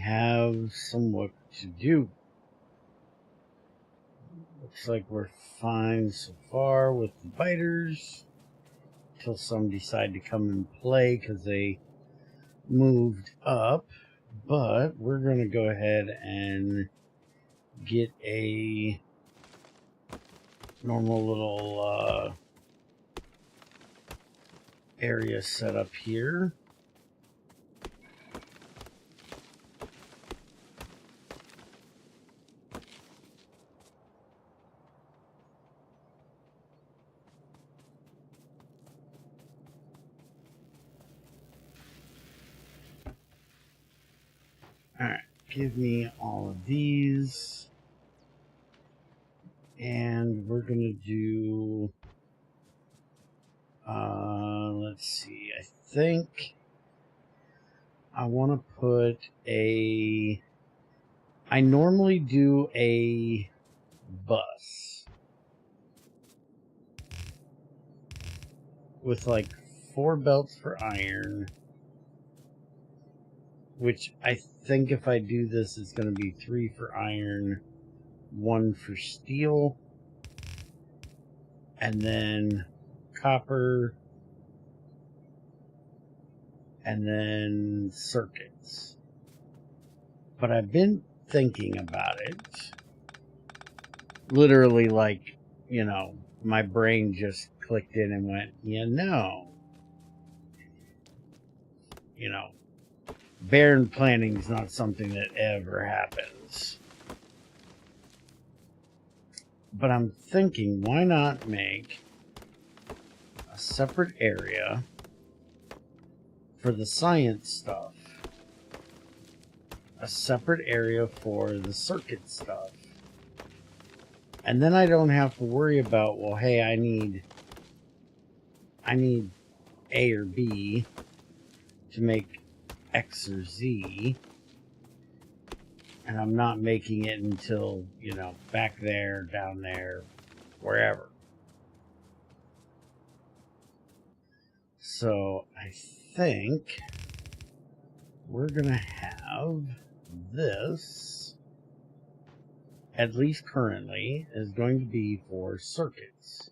have some work to do. Looks like we're fine so far with the biters. Until some decide to come and play because they moved up. But we're going to go ahead and get a normal little area set up here. Alright, give me all of these. And we're going to do, let's see, I think I want to put I normally do a bus with like 4 belts for iron, which I think if I do this, it's going to be 3 for iron, 1 for steel, and then copper, and then circuits. But I've been thinking about it. Literally, like, you know, my brain just clicked in and went, you know, barren planning is not something that ever happens. But I'm thinking, why not make a separate area for the science stuff, a separate area for the circuit stuff, and then I don't have to worry about, well, hey, I need A or B to make X or Z, and I'm not making it until, you know, back there, down there, wherever. So I think we're gonna have this, at least currently, is going to be for circuits,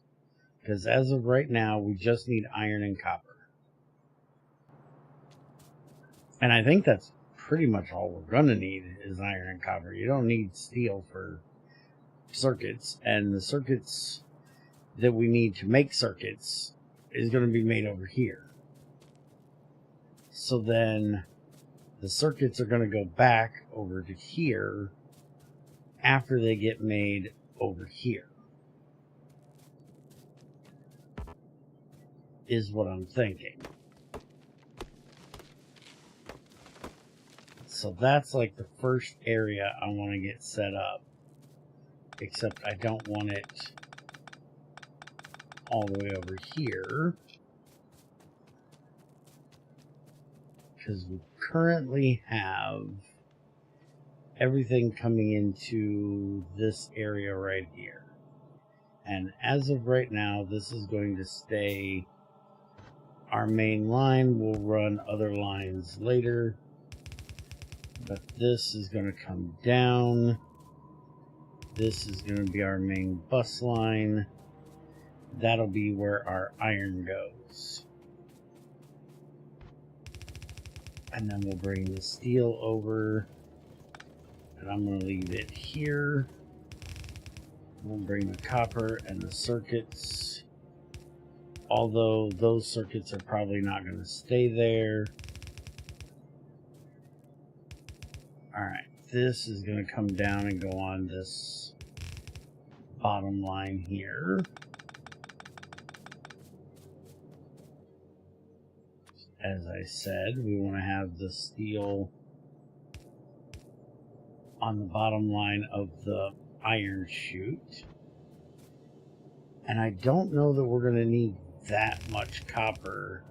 because as of right now we just need iron and copper, and I think that's pretty much all we're gonna need is iron and copper. You don't need steel for circuits, and the circuits that we need to make circuits is going to be made over here. So then the circuits are going to go back over to here after they get made over here, is what I'm thinking. So that's like the first area I want to get set up, except I don't want it all the way over here, because we currently have everything coming into this area right here, and as of right now this is going to stay our main line. We'll run other lines later, but this is going to come down. This is going to be our main bus line. That'll be where our iron goes. And then we'll bring the steel over. And I'm going to leave it here. We'll bring the copper and the circuits. Although those circuits are probably not going to stay there. Alright, this is going to come down and go on this bottom line here. As I said, we want to have the steel on the bottom line of the iron chute. And I don't know that we're going to need that much copper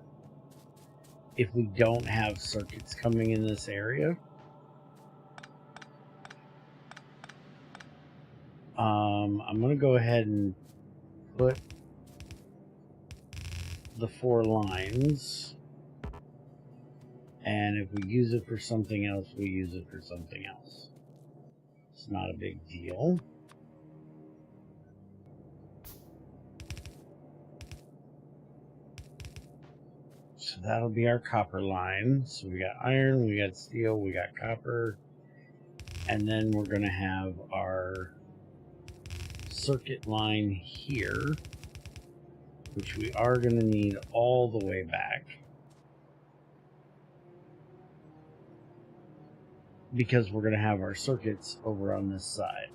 if we don't have circuits coming in this area. I'm going to go ahead and put the 4 lines And if we use it for something else, we use it for something else. It's not a big deal. So that'll be our copper line. So we got iron, we got steel, we got copper. And then we're going to have our circuit line here, which we are going to need all the way back, because we're going to have our circuits over on this side.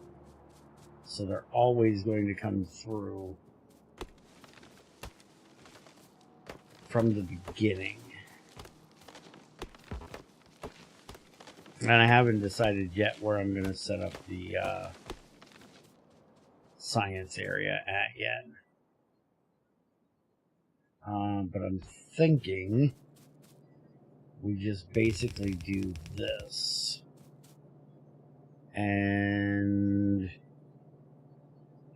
So they're always going to come through from the beginning. And I haven't decided yet where I'm going to set up the science area at yet. But I'm thinking we just basically do this. And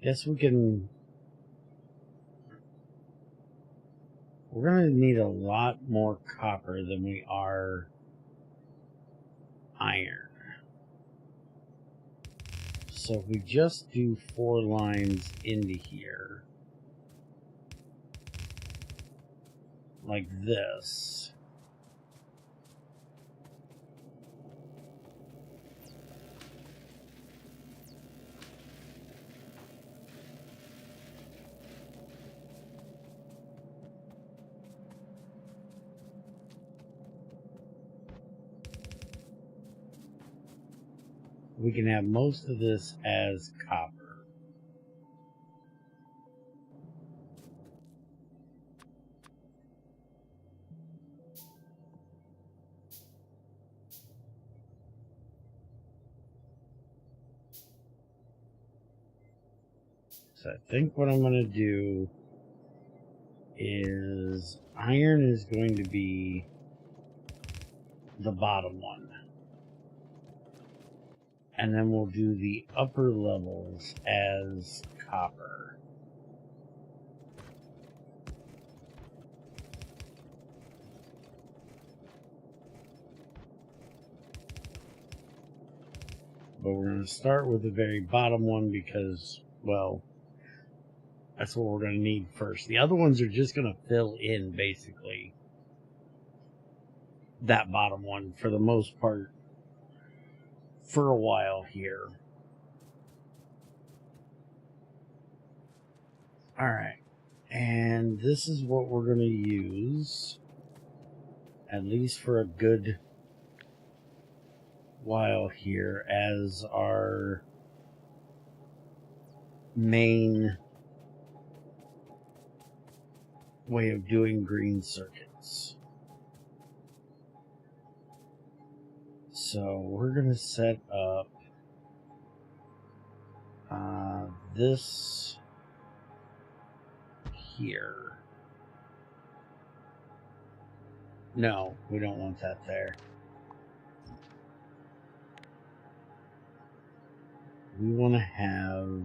guess we can... We're going to need a lot more copper than we are iron. So if we just do 4 lines into here, like this, we can have most of this as copper. So I think what I'm going to do is iron is going to be the bottom one. And then we'll do the upper levels as copper. But we're going to start with the very bottom one because, well, that's what we're going to need first. The other ones are just going to fill in, basically, that bottom one for the most part for a while here. Alright, and this is what we're going to use, at least for a good while here, as our main way of doing green circuits. So we're going to set up this here. No, we don't want that there. We want to have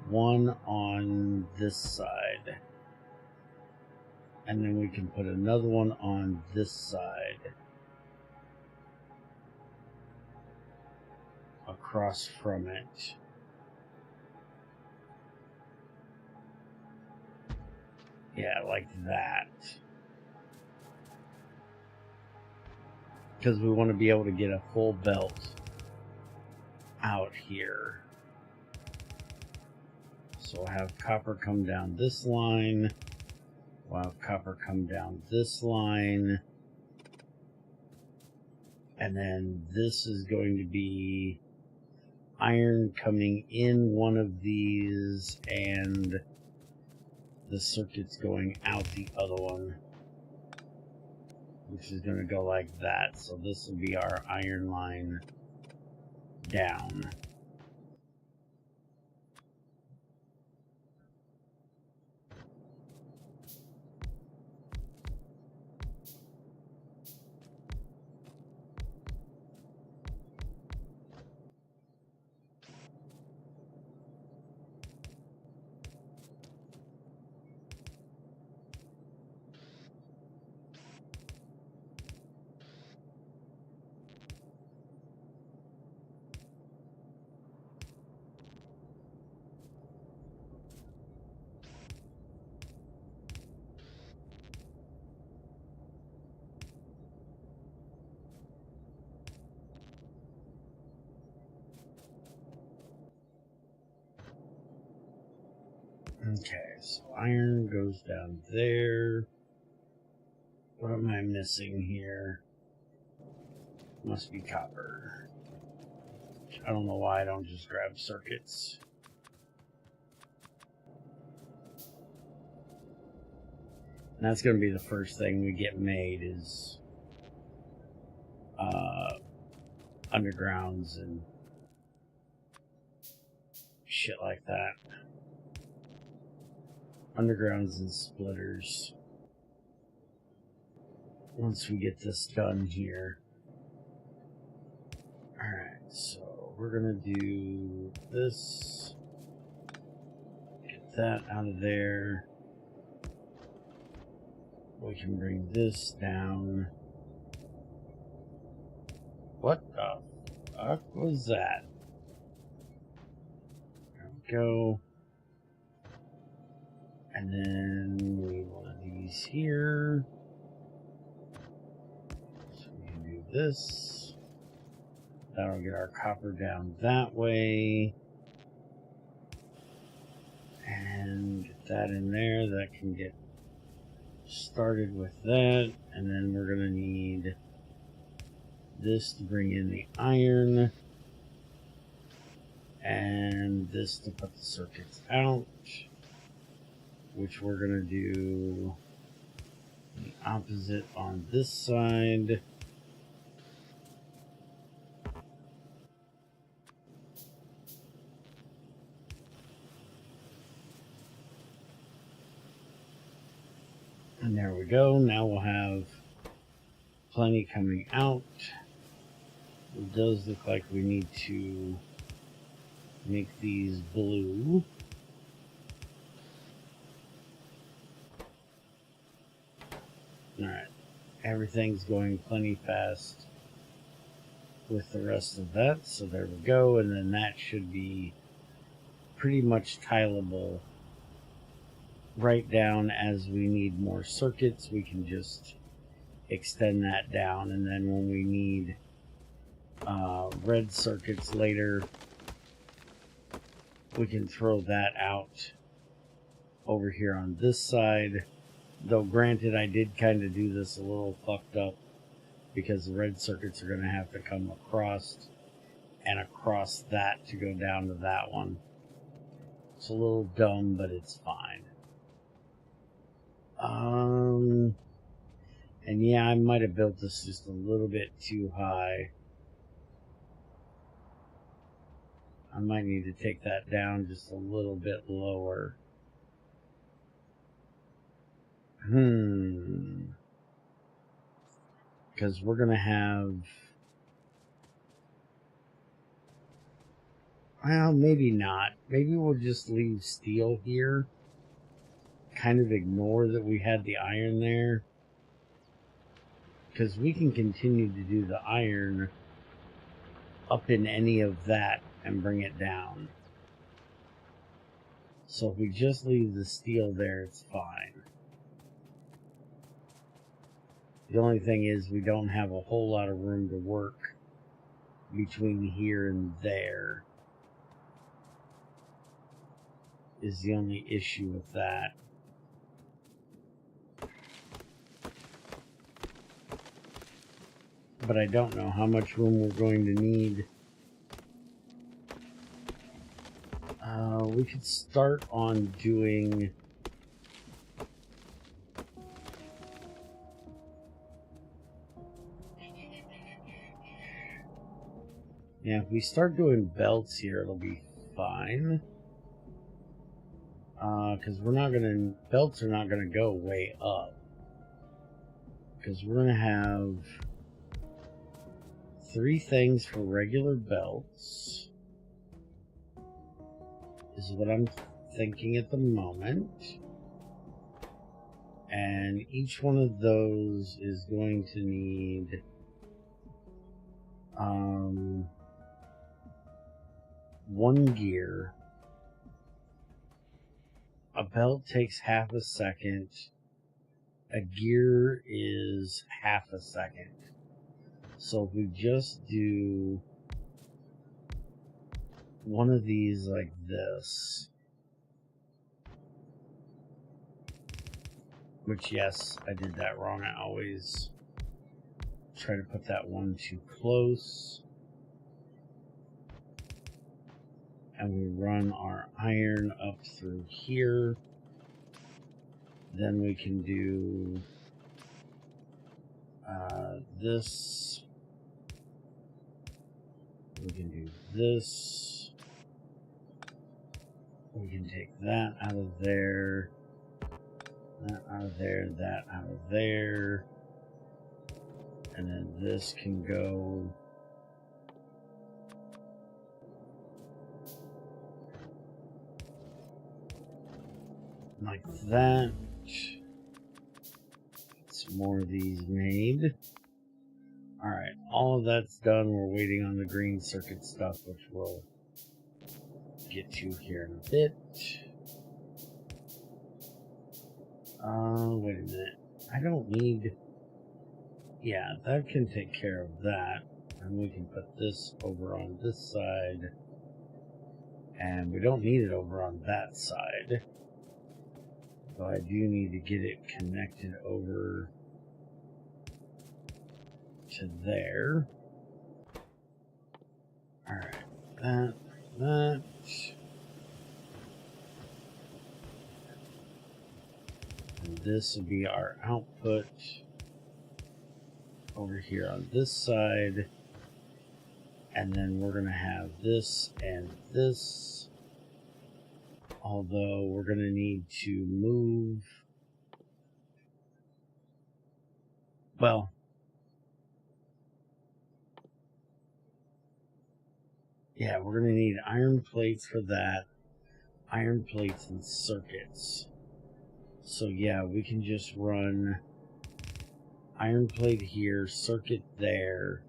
one on this side. And then we can put another one on this side. Across from it. Yeah, like that. Because we want to be able to get a full belt out here. So we'll have copper come down this line. We'll have copper come down this line. And then this is going to be iron coming in one of these and the circuit's going out the other one, which is going to go like that. So this will be our iron line down. Okay, so iron goes down there. What am I missing here? Must be copper. I don't know why I don't just grab circuits. And that's going to be the first thing we get made is undergrounds and shit like that. Undergrounds and splitters. Once we get this done here. Alright, so we're going to do this. Get that out of there. We can bring this down. What the fuck was that? There we go. And then we need one of these here. So we can do this. That'll get our copper down that way. And get that in there. That can get started with that. And then we're going to need this to bring in the iron. And this to put the circuits out. Which we're going to do the opposite on this side. And there we go. Now we'll have plenty coming out. It does look like we need to make these blue. Alright. Everything's going plenty fast with the rest of that. So there we go. And then that should be pretty much tileable. Right down as we need more circuits, we can just extend that down, and then when we need red circuits later, we can throw that out over here on this side. Though granted, I did kind of do this a little fucked up because the red circuits are going to have to come across and across that to go down to that one. It's a little dumb, but it's fine. And yeah, I might have built this just a little bit too high. I might need to take that down just a little bit lower. Because we're going to have... Well, maybe not. Maybe we'll just leave steel here. Kind of ignore that we had the iron there. Because we can continue to do the iron up in any of that and bring it down. So if we just leave the steel there, it's fine. The only thing is we don't have a whole lot of room to work between here and there. Is the only issue with that. But I don't know how much room we're going to need. We could start on doing... Yeah, if we start doing belts here, it'll be fine. Because we're not going to... Belts are not going to go way up. Because we're going to have 3 things for regular belts. Is what I'm thinking at the moment. And each one of those is going to need... 1 gear. A belt takes half a second. A gear is half a second. So if we just do one of these like this, Which, yes, I did that wrong. I always try to put that one too close. And we run our iron up through here. Then we can do this. We can do this. We can take that out of there. That out of there. That out of there. And then this can go like that. Some more of these made. Alright, all of that's done. We're waiting on the green circuit stuff, which we'll get to here in a bit. Wait a minute. I don't need... Yeah, that can take care of that. And we can put this over on this side. And we don't need it over on that side. But I do need to get it connected over to there. Alright, that. And this will be our output over here on this side. And then we're going to have this and this. Although we're going to need to move. Well, yeah, we're going to need iron plates for that. Iron plates and circuits. So yeah, we can just run iron plate here, circuit there.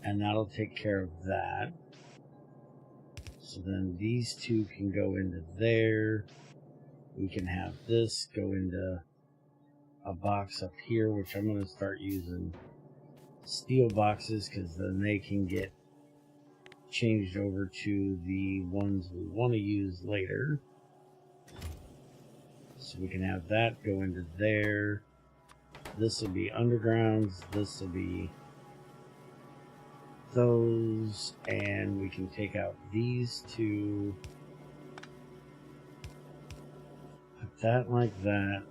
And that'll take care of that. So then these two can go into there. We can have this go into a box up here, which I'm going to start using steel boxes because then they can get changed over to the ones we want to use later. So we can have that go into there. This will be undergrounds. This will be those. And we can take out these two. Put that like that.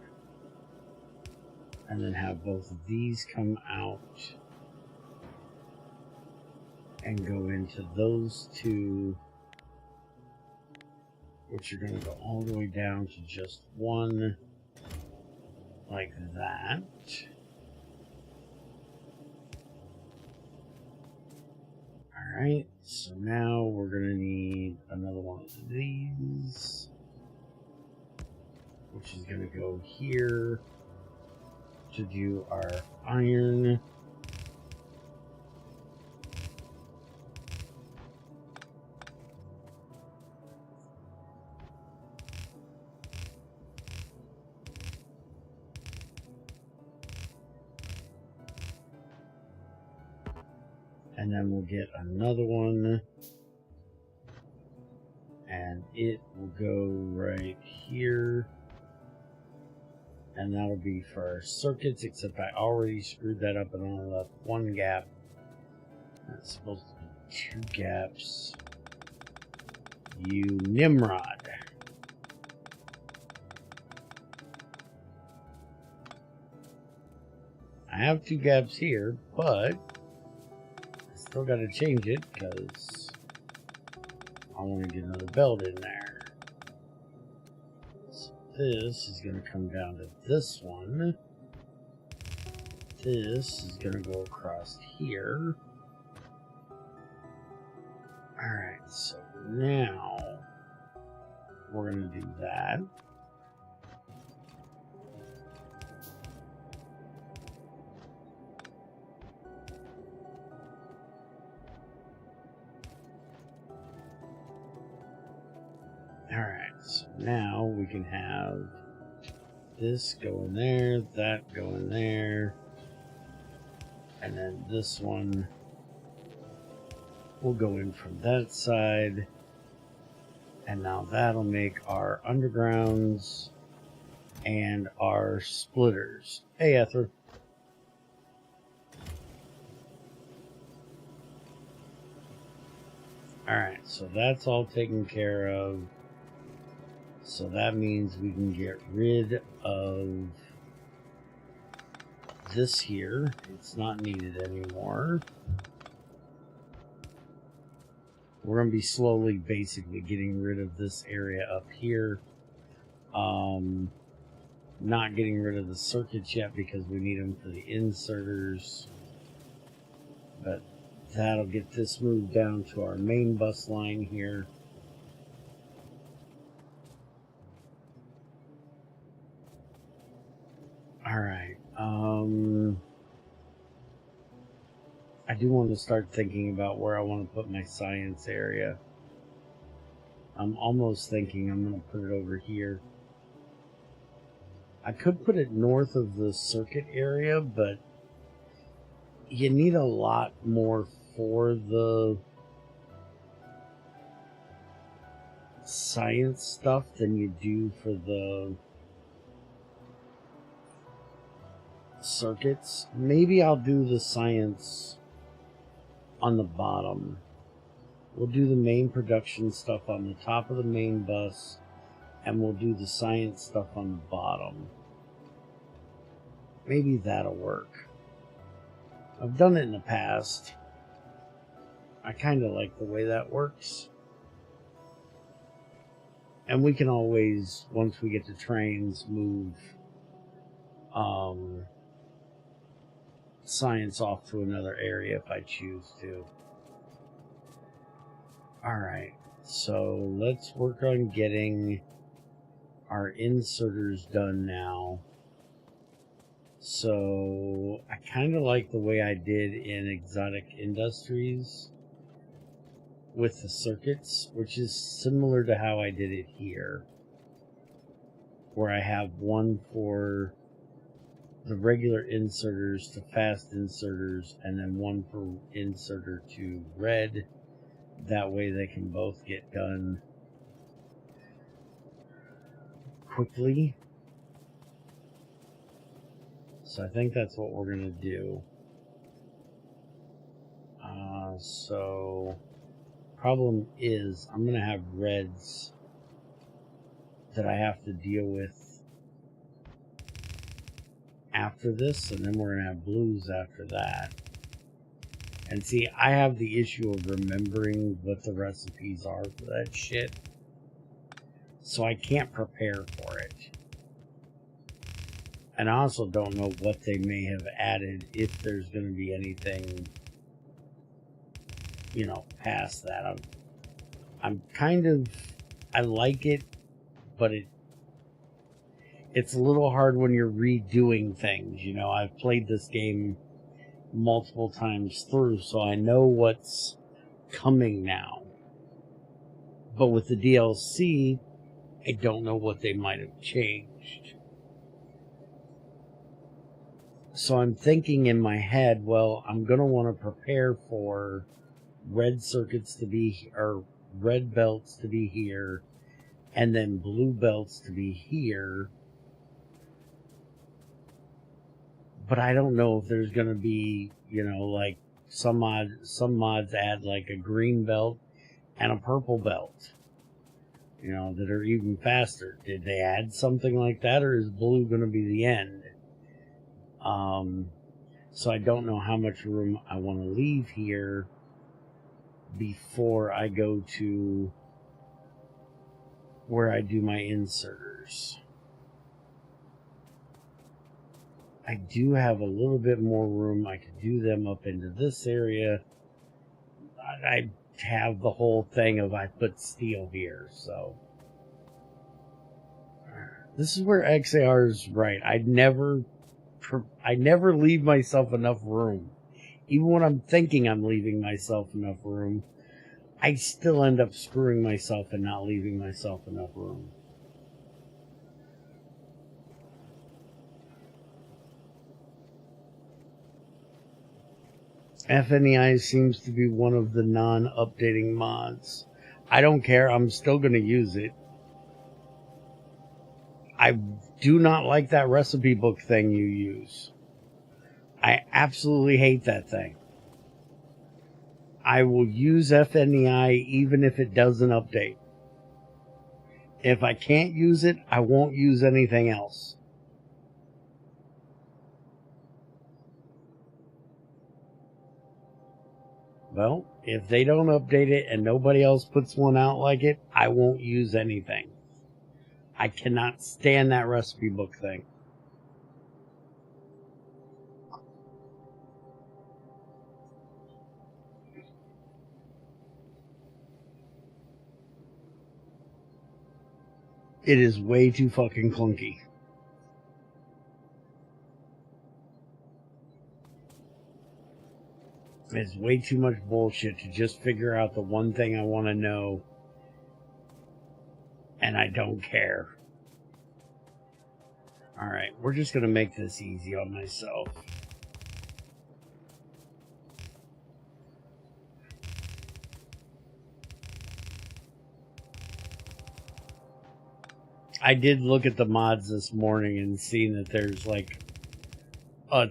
And then have both of these come out and go into those two, which are going to go all the way down to just one, like that. Alright, so now we're going to need another one of these, which is going to go here to do our iron. And then we'll get another one, and it will go right here, and that'll be for our circuits, except I already screwed that up and only left one gap. That's supposed to be 2 gaps. You Nimrod. I have 2 gaps here, but still got to change it because I want to get another belt in there. So this is going to come down to this one. This is going to go across here. Alright, so now we're going to do that. Alright, so now we can have this go in there, that go in there, and then this one will go in from that side, and now that'll make our undergrounds, and our splitters. Hey, Ether. Alright, so that's all taken care of. So that means we can get rid of this here. It's not needed anymore. We're going to be slowly basically getting rid of this area up here. Not getting rid of the circuits yet because we need them for the inserters. But that'll get this moved down to our main bus line here. Alright. I do want to start thinking about where I want to put my science area. I'm almost thinking I'm going to put it over here. I could put it north of the circuit area, but you need a lot more for the science stuff than you do for the circuits. Maybe I'll do the science on the bottom. We'll do the main production stuff on the top of the main bus, and we'll do the science stuff on the bottom. Maybe that'll work. I've done it in the past. I kind of like the way that works. And we can always, once we get to trains, move science off to another area if I choose to. Alright, so let's work on getting our inserters done now. So I kind of like the way I did in Exotic Industries with the circuits, which is similar to how I did it here, where I have one for the regular inserters to fast inserters, and then one for inserter to red. That way they can both get done quickly. So I think that's what we're going to do. So problem is I'm going to have reds that I have to deal with after this, and then we're going to have blues after that. And see, I have the issue of remembering what the recipes are for that shit, so I can't prepare for it. And I also don't know what they may have added, if there's going to be anything, you know, past that. I'm kind of, I like it, but it's a little hard when you're redoing things. You know, I've played this game multiple times through, so I know what's coming now. But with the DLC, I don't know what they might have changed. So I'm thinking in my head, well, I'm going to want to prepare for red circuits to be, or red belts to be here, and then blue belts to be here. But I don't know if there's going to be, you know, like some mods add like a green belt and a purple belt, you know, that are even faster. Did they add something like that, or is blue going to be the end? So I don't know how much room I want to leave here before I go to where I do my inserters. I do have a little bit more room. I could do them up into this area. I have the whole thing of I put steel here, so. This is where XAR is right. I never leave myself enough room. Even when I'm thinking I'm leaving myself enough room, I still end up screwing myself and not leaving myself enough room. FNEI seems to be one of the non-updating mods. I don't care. I'm still going to use it. I do not like that recipe book thing you use. I absolutely hate that thing. I will use FNEI even if it doesn't update. If I can't use it, I won't use anything else. Well, if they don't update it and nobody else puts one out like it, I won't use anything. I cannot stand that recipe book thing. It is way too fucking clunky. It's way too much bullshit to just figure out the one thing I want to know, and I don't care. Alright, we're just going to make this easy on myself. I did look at the mods this morning and seen that there's like a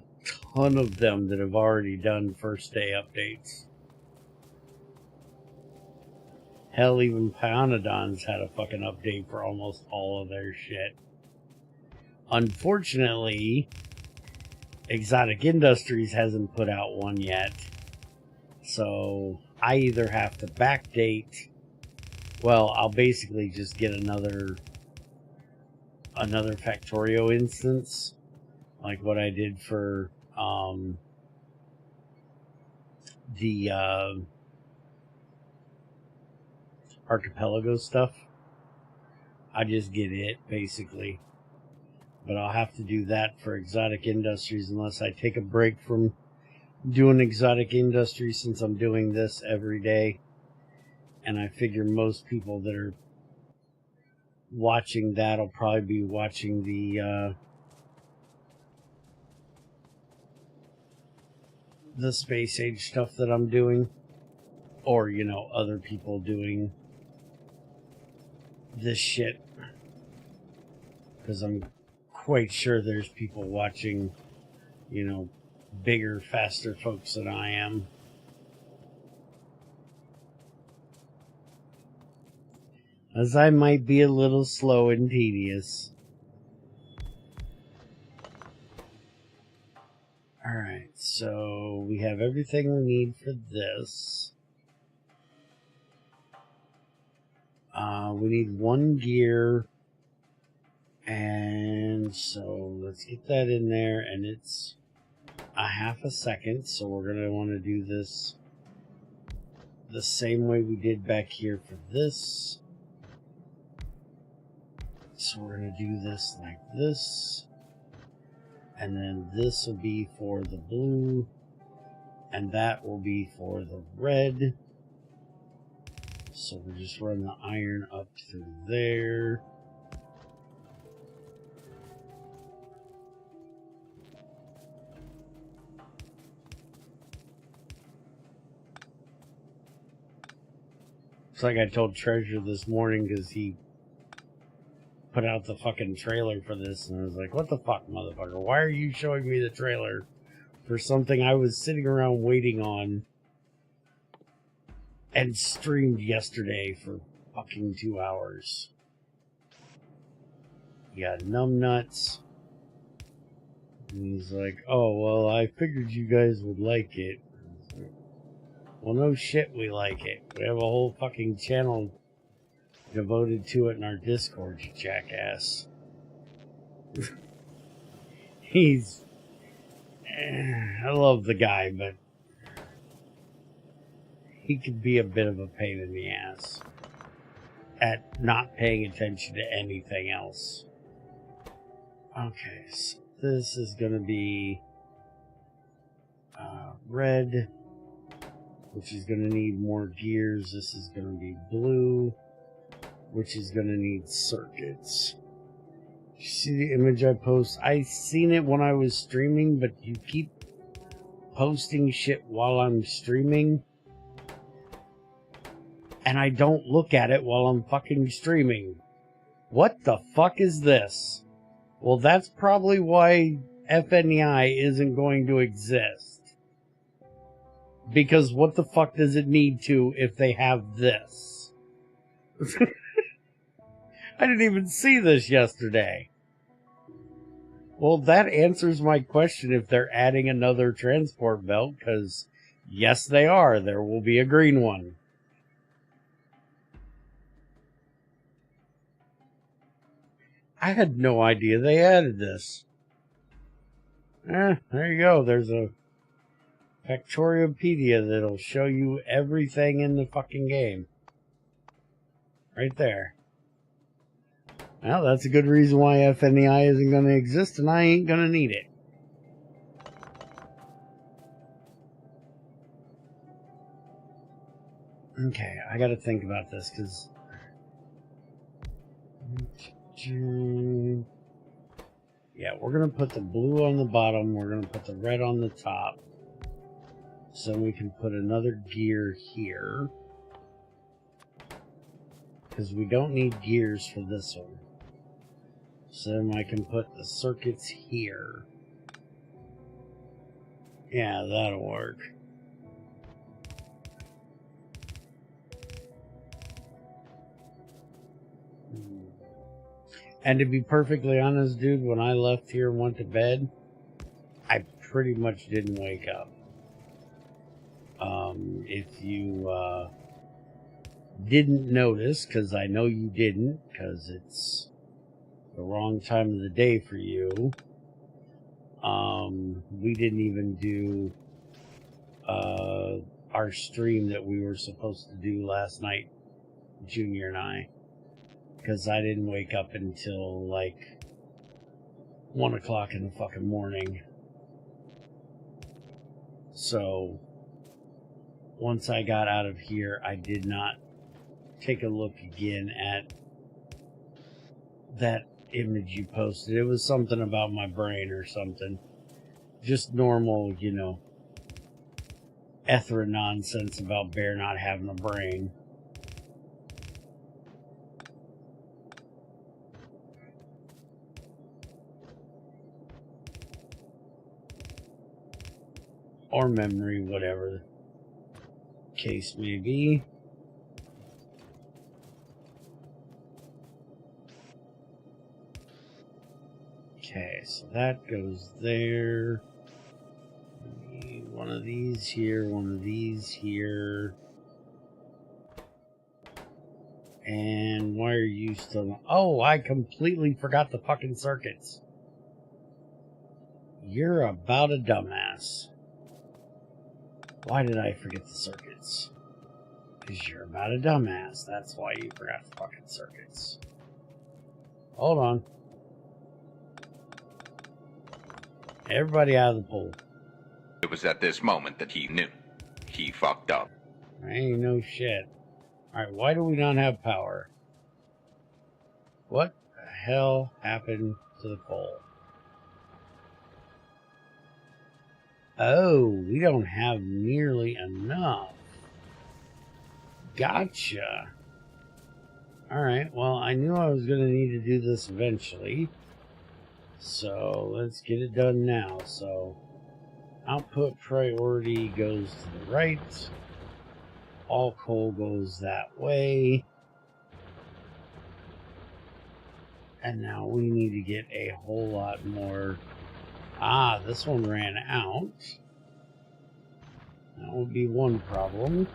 ton of them that have already done first day updates. Hell, even Pionodon's had a fucking update for almost all of their shit. Unfortunately, Exotic Industries hasn't put out one yet. So I either have to backdate. Well, I'll basically just get another Factorio instance, like what I did for the Archipelago stuff. I just get it, basically. But I'll have to do that for Exotic Industries unless I take a break from doing Exotic Industries, since I'm doing this every day. And I figure most people that are watching that will probably be watching the Space Age stuff that I'm doing, or, you know, other people doing this shit, because I'm quite sure there's people watching, you know, bigger, faster folks than I am. As I might be a little slow and tedious. Alright, so we have everything we need for this. We need one gear. And so let's get that in there. And it's a half a second. So we're going to want to do this the same way we did back here for this. So we're going to do this like this. And then this will be for the blue. And that will be for the red. So we'll just run the iron up through there. It's like I told Treasure this morning, because he put out the fucking trailer for this, and I was like, what the fuck, motherfucker? Why are you showing me the trailer for something I was sitting around waiting on and streamed yesterday for fucking 2 hours? You got numbnuts. And he's like, oh, well, I figured you guys would like it. Well, no shit, we like it. We have a whole fucking channel devoted to it in our Discord, you jackass. He's... I love the guy, but he could be a bit of a pain in the ass at not paying attention to anything else. Okay, so this is going to be red, which is going to need more gears. This is going to be blue, which is going to need circuits. You see the image I post? I seen it when I was streaming, but you keep posting shit while I'm streaming, and I don't look at it while I'm fucking streaming. What the fuck is this? Well, that's probably why FNEI isn't going to exist. Because what the fuck does it need to if they have this? I didn't even see this yesterday. Well, that answers my question if they're adding another transport belt, because yes, they are. There will be a green one. I had no idea they added this. There you go. There's a Factoriopedia that'll show you everything in the fucking game. Right there. Well, that's a good reason why FNEI isn't going to exist, and I ain't going to need it. Okay, I got to think about this, because... Yeah, we're going to put the blue on the bottom, we're going to put the red on the top, so we can put another gear here. Because we don't need gears for this one. So then I can put the circuits here. Yeah, that'll work. And to be perfectly honest, dude, when I left here and went to bed, I pretty much didn't wake up. If you didn't notice, because I know you didn't, because it's the wrong time of the day for you, we didn't even do our stream that we were supposed to do last night, Junior and I, because I didn't wake up until like 1 o'clock in the fucking morning. So once I got out of here, I did not take a look again at that image you posted. It was something about my brain or something. Just normal, you know, Ethra nonsense about Bear not having a brain. Or memory, whatever the case may be. Okay, so that goes there. One of these here, one of these here. And why are you still... Oh, I completely forgot the fucking circuits. You're about a dumbass. Why did I forget the circuits? Because you're about a dumbass. That's why you forgot the fucking circuits. Hold on. Everybody out of the pool. It was at this moment that he knew. He fucked up. Ain't no shit. Alright, why do we not have power? What the hell happened to the coal? Oh, we don't have nearly enough. Gotcha. Alright, well, I knew I was going to need to do this eventually. So, let's get it done now. So, output priority goes to the right. All coal goes that way. And now we need to get a whole lot more. Ah, this one ran out. That would be one problem.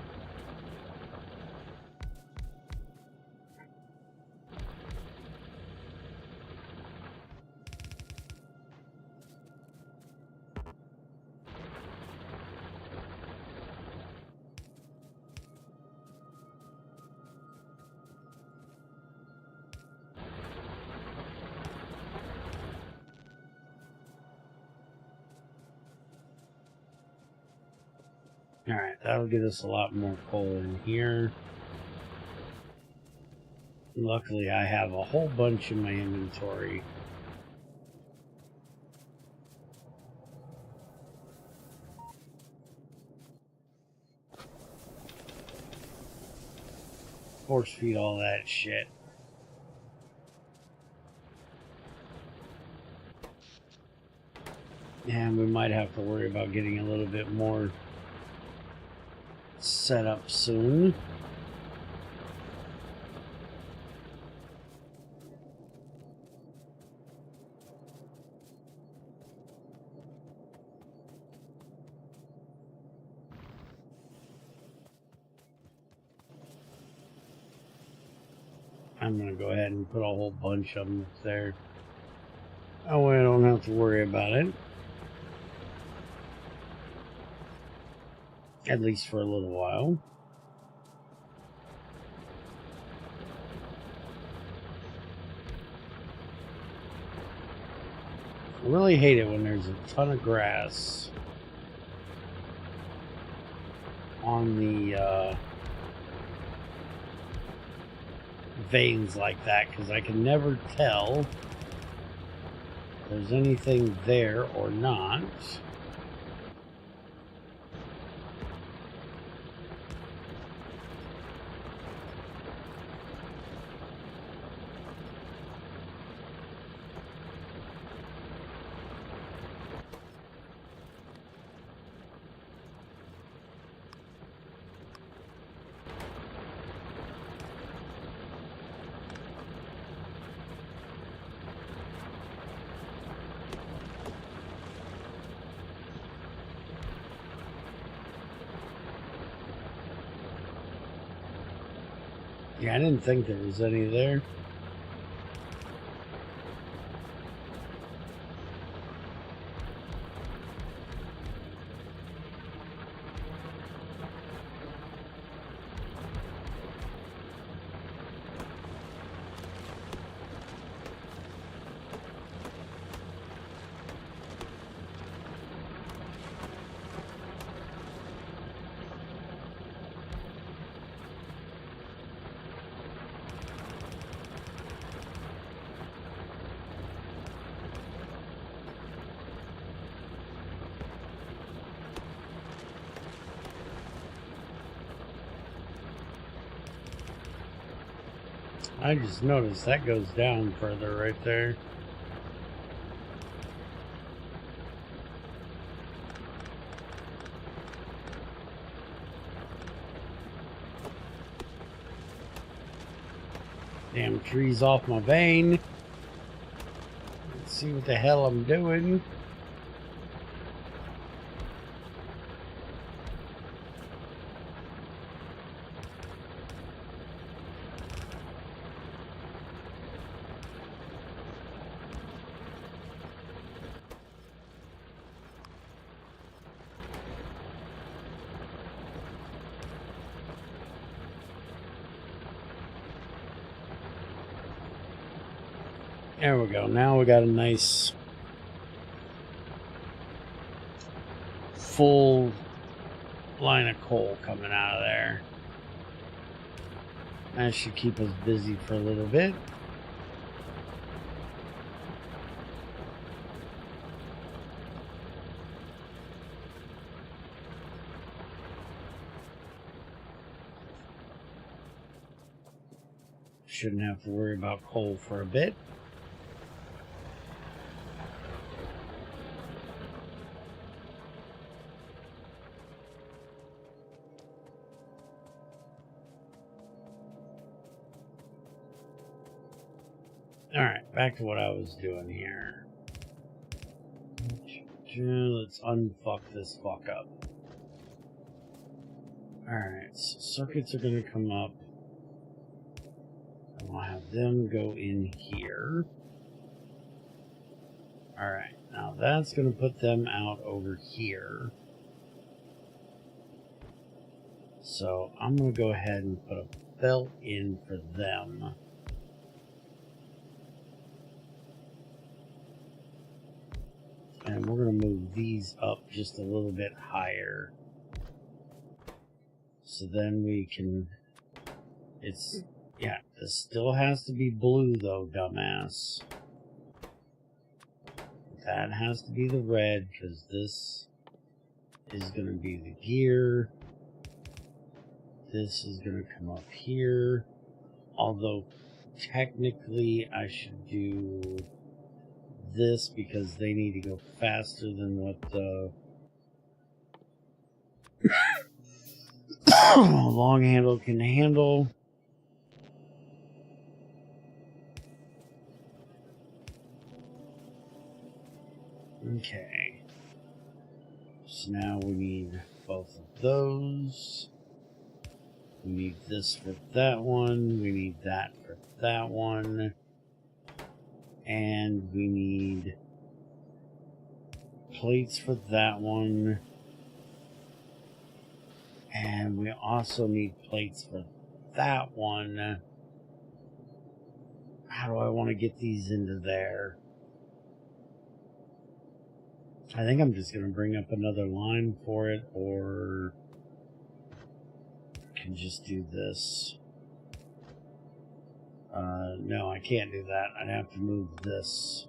Alright, that'll get us a lot more coal in here. Luckily, I have a whole bunch in my inventory. Force feed all that shit. And we might have to worry about getting a little bit more set up soon. I'm going to go ahead and put a whole bunch of them up there. That way I don't have to worry about it. At least for a little while. I really hate it when there's a ton of grass on the veins like that, because I can never tell if there's anything there or not. Yeah, I didn't think there was any there. I just noticed that goes down further right there. Damn trees off my vein. Let's see what the hell I'm doing. There we go. Now we got a nice full line of coal coming out of there. That should keep us busy for a little bit. Shouldn't have to worry about coal for a bit. Alright, back to what I was doing here. Let's unfuck this fuck up. Alright, so circuits are going to come up. And we'll have them go in here. Alright, now that's going to put them out over here. So I'm going to go ahead and put a belt in for them. And we're going to move these up just a little bit higher. So then we can... It's... Yeah, this still has to be blue though, dumbass. That has to be the red, because this is going to be the gear. This is going to come up here. Although, technically, I should do this because they need to go faster than what the long handle can handle. Okay. So now we need both of those. We need this for that one. We need that for that one. And we need plates for that one. And we also need plates for that one. How do I want to get these into there? I think I'm just going to bring up another line for it, or I can just do this. No, I can't do that. I'd have to move this.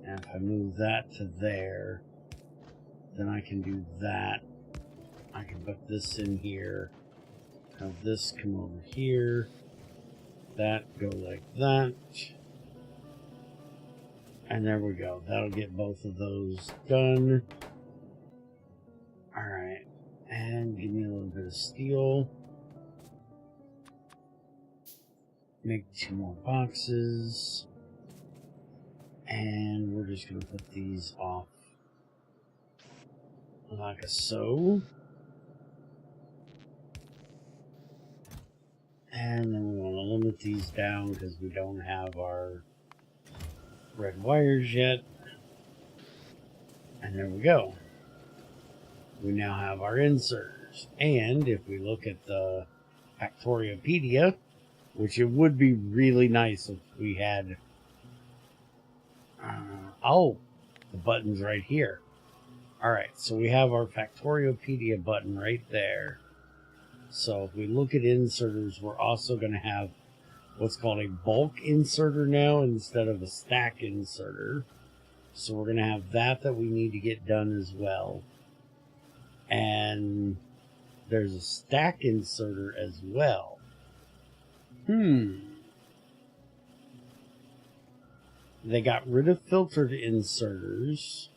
And if I move that to there, then I can do that. I can put this in here. Have this come over here. That go like that. And there we go. That'll get both of those done. Alright. And give me a little bit of steel. Make 2 more boxes. And we're just going to put these off like so. And then we want to limit these down because we don't have our red wires yet. And there we go. We now have our inserters. And if we look at the Factoriopedia, which it would be really nice if we had... oh, the button's right here. Alright, so we have our Factoriopedia button right there. So if we look at inserters, we're also going to have what's called a bulk inserter now instead of a stack inserter. So we're going to have that we need to get done as well. And there's a stack inserter as well. They got rid of filtered inserters.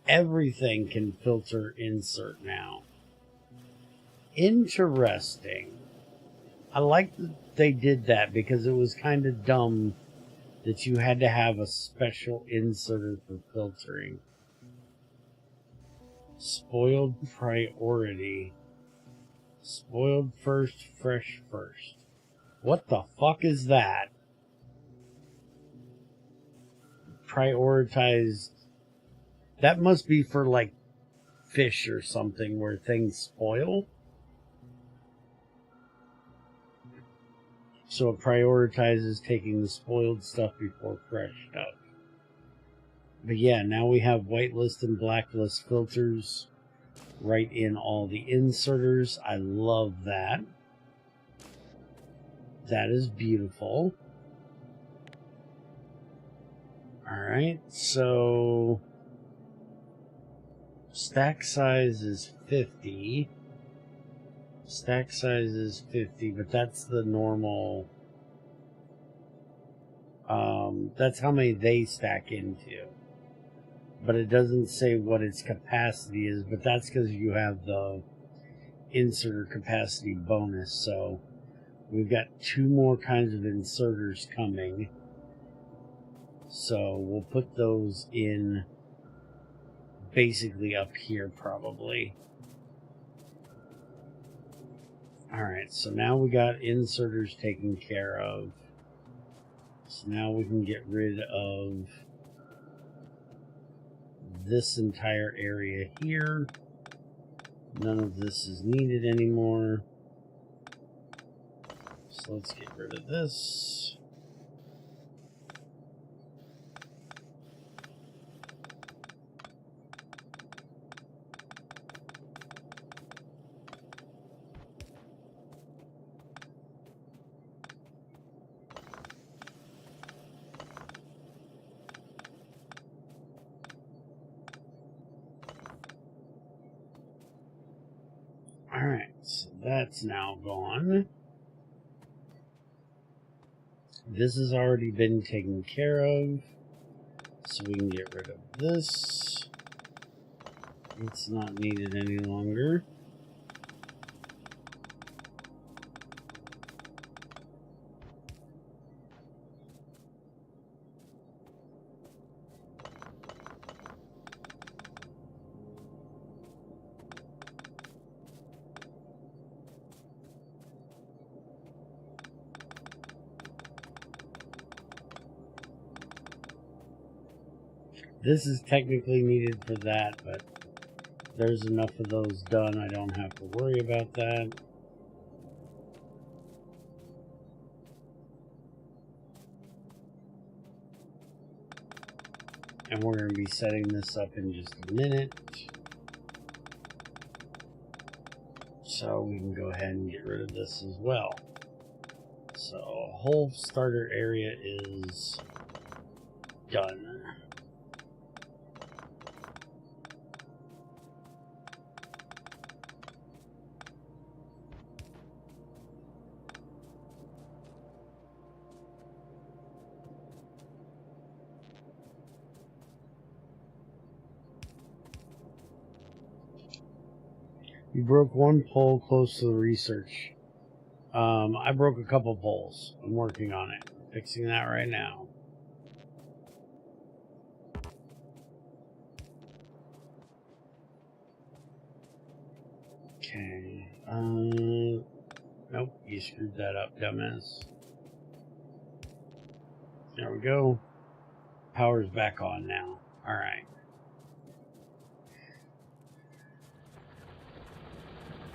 Everything can filter insert now. Interesting. I like that they did that because it was kind of dumb that you had to have a special inserter for filtering. Spoiled priority. Spoiled first, fresh first. What the fuck is that? Prioritized. That must be for like fish or something where things spoil. So it prioritizes taking the spoiled stuff before fresh stuff. But yeah, now we have whitelist and blacklist filters right in all the inserters. I love that. That is beautiful. Alright, so stack size is 50. Stack size is 50, but that's the normal. That's how many they stack into. But it doesn't say what its capacity is, but that's because you have the inserter capacity bonus. So we've got 2 more kinds of inserters coming. So we'll put those in basically up here probably. Alright, so now we got inserters taken care of. So now we can get rid of this entire area here. None of this is needed anymore. So let's get rid of this. Alright, so that's now gone. This has already been taken care of, so we can get rid of this. It's not needed any longer. This is technically needed for that, but there's enough of those done, I don't have to worry about that. And we're going to be setting this up in just a minute. So we can go ahead and get rid of this as well. So whole starter area is done. You broke one pole close to the research. I broke a couple poles. I'm working on it. I'm fixing that right now. Okay. Nope, you screwed that up, dumbass. There we go. Power's back on now. Alright.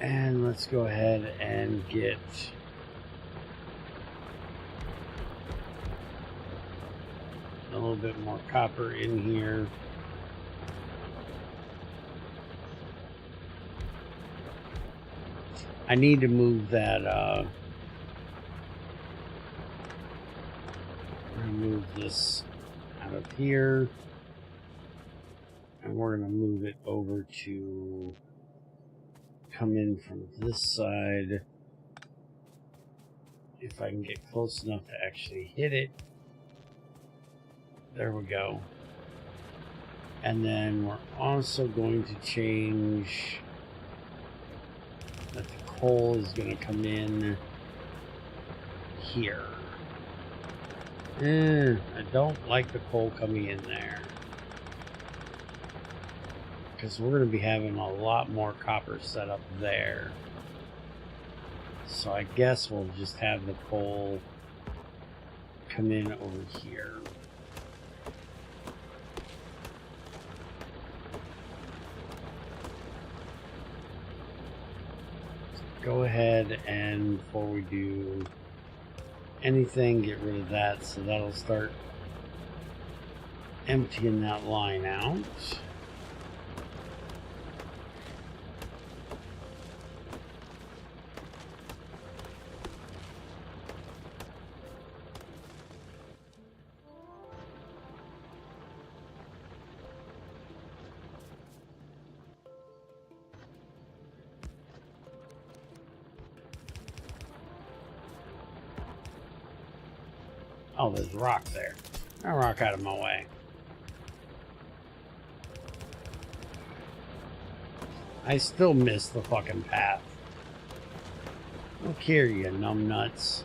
And let's go ahead and get a little bit more copper in here. I need to move that, move this out of here. And we're going to move it over to come in from this side. If I can get close enough to actually hit it. There we go. And then we're also going to change that the coal is going to come in here. I don't like the coal coming in there, because we're going to be having a lot more copper set up there. So I guess we'll just have the coal come in over here. Go ahead and before we do anything, get rid of that, so that'll start emptying that line out. Oh, there's rock there. Now rock out of my way. I still miss the fucking path. Look here, you numbnuts.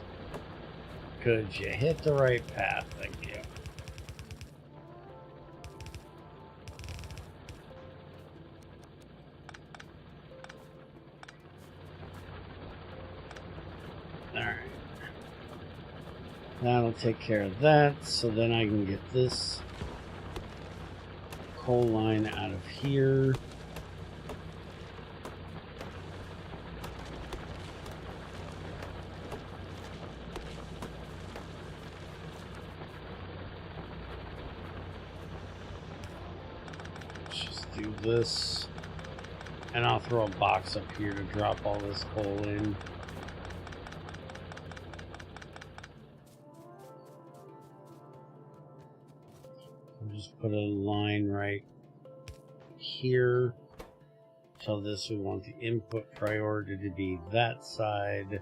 Could you hit the right path? Thank you. Alright. That'll take care of that, so then I can get this coal line out of here. Let's just do this, and I'll throw a box up here to drop all this coal in. Just put a line right here. Tell this we want the input priority to be that side.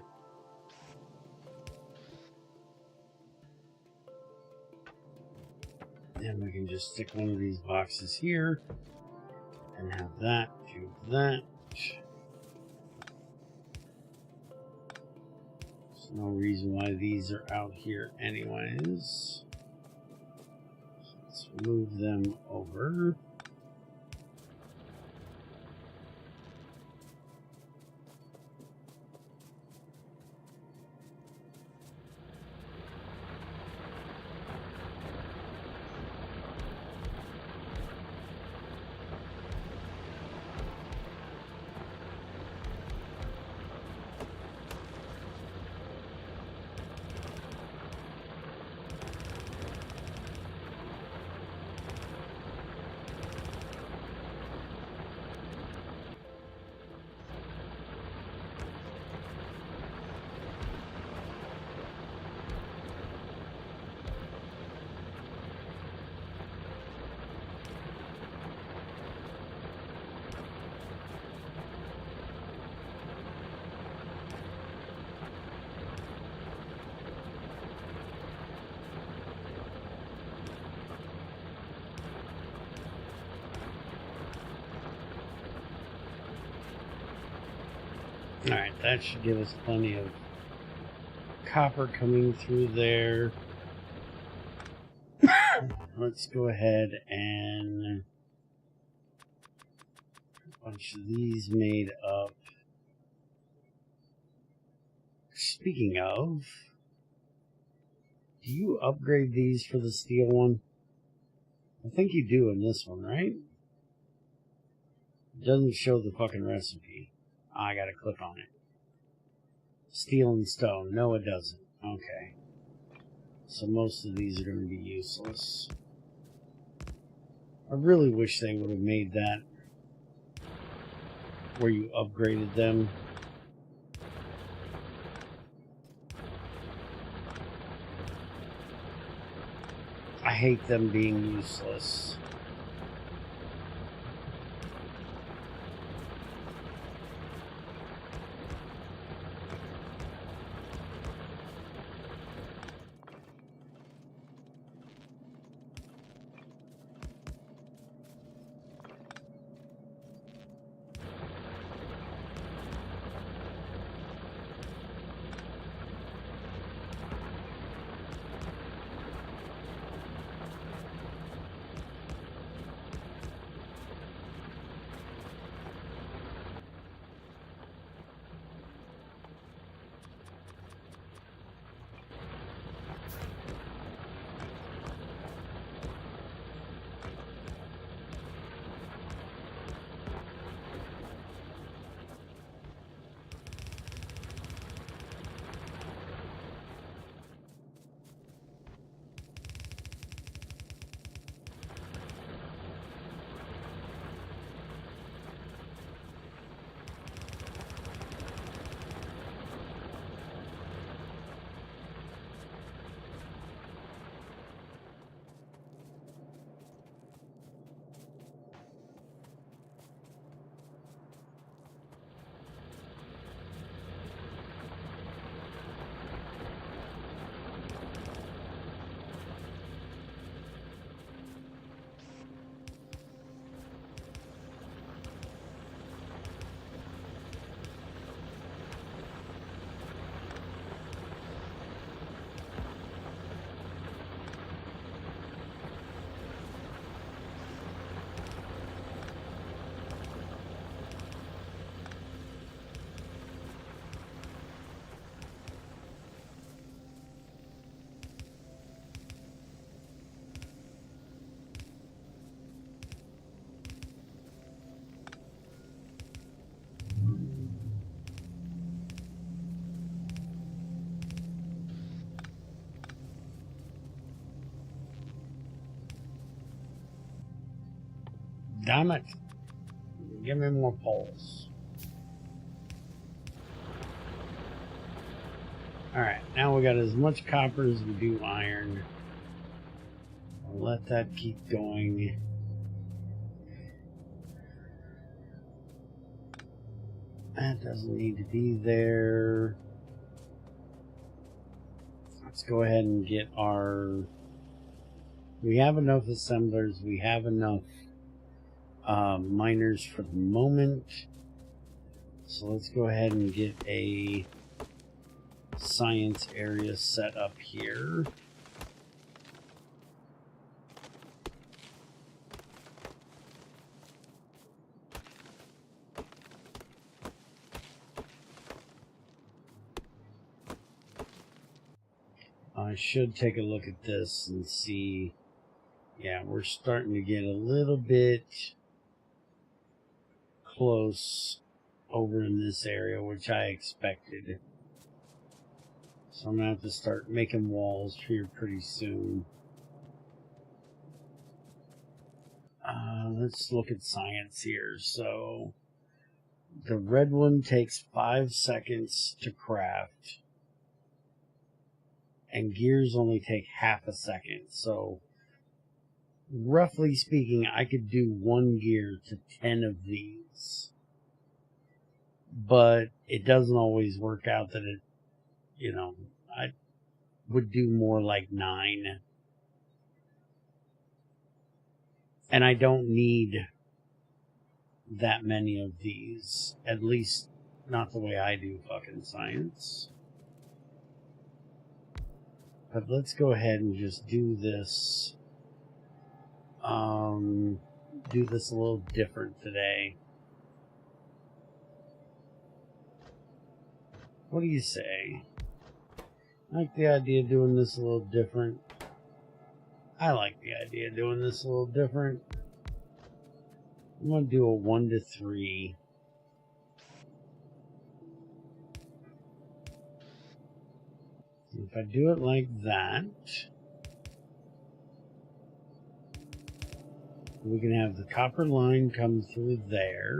And we can just stick one of these boxes here and have that do that. There's no reason why these are out here anyways. Let's move them over. Alright, that should give us plenty of copper coming through there. Let's go ahead and a bunch of these made up. Speaking of, do you upgrade these for the steel one? I think you do in this one, right? It doesn't show the fucking recipe. I gotta click on it. Steel and stone. No, it doesn't. Okay. So most of these are going to be useless. I really wish they would have made that where you upgraded them. I hate them being useless. Damn it. Give me more poles. Alright, now we got as much copper as we do iron. I'll let that keep going. That doesn't need to be there. Let's go ahead and get our We have enough assemblers. We have enough miners for the moment. So let's go ahead and get a science area set up here. I should take a look at this and see. Yeah, we're starting to get a little bit close over in this area, which I expected. So I'm going to have to start making walls here pretty soon. Let's look at science here. So the red one takes 5 seconds to craft, and gears only take half a second. So roughly speaking, I could do 1 gear to 10 of these, but it doesn't always work out that it, you know, I would do more like 9. And I don't need that many of these, at least not the way I do fucking science. But let's go ahead and just do this. Do this a little different today. What do you say? I like the idea of doing this a little different. I like the idea of doing this a little different. I'm going to do a 1 to 3. If I do it like that, we can have the copper line come through there.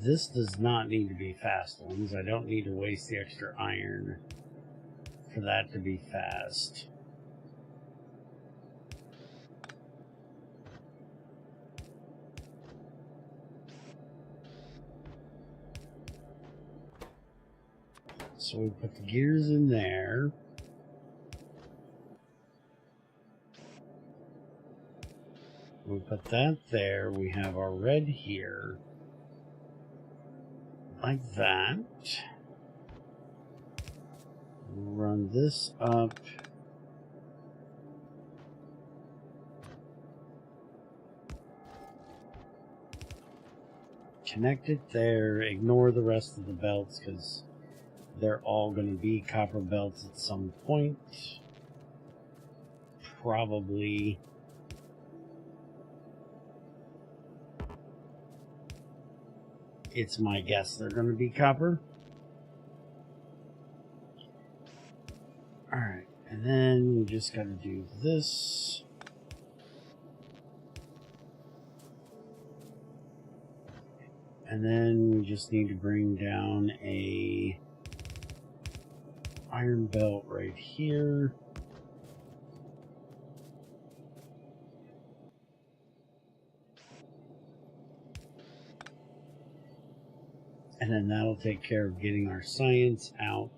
This does not need to be fast ones. I don't need to waste the extra iron for that to be fast. So we put the gears in there. We put that there. We have our red here. Like that. Run this up. Connect it there. Ignore the rest of the belts because they're all going to be copper belts at some point. Probably. It's my guess they're going to be copper. Alright, and then we just got to do this. And then we just need to bring down a iron belt right here. And then that'll take care of getting our science out.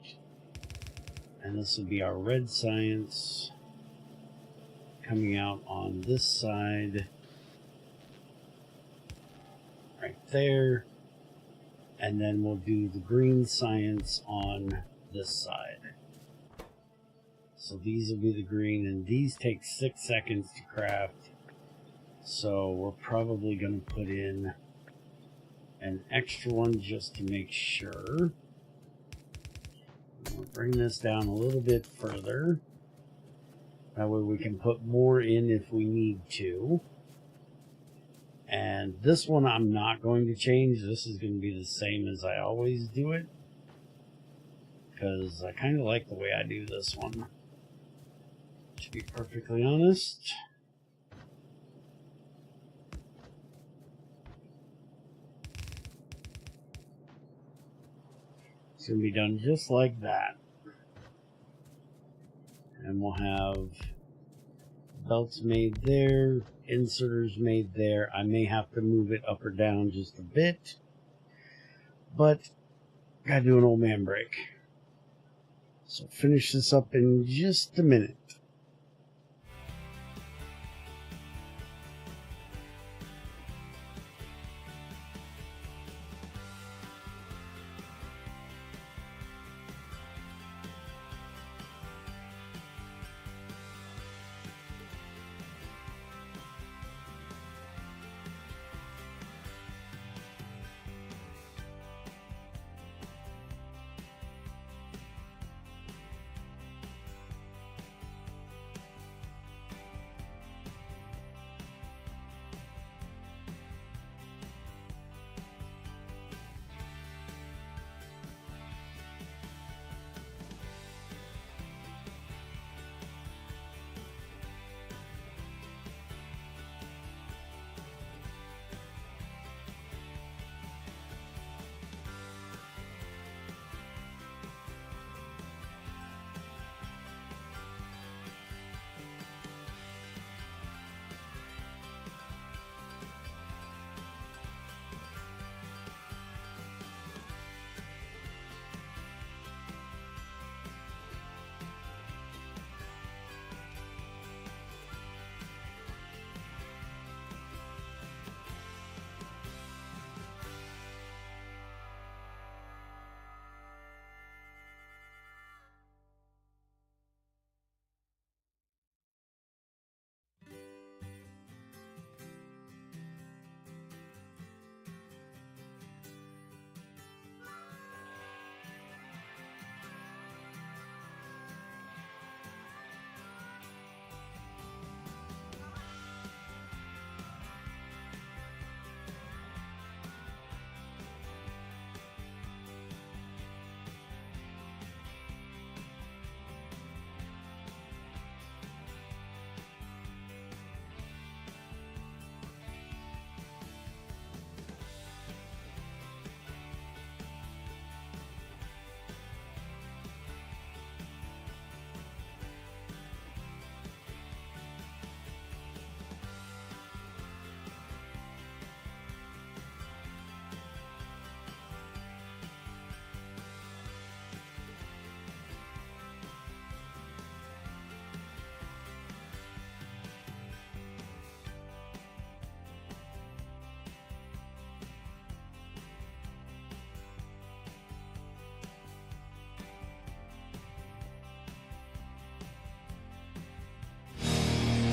And this will be our red science coming out on this side. Right there. And then we'll do the green science on this side. So these will be the green, and these take 6 seconds to craft. So we're probably going to put in an extra one just to make sure. We'll bring this down a little bit further. That way we can put more in if we need to. And this one I'm not going to change. This is going to be the same as I always do it, because I kind of like the way I do this one, to be perfectly honest. It's going to be done just like that. And we'll have belts made there, inserters made there. I may have to move it up or down just a bit, but gotta do an old man break. So finish this up in just a minute.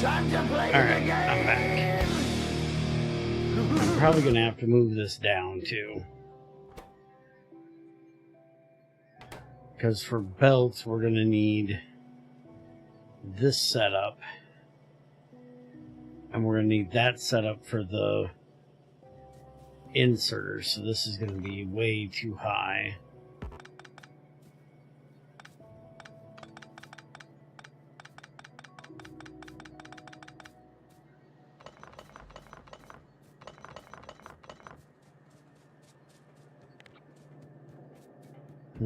Alright, I'm back. I'm probably going to have to move this down too. Because for belts, we're going to need this setup. And we're going to need that setup for the inserters. So this is going to be way too high.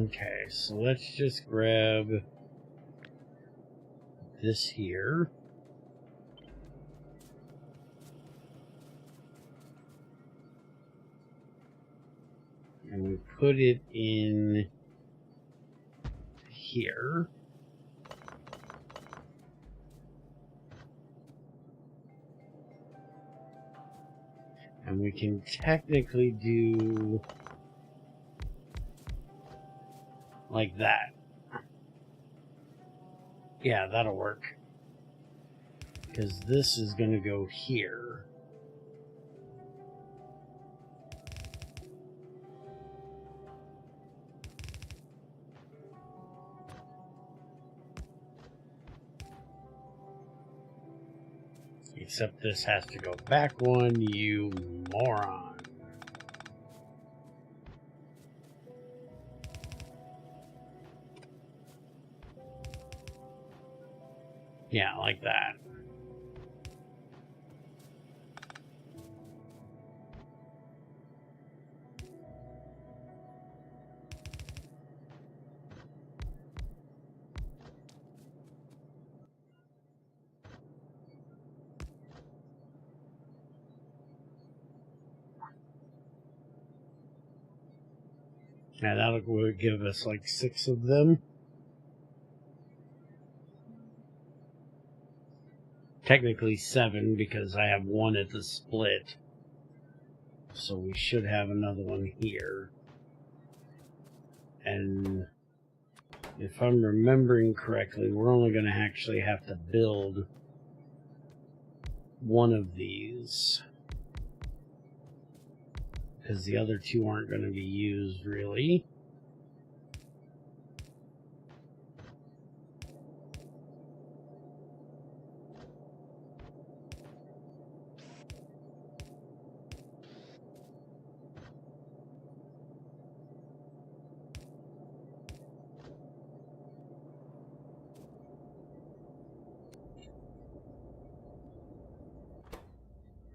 Okay, so let's just grab this here. And we put it in here. And we can technically do like that. Yeah, that'll work. Because this is going to go here. Except this has to go back one, you moron. Yeah, like that. Now that'll give us like 6 of them. Technically 7 because I have one at the split. So we should have another one here. And if I'm remembering correctly, we're only going to actually have to build one of these. Because the other two aren't going to be used, really.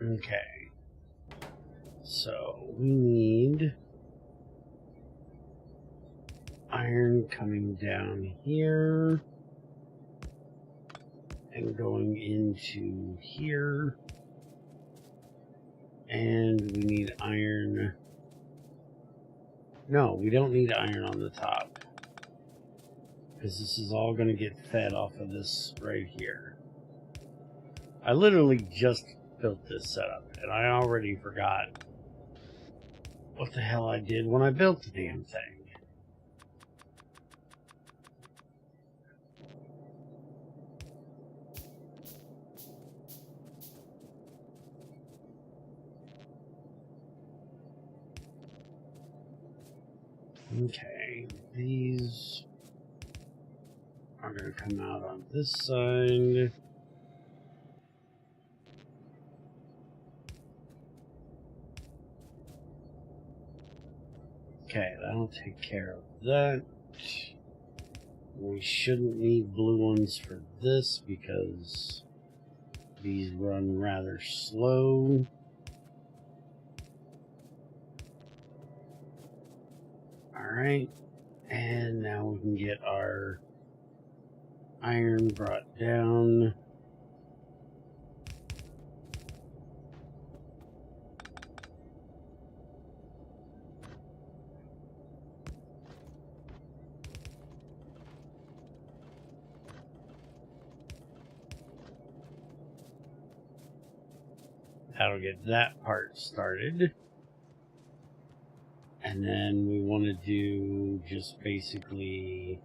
Okay. So we need iron coming down here and going into here, and we need iron. No, we don't need iron on the top because this is all going to get fed off of this right here. I literally just built this setup and I already forgot what the hell I did when I built the damn thing. Okay, these are going to come out on this side. Okay, that'll take care of that. We shouldn't need blue ones for this because these run rather slow. Alright, and now we can get our iron brought down. That'll get that part started. And then we want to do just basically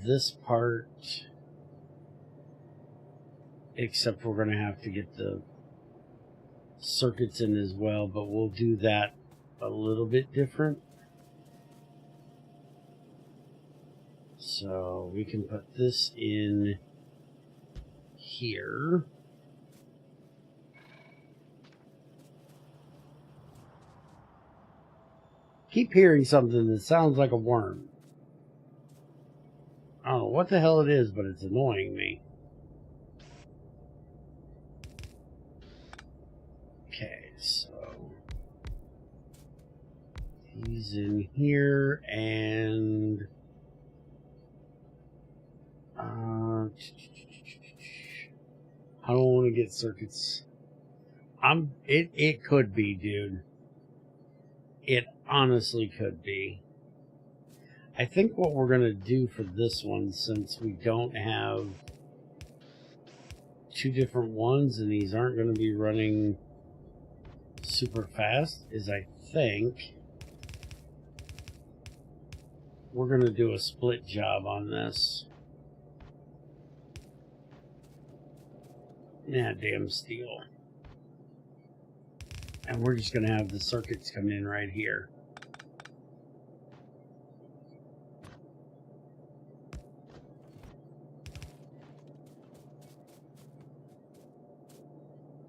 this part, except we're going to have to get the circuits in as well, but we'll do that a little bit different. So we can put this in here. Keep hearing something that sounds like a worm. I don't know what the hell it is, but it's annoying me. Okay, so he's in here, and I don't want to get circuits. It could be, dude. It honestly could be. I think what we're going to do for this one, since we don't have two different ones and these aren't going to be running super fast, is I think we're going to do a split job on this. Yeah, damn steel. And we're just going to have the circuits come in right here.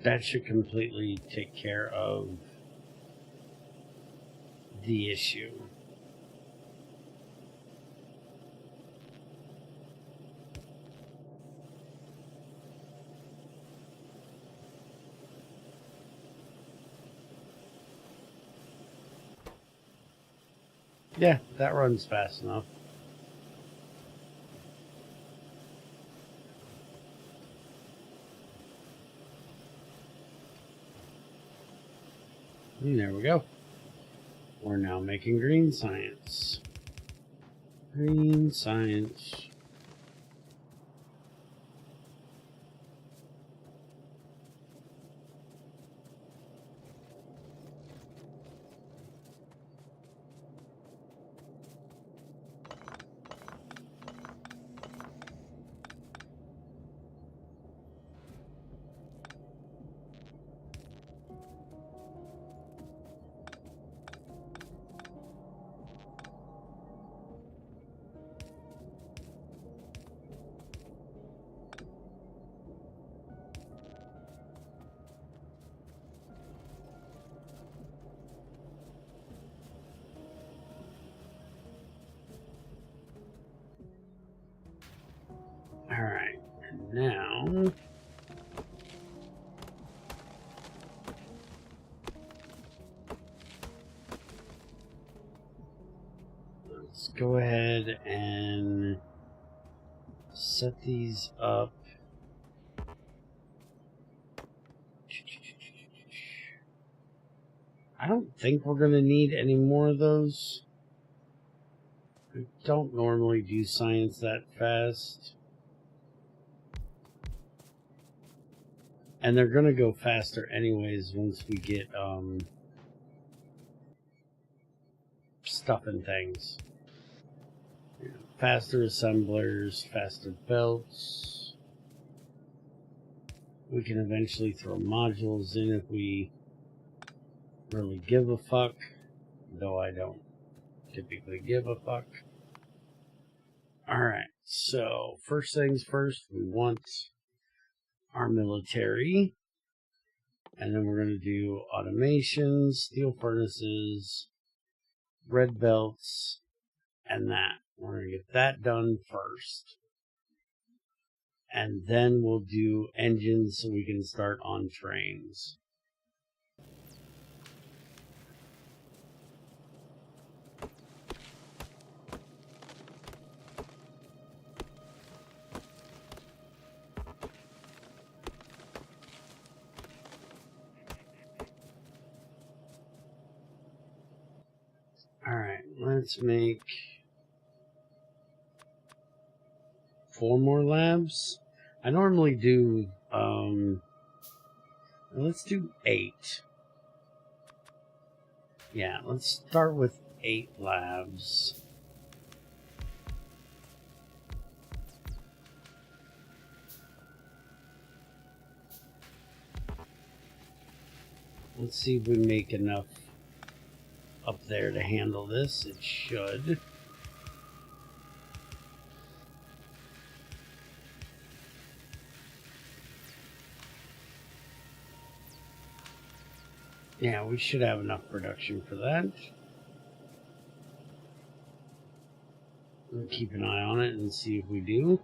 That should completely take care of the issue. Yeah, that runs fast enough. And there we go. We're now making green science. Green science. down. Let's go ahead and set these up. I don't think we're going to need any more of those. I don't normally do science that fast. And they're going to go faster anyways once we get stuff and things. Faster assemblers, faster belts. We can eventually throw modules in if we really give a fuck, though I don't typically give a fuck. Alright, so first things first, we want our military, and then we're going to do automation, steel furnaces, red belts, and that. We're going to get that done first. And then we'll do engines so we can start on trains. Alright, let's make 4 more labs. I normally do, let's do 8. Yeah, let's start with 8 labs. Let's see if we make enough up there to handle this. It should. Yeah, we should have enough production for that. We'll keep an eye on it and see if we do.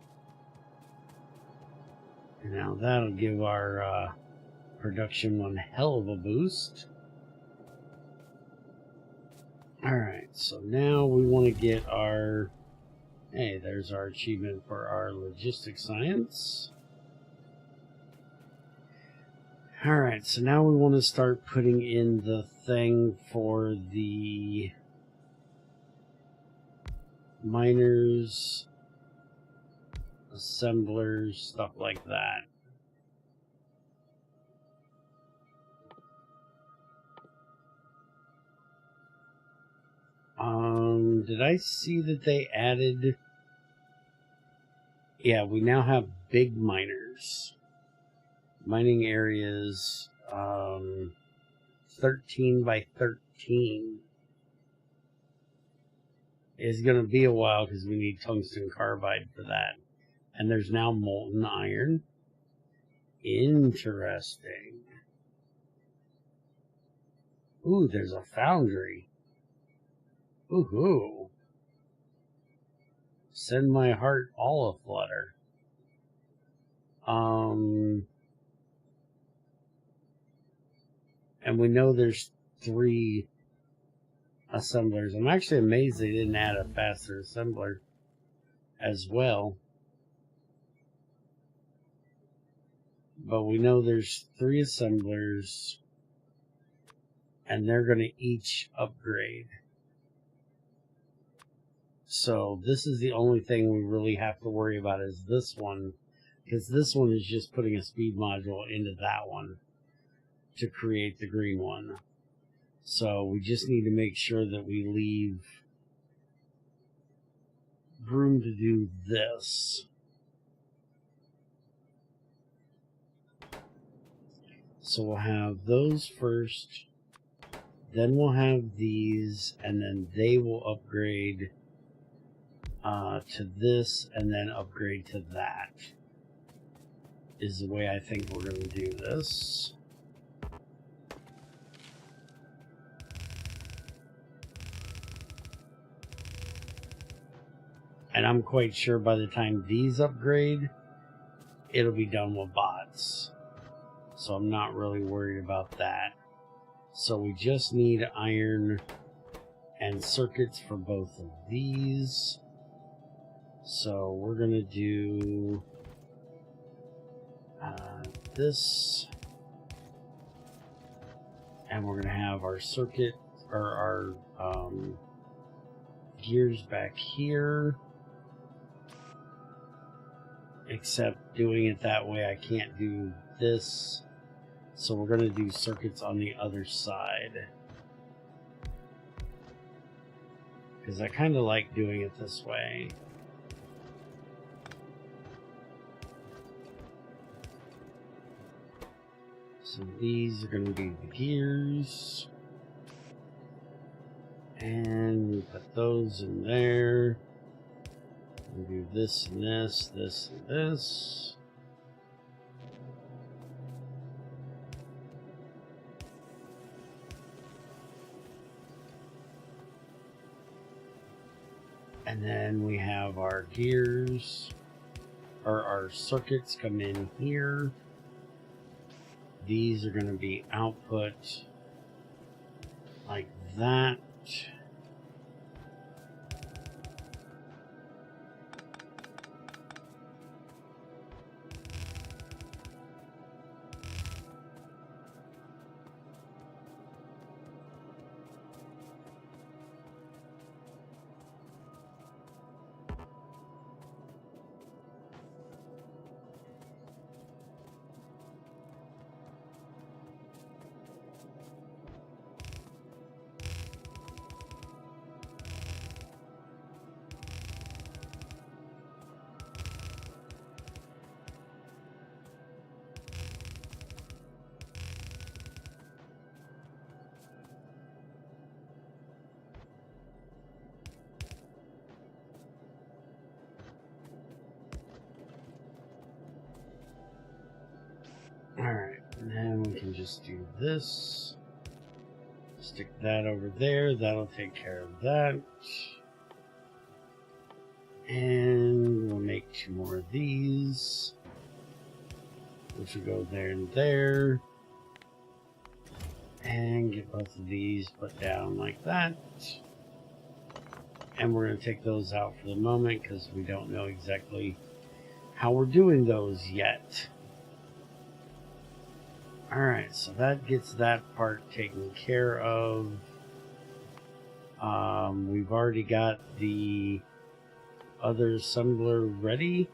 And now that'll give our production one hell of a boost. Alright, so now we want to get our... Hey, there's our achievement for our logistics science. Alright, so now we want to start putting in the thing for the miners, assemblers, stuff like that. Did I see that they added... Yeah, we now have big miners. Mining areas, 13 by 13. It's going to be a while because we need tungsten carbide for that. And there's now molten iron. Interesting. Ooh, there's a foundry. Ooh-hoo. Send my heart all aflutter. And we know there's 3 assemblers. I'm actually amazed they didn't add a faster assembler as well. But we know there's 3 assemblers, and they're going to each upgrade. So this is the only thing we really have to worry about is this one, because this one is just putting a speed module into that one to create the green one. So we just need to make sure that we leave room to do this. So we'll have those first, then we'll have these, and then they will upgrade to this, and then upgrade to that, is the way I think we're going to do this. And I'm quite sure by the time these upgrade, it'll be done with bots. So I'm not really worried about that. So we just need iron and circuits for both of these. So we're going to do this. And we're going to have our circuit, or our gears back here. Except doing it that way, I can't do this. So we're going to do circuits on the other side. Because I kind of like doing it this way. So these are going to be the gears. And we put those in there. We'll do this and this, this and this. And then we have our gears, or our circuits come in here. These are going to be output like that. Alright, and then we can just do this. Stick that over there. That'll take care of that. And we'll make 2 more of these, which will go there and there. And get both of these put down like that. And we're going to take those out for the moment because we don't know exactly how we're doing those yet. Alright, so that gets that part taken care of. We've already got the other assembler ready.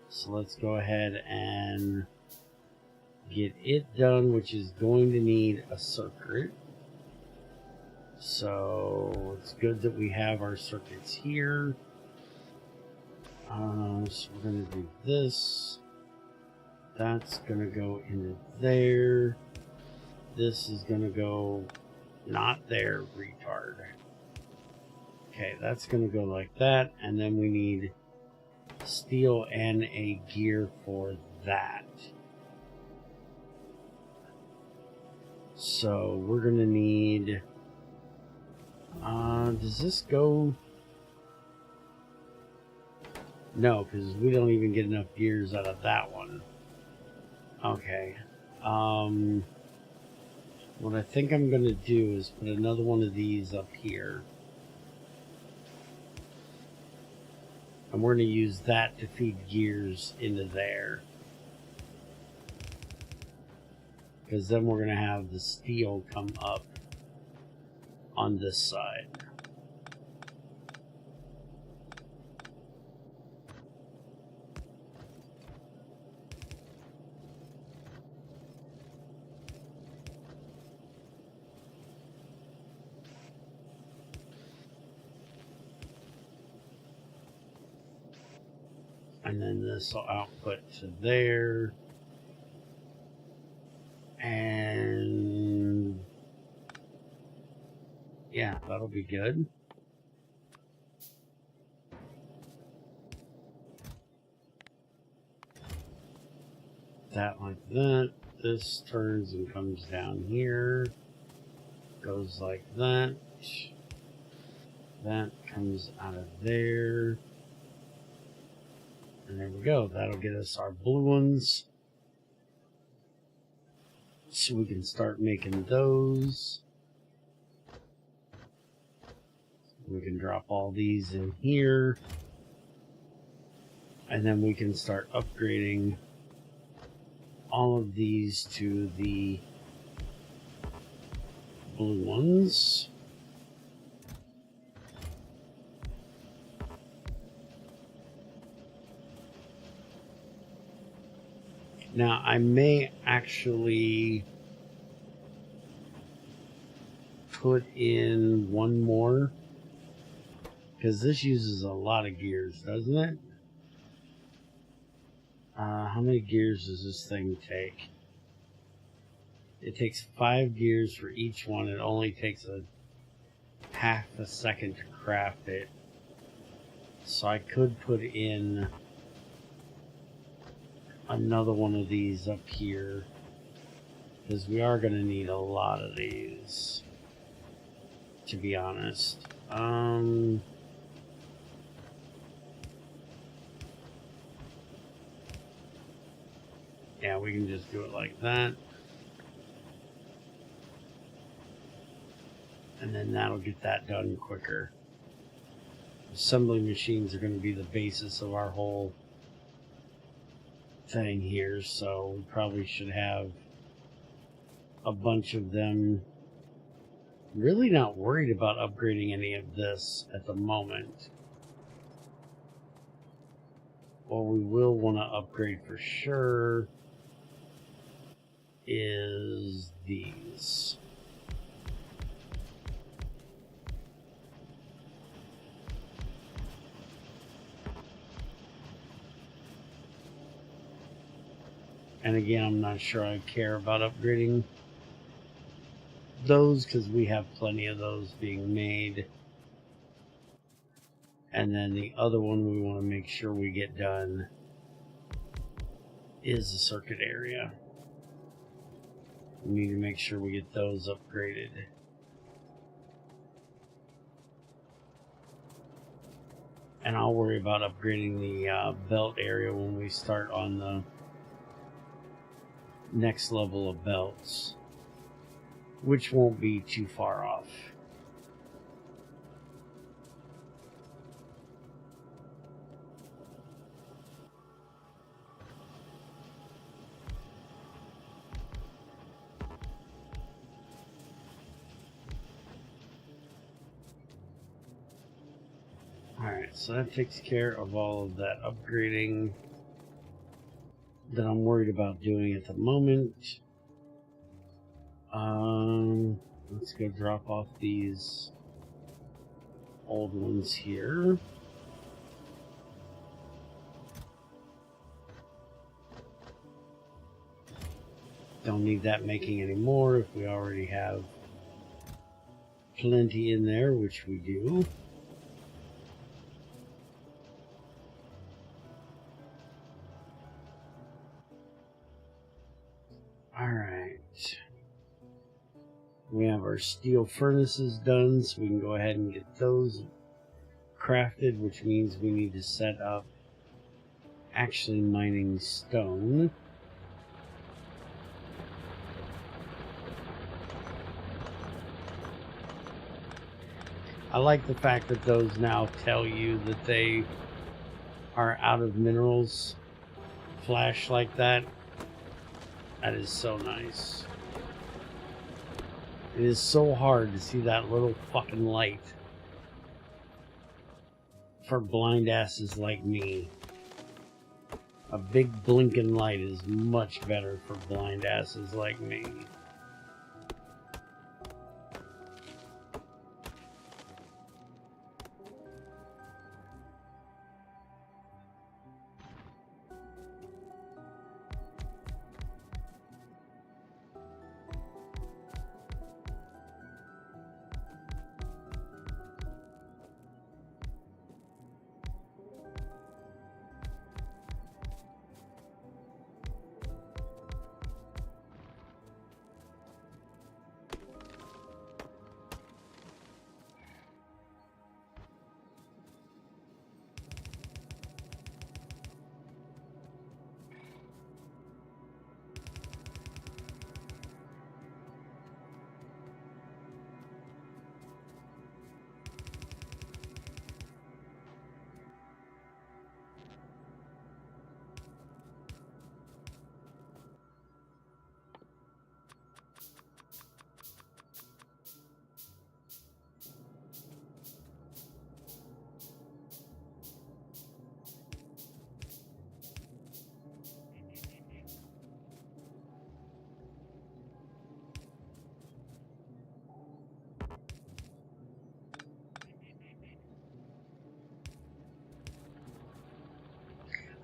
So let's go ahead and get it done, which is going to need a circuit. So it's good that we have our circuits here. So we're going to do this. That's going to go into there. This is going to go not there, retard. Okay, that's going to go like that. And then we need steel and a gear for that. So we're going to need... does this go... No, because we don't even get enough gears out of that one. Okay. What I think I'm going to do is put another one of these up here. And we're going to use that to feed gears into there. Because then we're going to have the steel come up on this side. And then this will output to there. And yeah, that'll be good. That like that. This turns and comes down here. Goes like that. That comes out of there. And there we go. That'll get us our blue ones. So we can start making those. We can drop all these in here. And then we can start upgrading all of these to the blue ones. Now, I may actually put in one more, because this uses a lot of gears, doesn't it? How many gears does this thing take? It takes 5 gears for each one. It only takes a half a second to craft it. So I could put in another one of these up here, because we are going to need a lot of these, to be honest. Yeah, we can just do it like that. And then that'll get that done quicker. Assembly machines are going to be the basis of our whole thing here, so we probably should have a bunch of them. Really not worried about upgrading any of this at the moment. What we will want to upgrade for sure is these. And again, I'm not sure I care about upgrading those, because we have plenty of those being made. And then the other one we want to make sure we get done is the circuit area. We need to make sure we get those upgraded. And I'll worry about upgrading the belt area when we start on the next level of belts, which won't be too far off. Alright, so that takes care of all of that upgrading that I'm worried about doing at the moment. Let's go drop off these old ones here. Don't need that making anymore if we already have plenty in there, which we do. Alright. We have our steel furnaces done, so we can go ahead and get those crafted, which means we need to set up actually mining stone. I like the fact that those now tell you that they are out of minerals. Flash like that. That is so nice. It is so hard to see that little fucking light for blind asses like me. A big blinking light is much better for blind asses like me.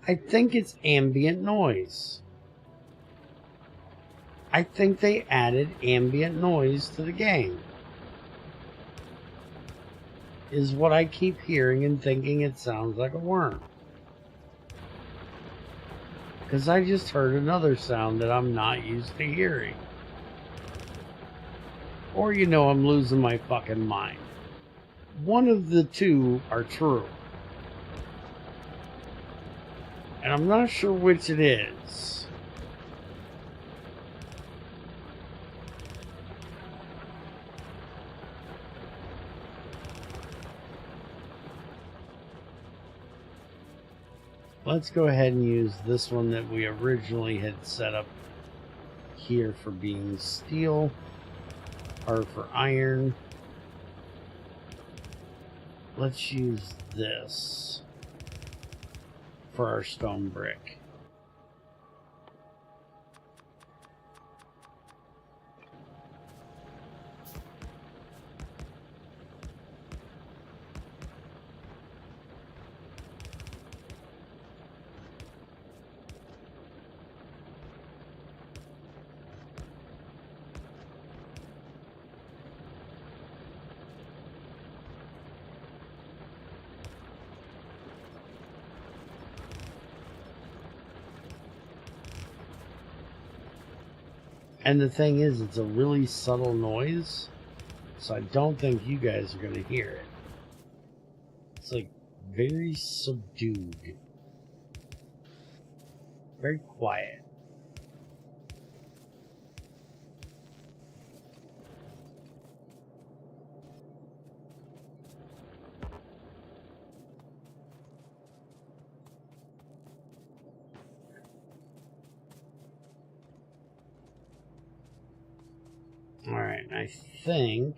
I think it's ambient noise. I think they added ambient noise to the game. Is what I keep hearing and thinking it sounds like a worm. Because I just heard another sound that I'm not used to hearing. Or, you know, I'm losing my fucking mind. One of the two are true. And I'm not sure which it is. Let's go ahead and use this one that we originally had set up here for being steel, or for iron. Let's use this for our stone brick. And the thing is, it's a really subtle noise, so I don't think you guys are going to hear it. It's like very subdued, very quiet. Alright, I think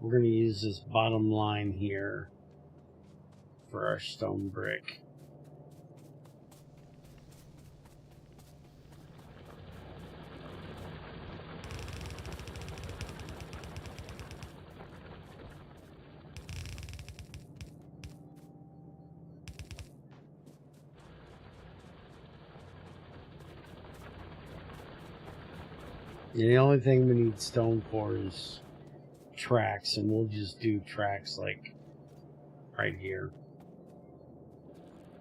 we're going to use this bottom line here for our stone brick. And the only thing we need stone for is tracks, and we'll just do tracks like right here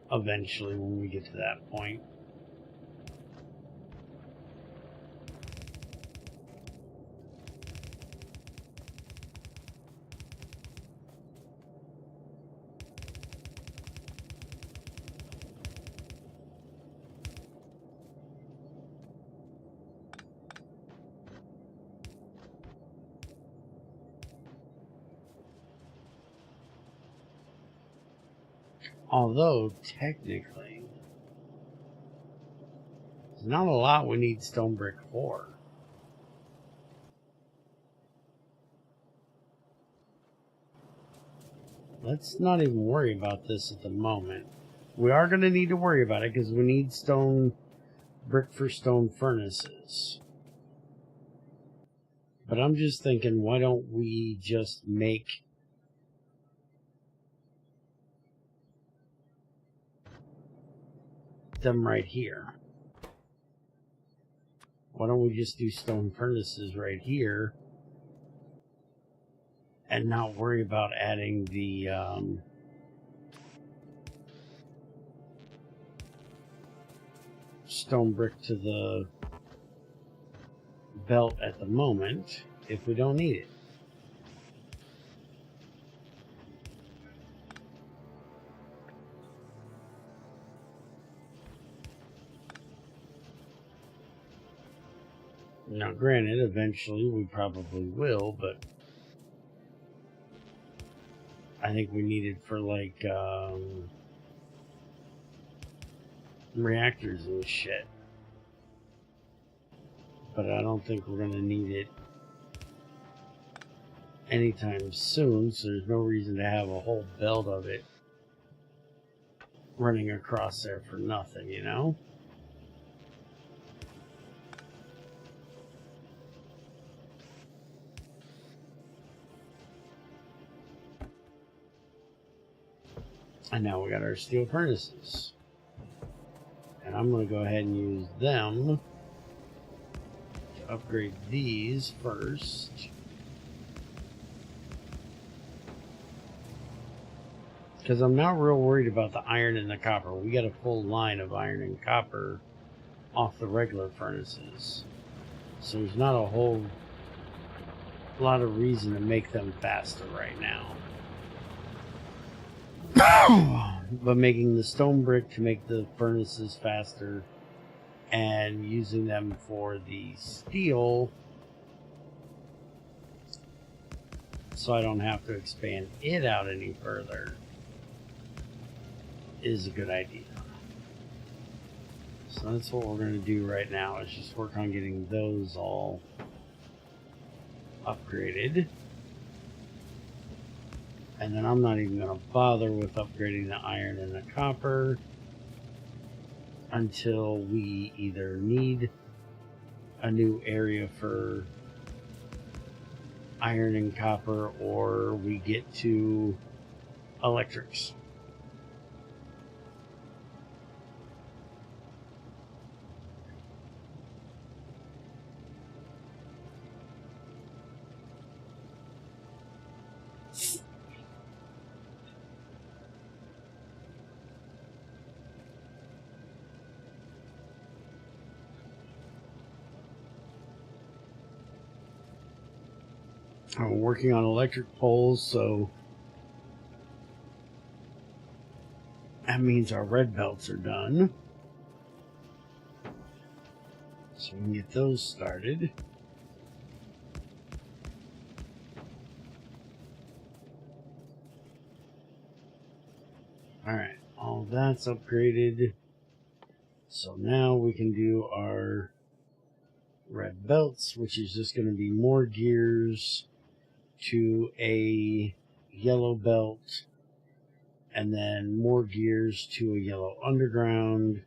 eventually when we get to that point. Although, technically, there's not a lot we need stone brick for. Let's not even worry about this at the moment. We are going to need to worry about it because we need stone brick for stone furnaces. But I'm just thinking, why don't we just make them right here? Why don't we just do stone furnaces right here and not worry about adding the stone brick to the belt at the moment if we don't need it. Now, granted, eventually we probably will, but I think we need it for like reactors and shit. But I don't think we're going to need it anytime soon, so there's no reason to have a whole belt of it running across there for nothing, you know? And now we got our steel furnaces. And I'm going to go ahead and use them to upgrade these first. Because I'm not real worried about the iron and the copper. We got a full line of iron and copper off the regular furnaces. So there's not a whole lot of reason to make them faster right now. But making the stone brick to make the furnaces faster and using them for the steel so I don't have to expand it out any further is a good idea. So that's what we're going to do right now, is just work on getting those all upgraded. And then I'm not even going to bother with upgrading the iron and the copper until we either need a new area for iron and copper or we get to electrics. I'm working on electric poles, so that means our red belts are done. So we can get those started. Alright, all that's upgraded. So now we can do our red belts, which is just going to be more gears to a yellow belt, and then more gears to a yellow underground,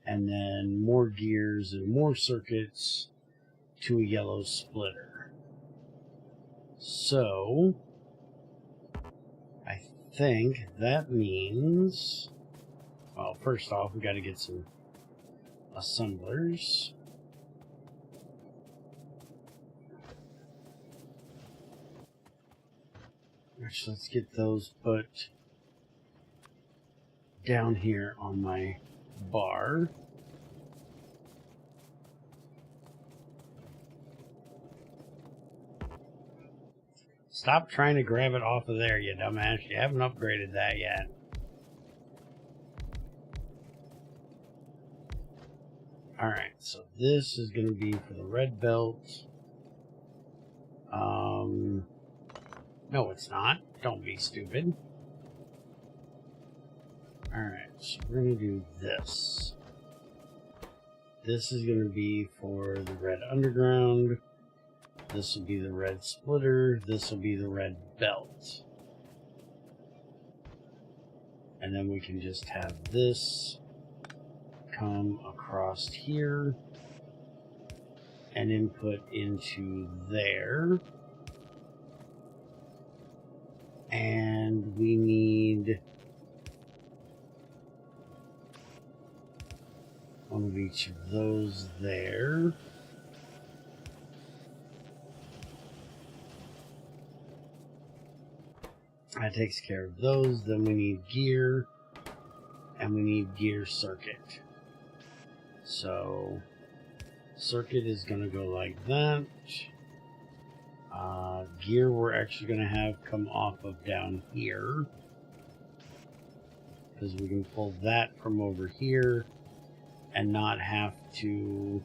and then more gears and more circuits to a yellow splitter. So I think that means, well, first off, we got to get some assemblers. Actually, let's get those put down here on my bar. Stop trying to grab it off of there, you dumbass. You haven't upgraded that yet. Alright, so this is going to be for the red belt. No, it's not. Don't be stupid. Alright, so we're going to do this. This is going to be for the red underground. This will be the red splitter. This will be the red belt. And then we can just have this come across here and input into there. And we need one of each of those there. That takes care of those. Then we need gear, and we need gear circuit. So circuit is going to go like that. Gear we're actually going to have come off of down here, because we can pull that from over here and not have to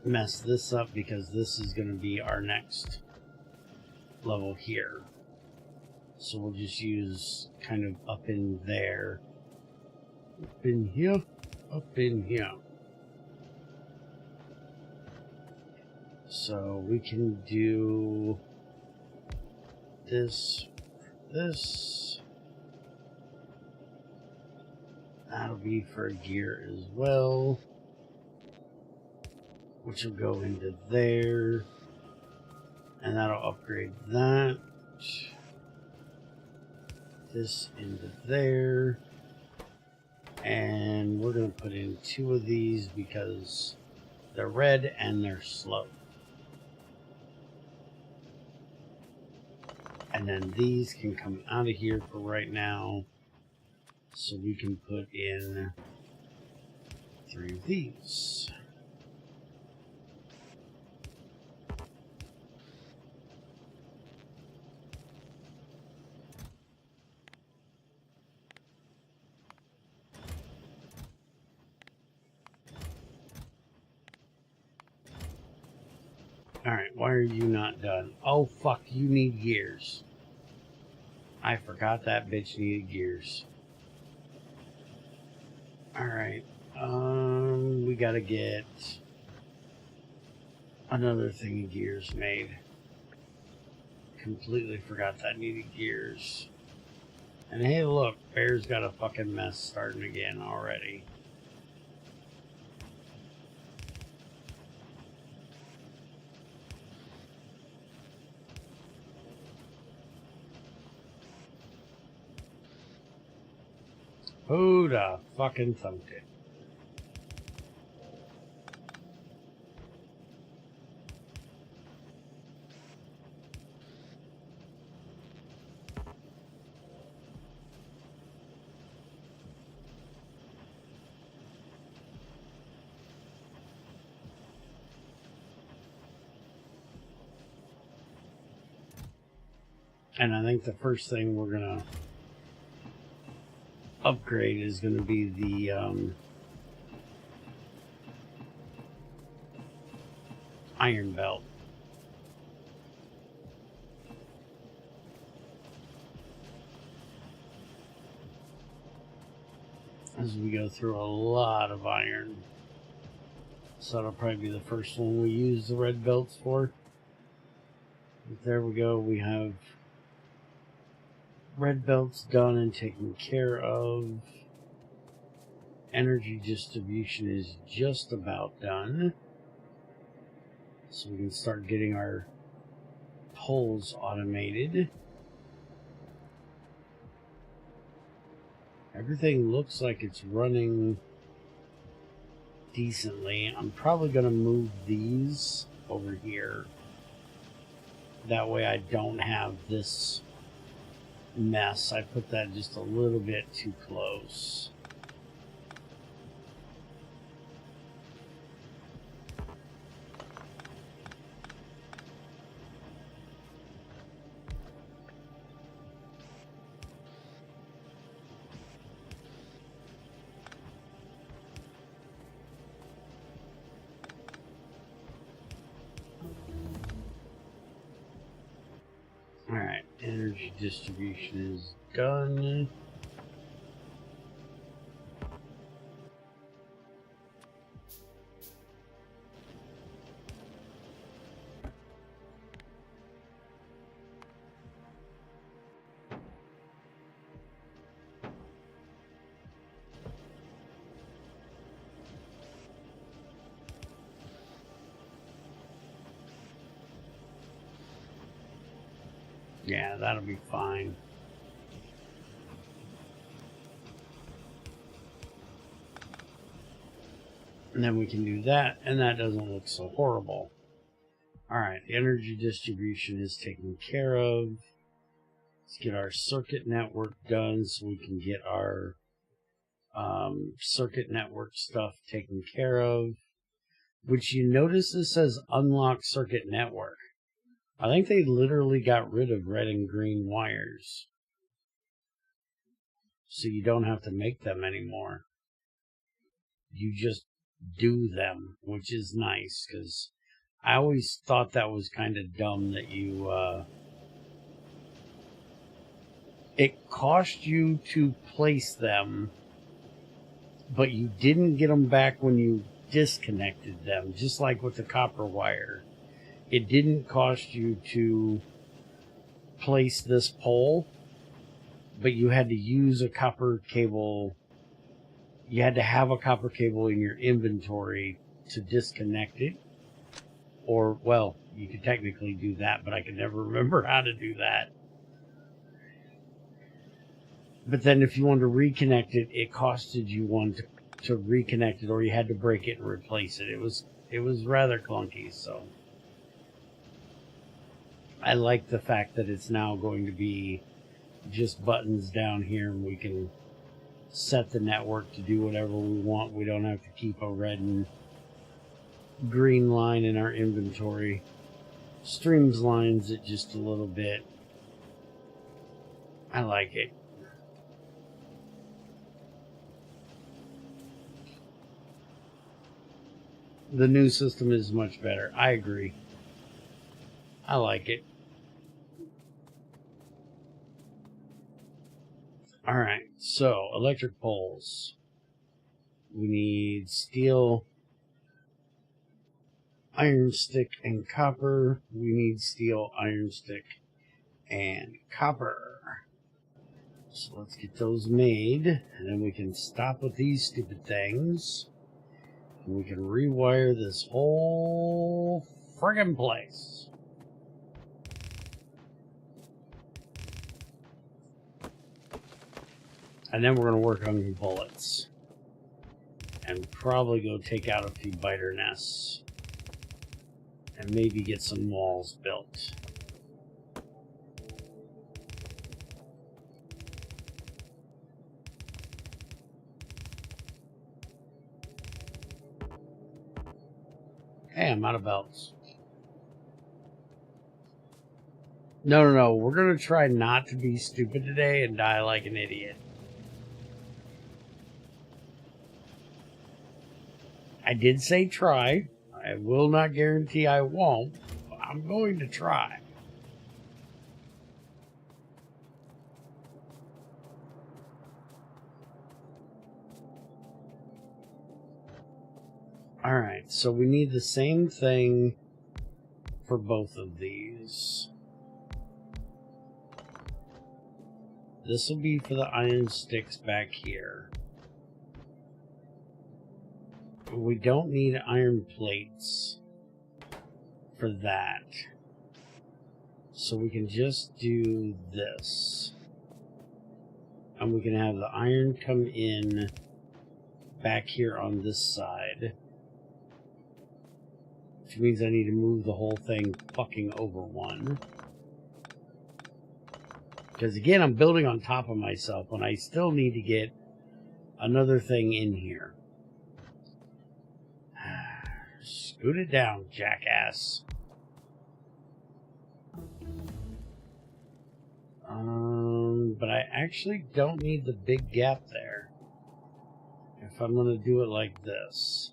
mess this up, because this is going to be our next level here. So we'll just use kind of up in there, up in here, up in here. So we can do this. That'll be for gear as well, which will go into there, and that'll upgrade that. this into there. And we're going to put in 2 of these because they're red and they're slow. And then these can come out of here for right now. So we can put in 3 of these. Alright, why are you not done? Oh, fuck, you need gears. I forgot that bitch needed gears. Alright, we gotta get another thing of gears made. Completely forgot that needed gears. And hey, look, Bear's got a fucking mess starting again already. Who the fucking thumped it? And I think the first thing we're gonna upgrade is gonna be the iron belt. As we go through a lot of iron. So that'll probably be the first one we use the red belts for. But there we go, we have red belts done and taken care of. Energy distribution is just about done. So we can start getting our poles automated. Everything looks like it's running decently. I'm probably going to move these over here. That way I don't have this mess. I put that just a little bit too close. Alright, energy distribution is done. Yeah, that'll be fine. And then we can do that, and that doesn't look so horrible. Alright, the energy distribution is taken care of. Let's get our circuit network done so we can get our circuit network stuff taken care of. Which you notice this says unlock circuit network. I think they literally got rid of red and green wires. So you don't have to make them anymore. You just do them, which is nice, because I always thought that was kind of dumb that you, it cost you to place them, but you didn't get them back when you disconnected them, just like with the copper wire. It didn't cost you to place this pole, but you had to use a copper cable. You had to have a copper cable in your inventory to disconnect it. Or, well, you could technically do that, but I can never remember how to do that. But then if you wanted to reconnect it, it costed you one to reconnect it, or you had to break it and replace it. It was rather clunky, so I like the fact that it's now going to be just buttons down here, and we can set the network to do whatever we want. We don't have to keep a red and green line in our inventory. Streamlines it just a little bit. I like it. The new system is much better. I agree. I like it. Alright, so electric poles. We need steel, iron stick, and copper. We need steel, iron stick, and copper. So let's get those made, and then we can stop with these stupid things. We can rewire this whole friggin' place. And then we're going to work on bullets. And probably go take out a few biter nests. And maybe get some walls built. Hey, I'm out of belts. No. We're going to try not to be stupid today and die like an idiot. I did say try. I will not guarantee I won't. But I'm going to try. Alright, so we need the same thing for both of these. This will be for the iron sticks back here. We don't need iron plates for that. So we can just do this. And we can have the iron come in back here on this side. Which means I need to move the whole thing fucking over one. Because again, I'm building on top of myself when I still need to get another thing in here. Scoot it down, jackass. But I actually don't need the big gap there. If I'm going to do it like this.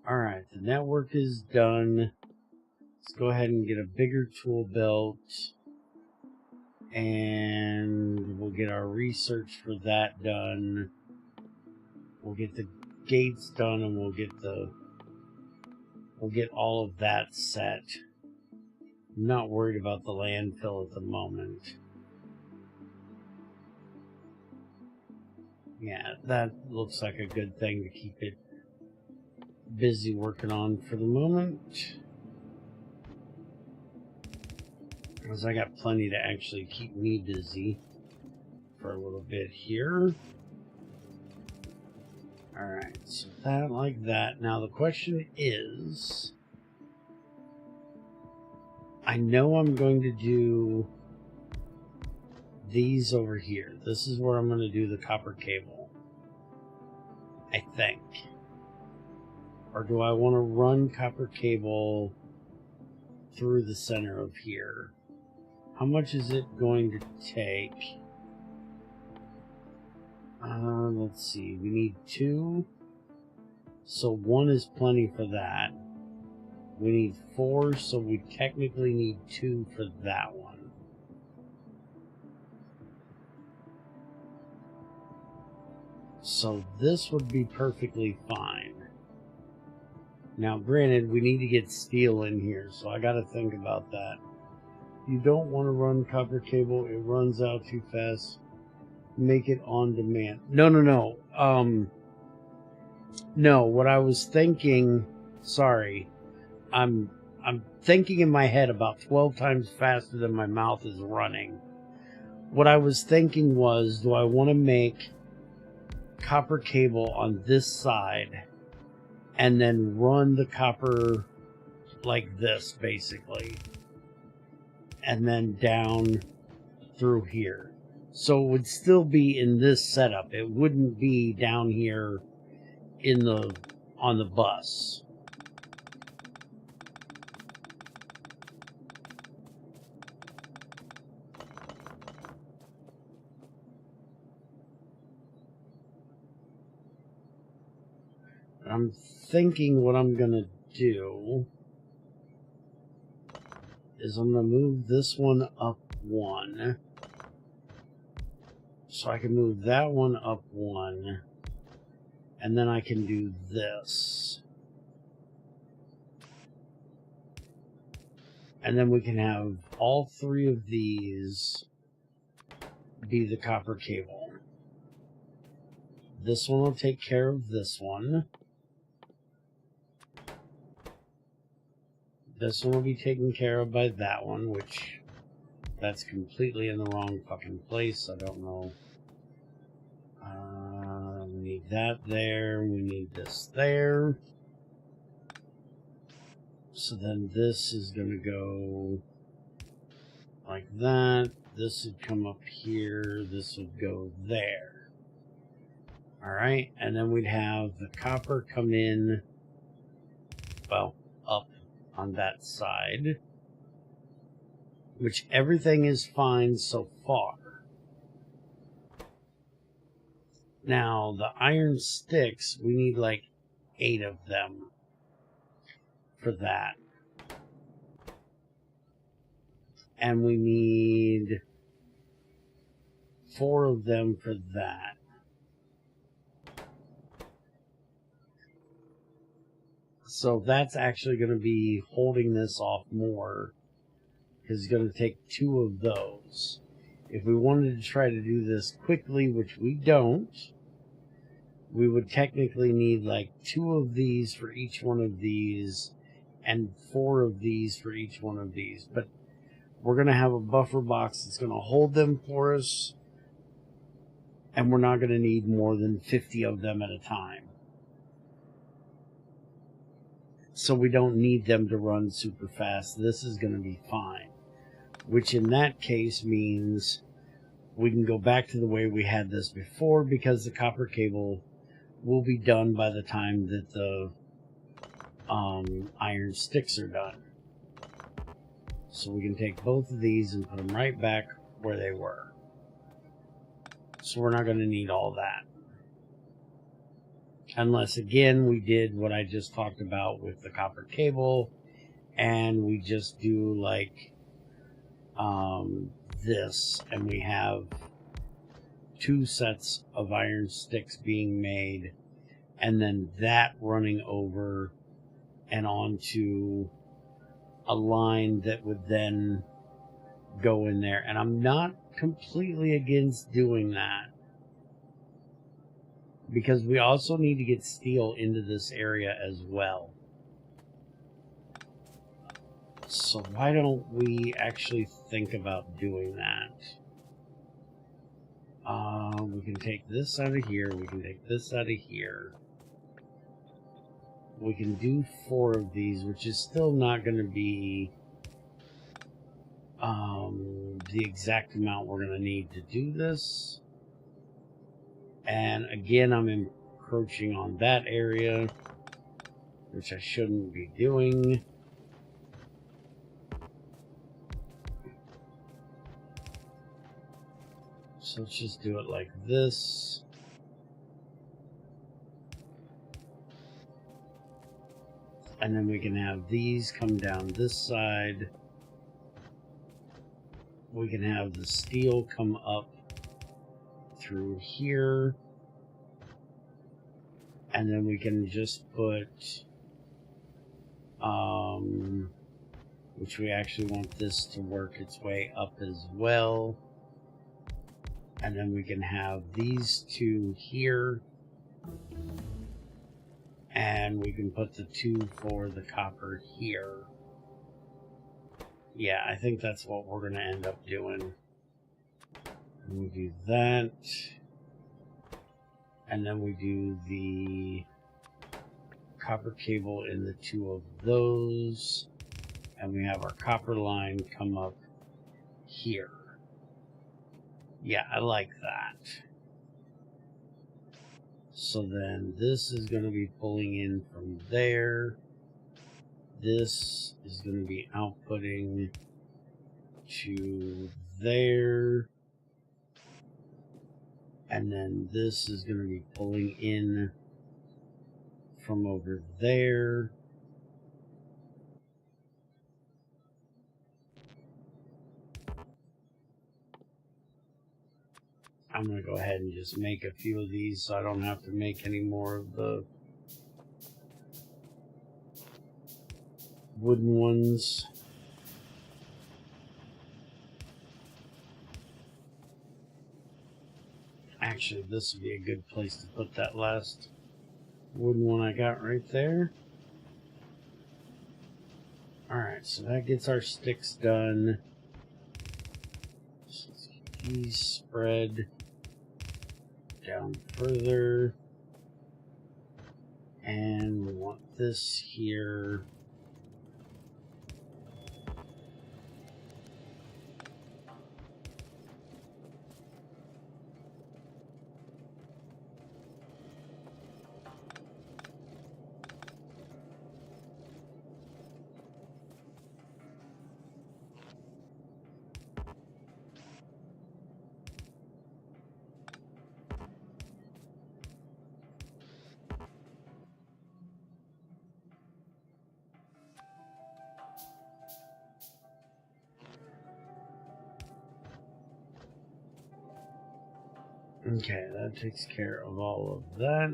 Alright, the network is done. Let's go ahead and get a bigger tool belt. And we'll get our research for that done. We'll get the gates done, and we'll get all of that set. I'm not worried about the landfill at the moment. Yeah, that looks like a good thing to keep it busy working on for the moment. Because I got plenty to actually keep me busy for a little bit here. Alright, so that like that. Now the question is, I know I'm going to do these over here. This is where I'm going to do the copper cable, I think. Or do I want to run copper cable through the center of here? How much is it going to take? Let's see. We need 2. So 1 is plenty for that. We need 4, so we technically need 2 for that one. So this would be perfectly fine. Now, granted, we need to get steel in here, so I got to think about that. You don't want to run copper cable. It runs out too fast. Make it on demand. No. No, what I was thinking... Sorry. I'm thinking in my head about 12 times faster than my mouth is running. what I was thinking was, do I want to make copper cable on this side and then run the copper like this, basically, and then down through here? So it would still be in this setup. It wouldn't be down here on the bus. I'm thinking what I'm gonna do is I'm gonna move this one up one, so I can move that one up one, and then I can do this. And then we can have all three of these be the copper cable. This one will take care of this one. This one will be taken care of by that one, which that's completely in the wrong fucking place. I don't know. We need that there. We need this there. So then this is going to go like that. This would come up here. This would go there. Alright, and then we'd have the copper come in, well, up on that side, which everything is fine so far. Now, the iron sticks, we need like 8 of them for that. And we need 4 of them for that. So that's actually going to be holding this off more, because it's going to take 2 of those. If we wanted to try to do this quickly, which we don't, we would technically need like 2 of these for each one of these, and 4 of these for each one of these. But we're going to have a buffer box that's going to hold them for us, and we're not going to need more than 50 of them at a time. So we don't need them to run super fast. This is going to be fine. Which in that case means we can go back to the way we had this before, because the copper cable will be done by the time that the iron sticks are done. So we can take both of these and put them right back where they were. So we're not going to need all that. Unless, again, we did what I just talked about with the copper cable, and we just do like this, and we have 2 sets of iron sticks being made, and then that running over and onto a line that would then go in there. And I'm not completely against doing that, because we also need to get steel into this area as well. So why don't we actually think about doing that? We can take this out of here. We can take this out of here. We can do 4 of these, which is still not going to be the exact amount we're going to need to do this. And again, I'm encroaching on that area, which I shouldn't be doing. So let's just do it like this. And then we can have these come down this side. We can have the steel come up through here. And then we can just put, which we actually want this to work its way up as well. And then we can have these 2 here. And we can put the 2 for the copper here. Yeah, I think that's what we're going to end up doing. And we do that. And then we do the copper cable in the two of those. And we have our copper line come up here. Yeah, I like that. So then this is going to be pulling in from there. This is going to be outputting to there. And then this is going to be pulling in from over there. I'm going to go ahead and just make a few of these so I don't have to make any more of the wooden ones. Actually, this would be a good place to put that last wooden one I got right there. Alright, so that gets our sticks done. So let's keep these spread down further. And we want this here. Okay, that takes care of all of that.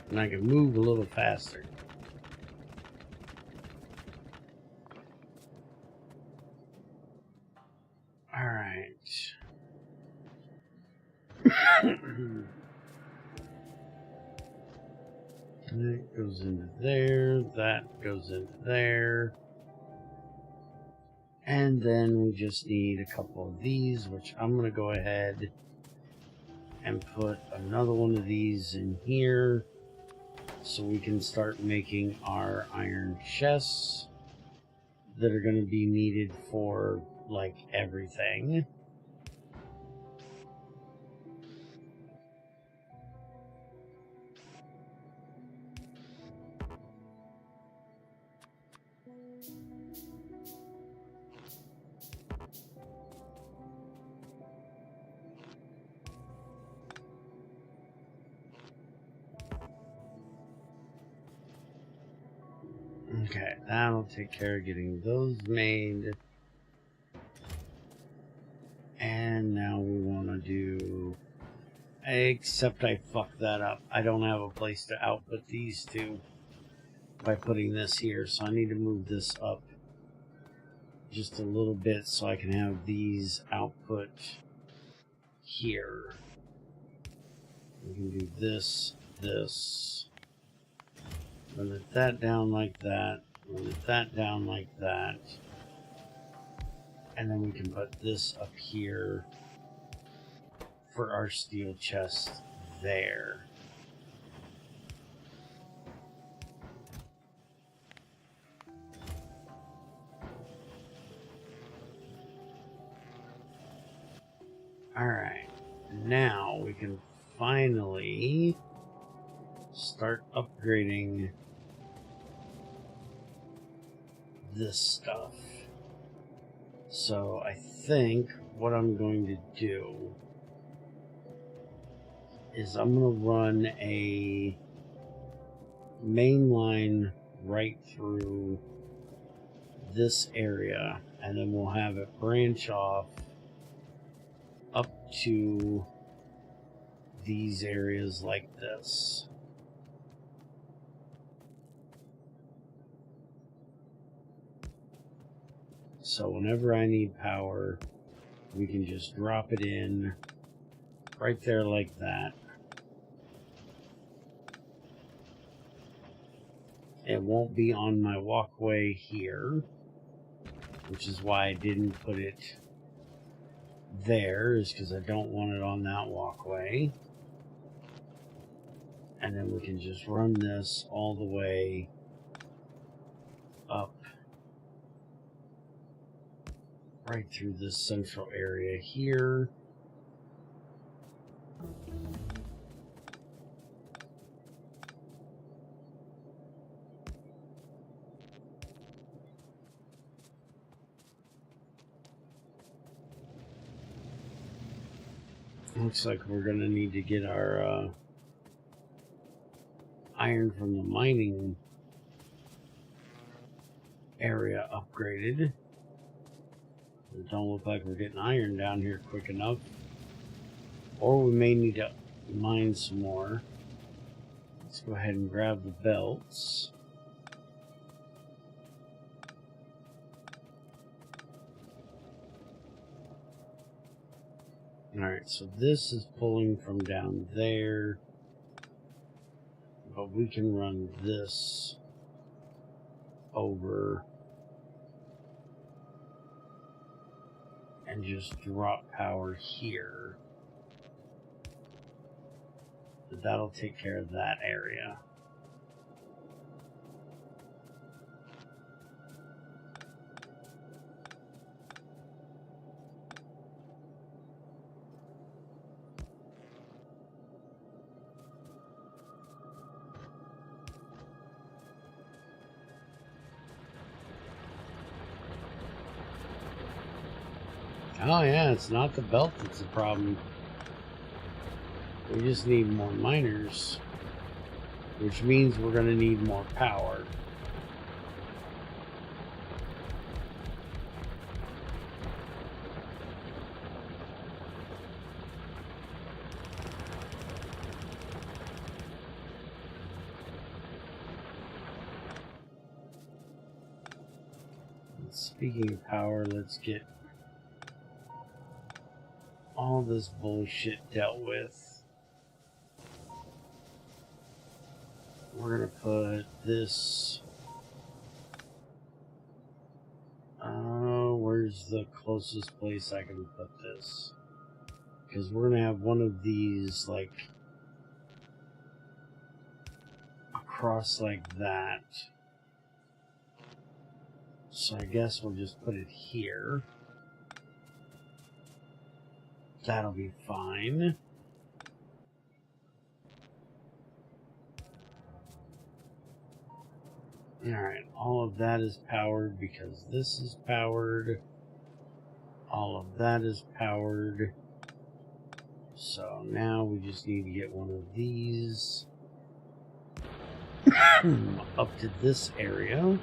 And I can move a little faster. All right. That goes into there. That goes into there. And then we just need a couple of these, which I'm going to go ahead and put another one of these in here so we can start making our iron chests that are going to be needed for like everything. Okay, that'll take care of getting those made. And now we want to do... Except I fucked that up. I don't have a place to output these two by putting this here, so I need to move this up just a little bit so I can have these output here. We can do this, this. Limit that down like that. Limit that down like that. And then we can put this up here for our steel chest there. Alright, now we can finally start upgrading this stuff. So I think what I'm going to do is I'm going to run a main line right through this area, and then we'll have it branch off up to these areas like this. So whenever I need power, we can just drop it in right there like that. It won't be on my walkway here, which is why I didn't put it there, is because I don't want it on that walkway. And then we can just run this all the way up right through this central area here. Looks like we're going to need to get our iron from the mining area upgraded. It don't look like we're getting iron down here quick enough. Or we may need to mine some more. Let's go ahead and grab the belts. Alright, so this is pulling from down there. But we can run this over and just drop power here. But that'll take care of that area. Oh yeah, it's not the belt that's the problem. We just need more miners, which means we're going to need more power. And speaking of power, let's get all this bullshit dealt with. We're gonna put this. Where's the closest place I can put this? Because we're gonna have one of these like across like that. So I guess we'll just put it here. That'll be fine. Alright, all of that is powered because this is powered. All of that is powered. So now we just need to get one of these up to this area.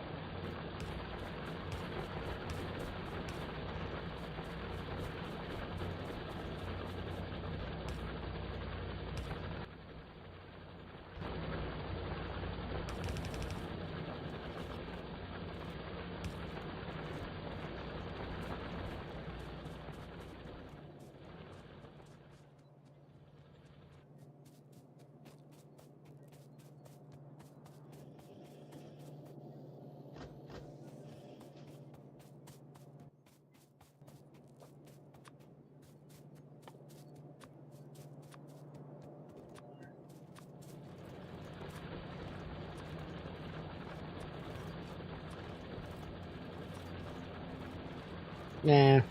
Nah.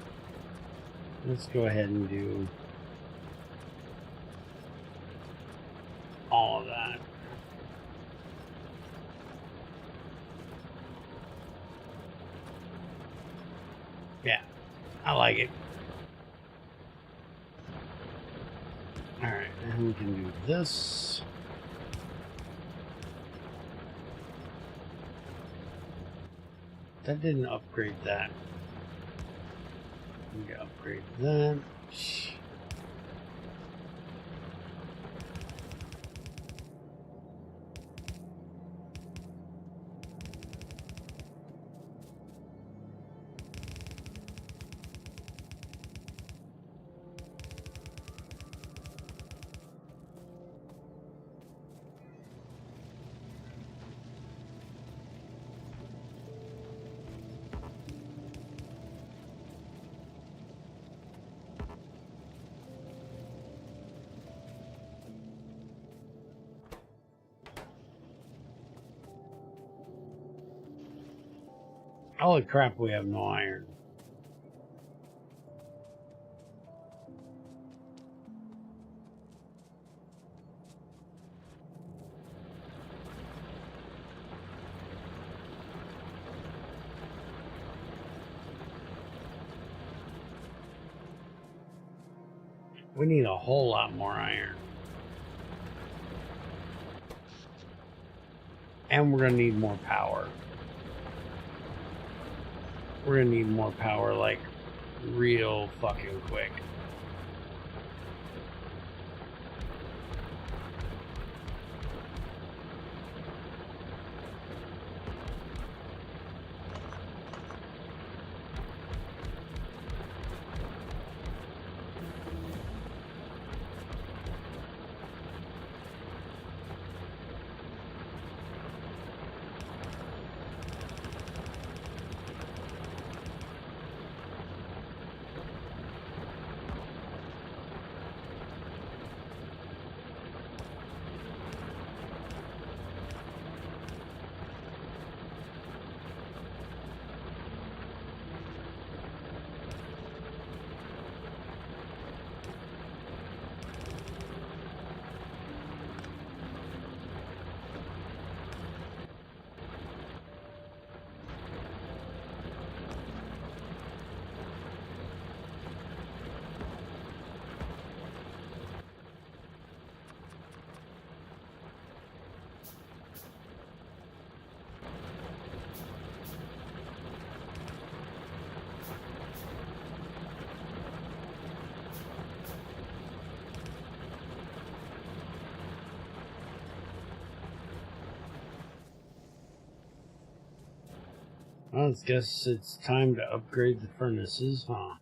Let's go ahead and do all of that. Yeah. I like it. Alright, and we can do this. That didn't upgrade that. We can upgrade that. Holy crap, we have no iron. We need a whole lot more iron. And we're going to need more power. We're going to need more power, like, real fucking quick. Well, I guess it's time to upgrade the furnaces, huh?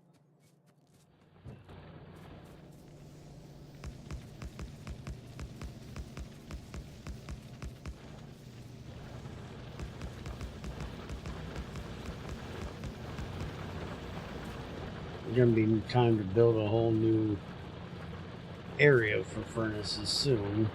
It's gonna be time to build a whole new area for furnaces soon.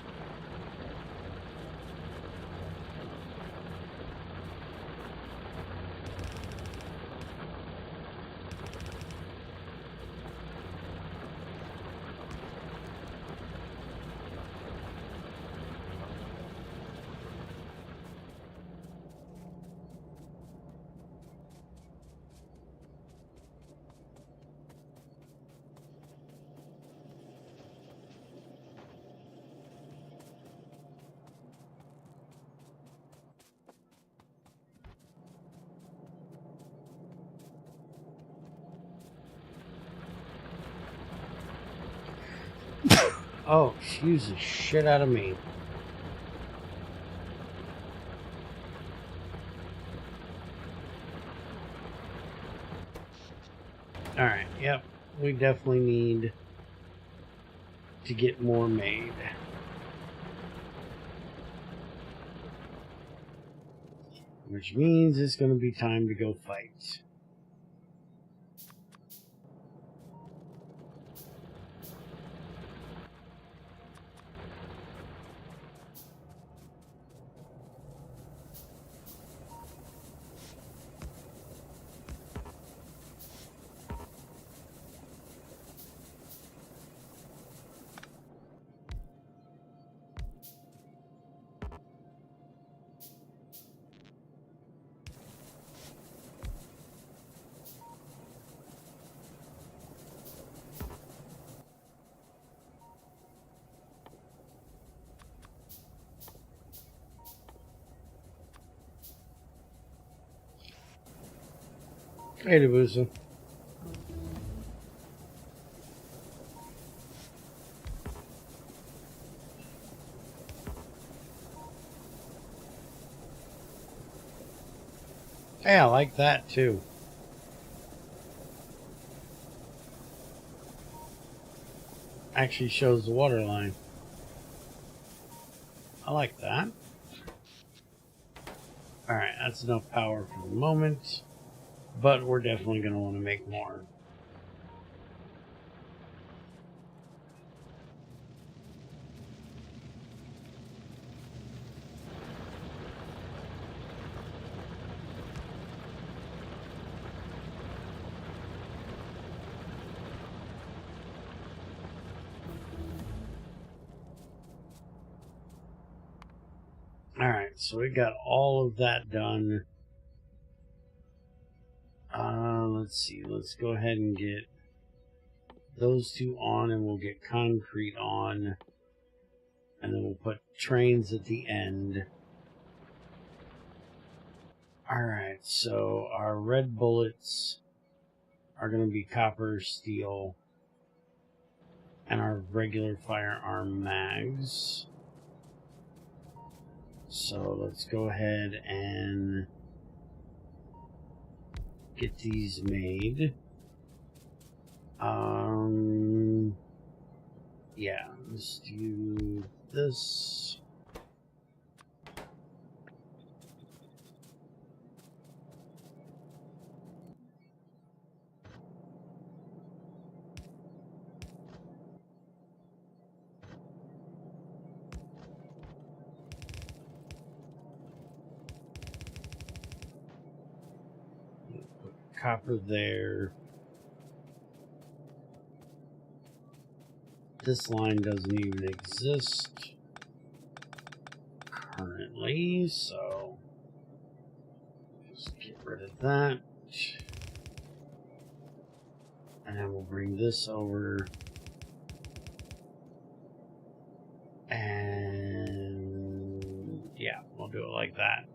Oh, excuse the shit out of me. Alright, yep. We definitely need to get more made. Which means it's going to be time to go fight. Hey, Debusa. Hey, I like that too. Actually shows the water line. I like that. Alright, that's enough power for the moment. But we're definitely going to want to make more. Alright, so we got all of that done. Let's see. Let's go ahead and get those two on, and we'll get concrete on. And then we'll put trains at the end. Alright, so our red bullets are going to be copper, steel, and our regular firearm mags. So let's go ahead and get these made. Yeah, let's do this. Put copper there. This line doesn't even exist currently, so just get rid of that. And then we'll bring this over. And yeah, we'll do it like that.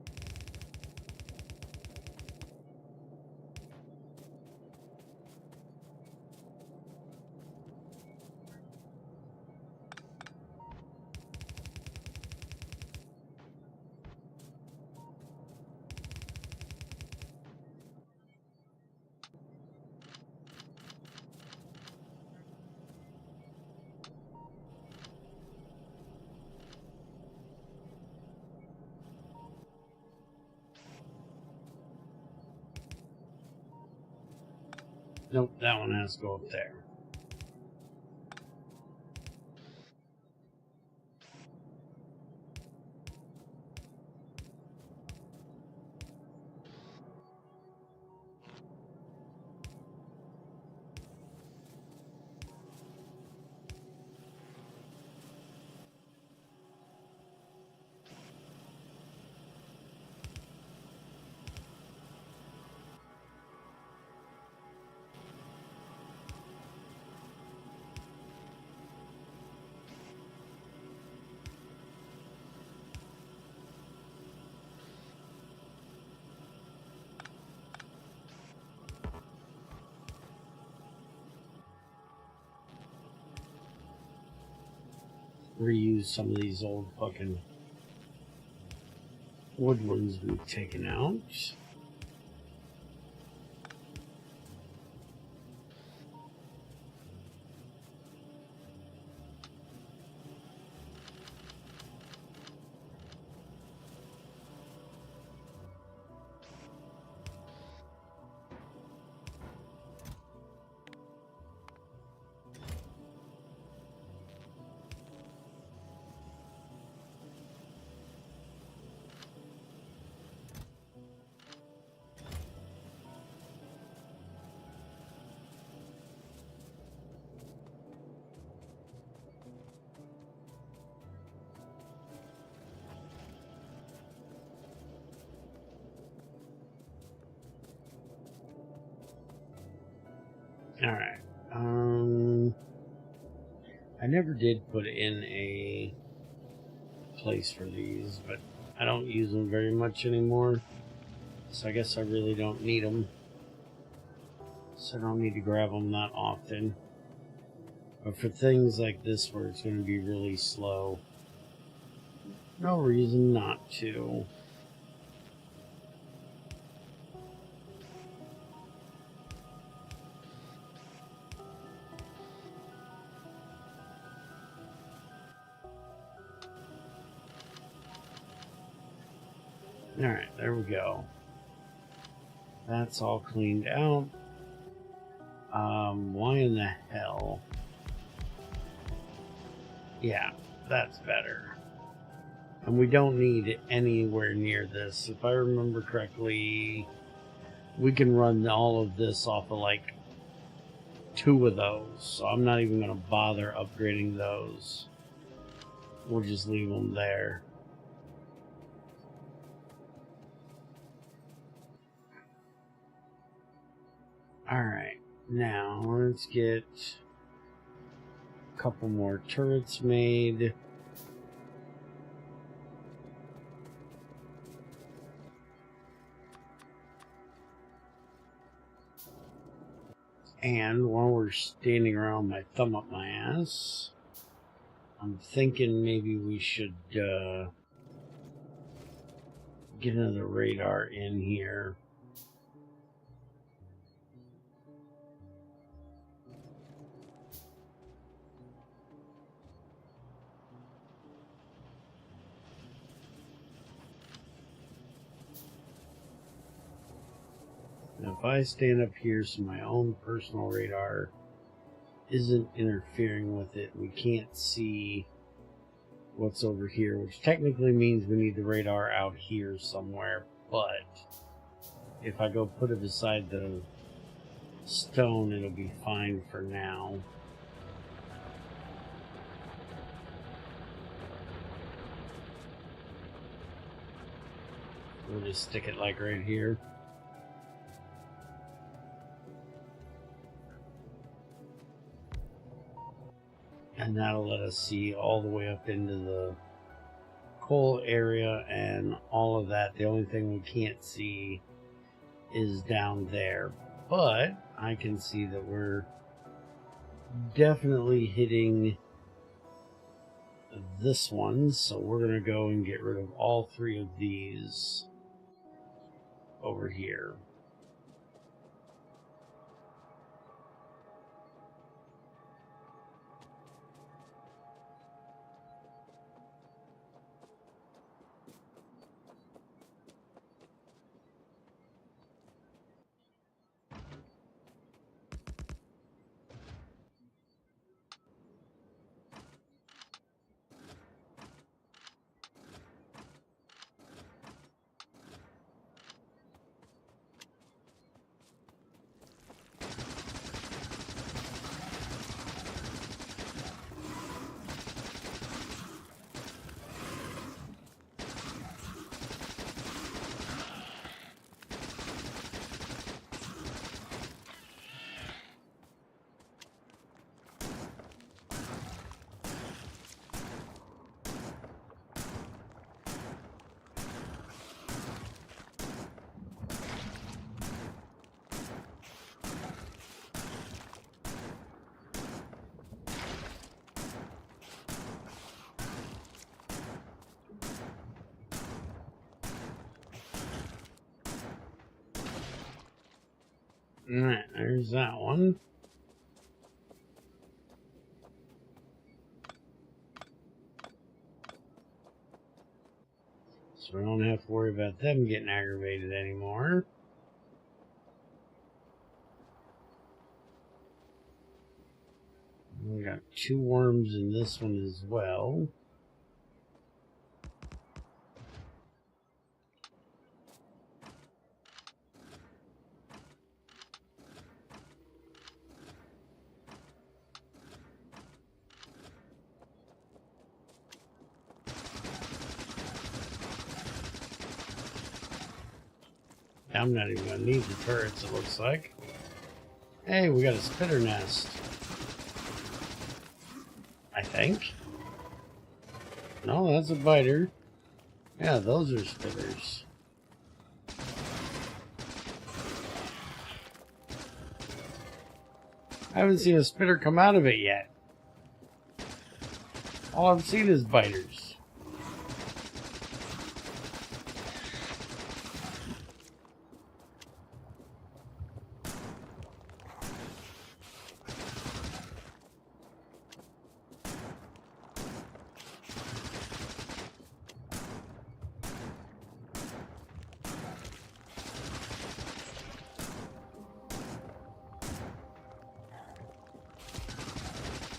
Nope, that one has to go up there. Reuse some of these old fucking wood ones we've taken out. Alright. I never did put in a place for these, but I don't use them very much anymore. So I guess I really don't need them. so I don't need to grab them that often. But for things like this where it's going to be really slow, no reason not to. Alright, there we go. That's all cleaned out. Why in the hell? Yeah, that's better. And we don't need anywhere near this. If I remember correctly, we can run all of this off of like 2 of those. So I'm not even going to bother upgrading those. We'll just leave them there. Alright, now let's get a couple more turrets made. And while we're standing around my thumb up my ass, I'm thinking maybe we should get another radar in here. Now, if I stand up here so my own personal radar isn't interfering with it, we can't see what's over here, which technically means we need the radar out here somewhere, but if I go put it beside the stone, it'll be fine for now. We'll just stick it like right here. And that'll let us see all the way up into the coal area and all of that. The only thing we can't see is down there. But I can see that we're definitely hitting this one. So we're going to go and get rid of all 3 of these over here. Alright, there's that one. So we don't have to worry about them getting aggravated anymore. We got 2 worms in this one as well. I'm not even going to need the turrets, it looks like. Hey, we got a spitter nest. I think. No, that's a biter. Yeah, those are spitters. haven't seen a spitter come out of it yet. All I've seen is biters.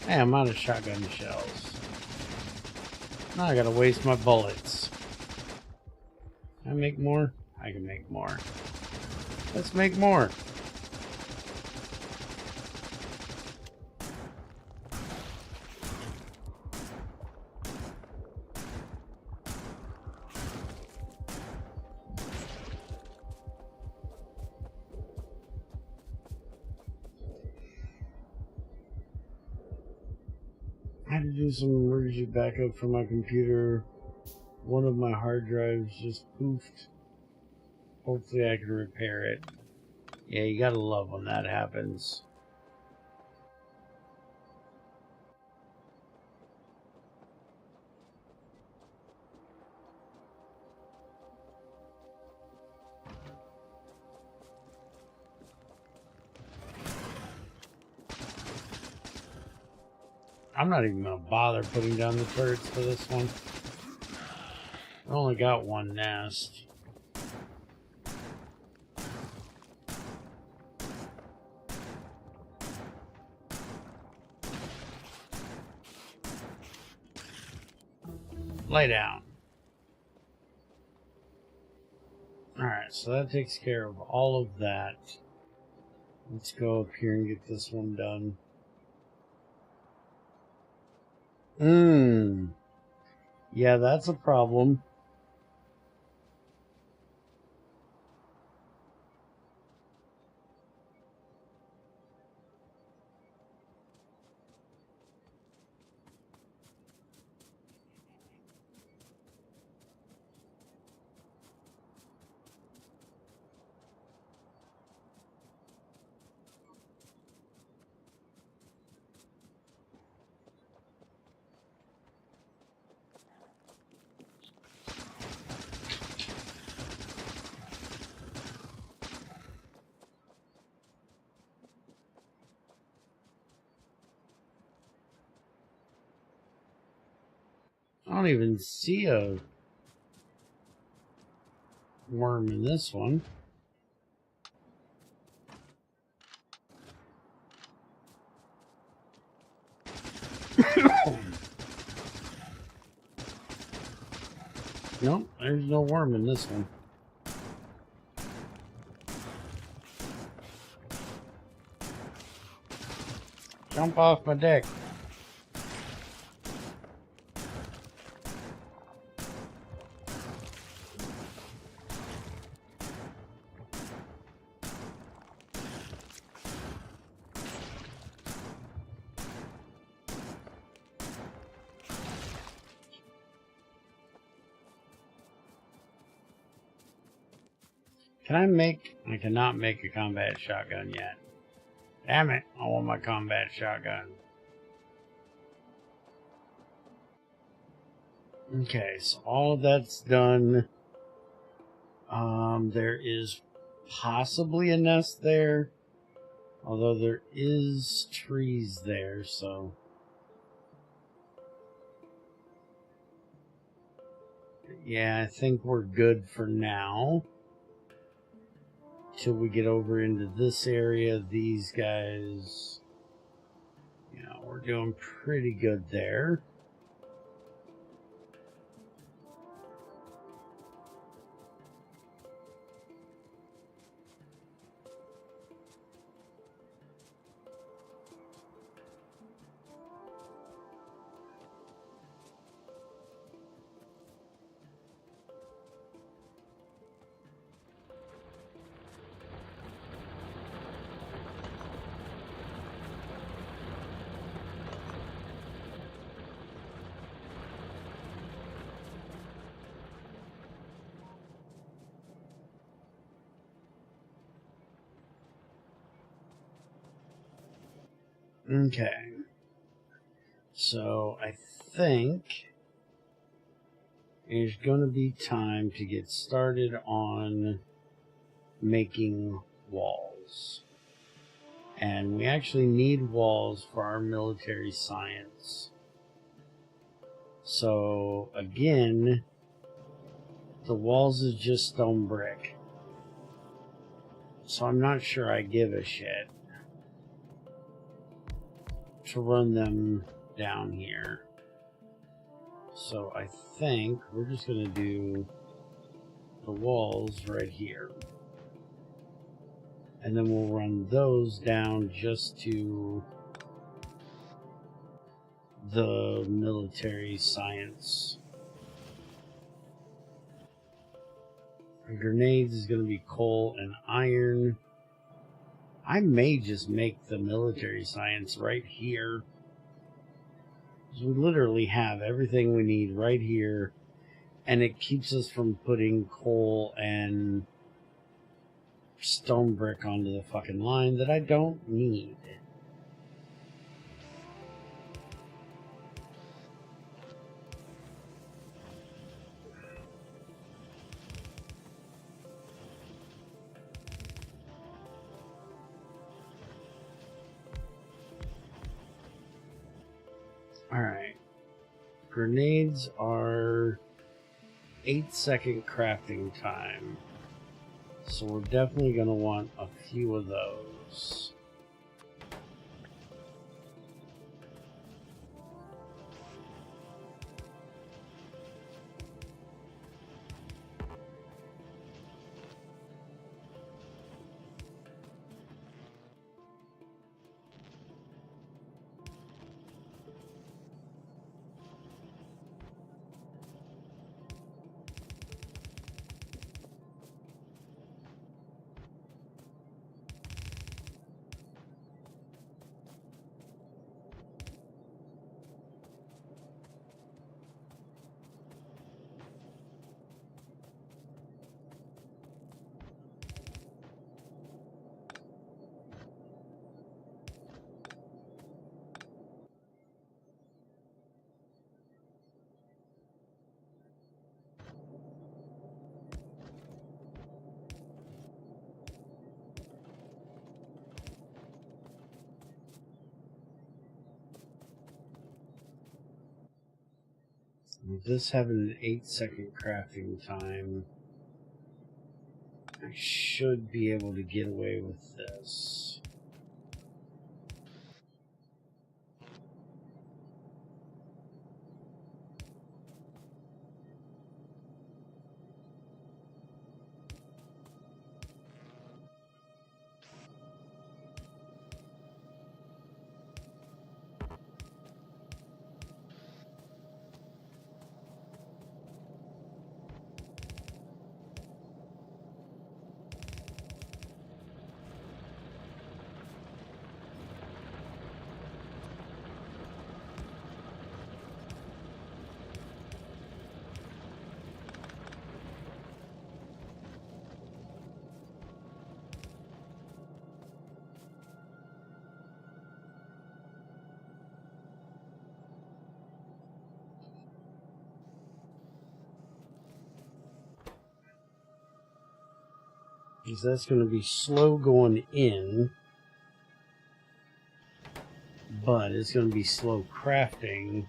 Hey, I'm out of shotgun shells. Now I gotta waste my bullets. Can I make more? I can make more. Let's make more. I had to do some emergency backup for my computer. One of my hard drives just poofed. Hopefully I can repair it. Yeah, you gotta love when that happens. I'm not even gonna bother putting down the turrets for this one. I only got one nest. Lay down. Alright, so that takes care of all of that. Let's go up here and get this one done. Yeah, that's a problem. I don't even see a worm in this one. Nope, there's no worm in this one. Jump off my deck. Can I make... I cannot make a combat shotgun yet. Damn it, I want my combat shotgun. Okay, so all of that's done. There is possibly a nest there. Although there is trees there, so... Yeah, I think we're good for now. Till we get over into this area, these guys, you know, we're doing pretty good there. Okay. So I think it's going to be time to get started on making walls. And we actually need walls for our military science. So again, the walls is just stone brick. So I'm not sure I give a shit to run them down here. So I think we're just going to do the walls right here. And then we'll run those down just to the military science. And grenades is going to be coal and iron. I may just make the military science right here. We literally have everything we need right here. And it keeps us from putting coal and stone brick onto the fucking line that I don't need. Alright. Grenades are 8-second crafting time. So we're definitely going to want a few of those. With this having an 8-second crafting time, I should be able to get away with this. Because that's going to be slow going in, but it's going to be slow crafting.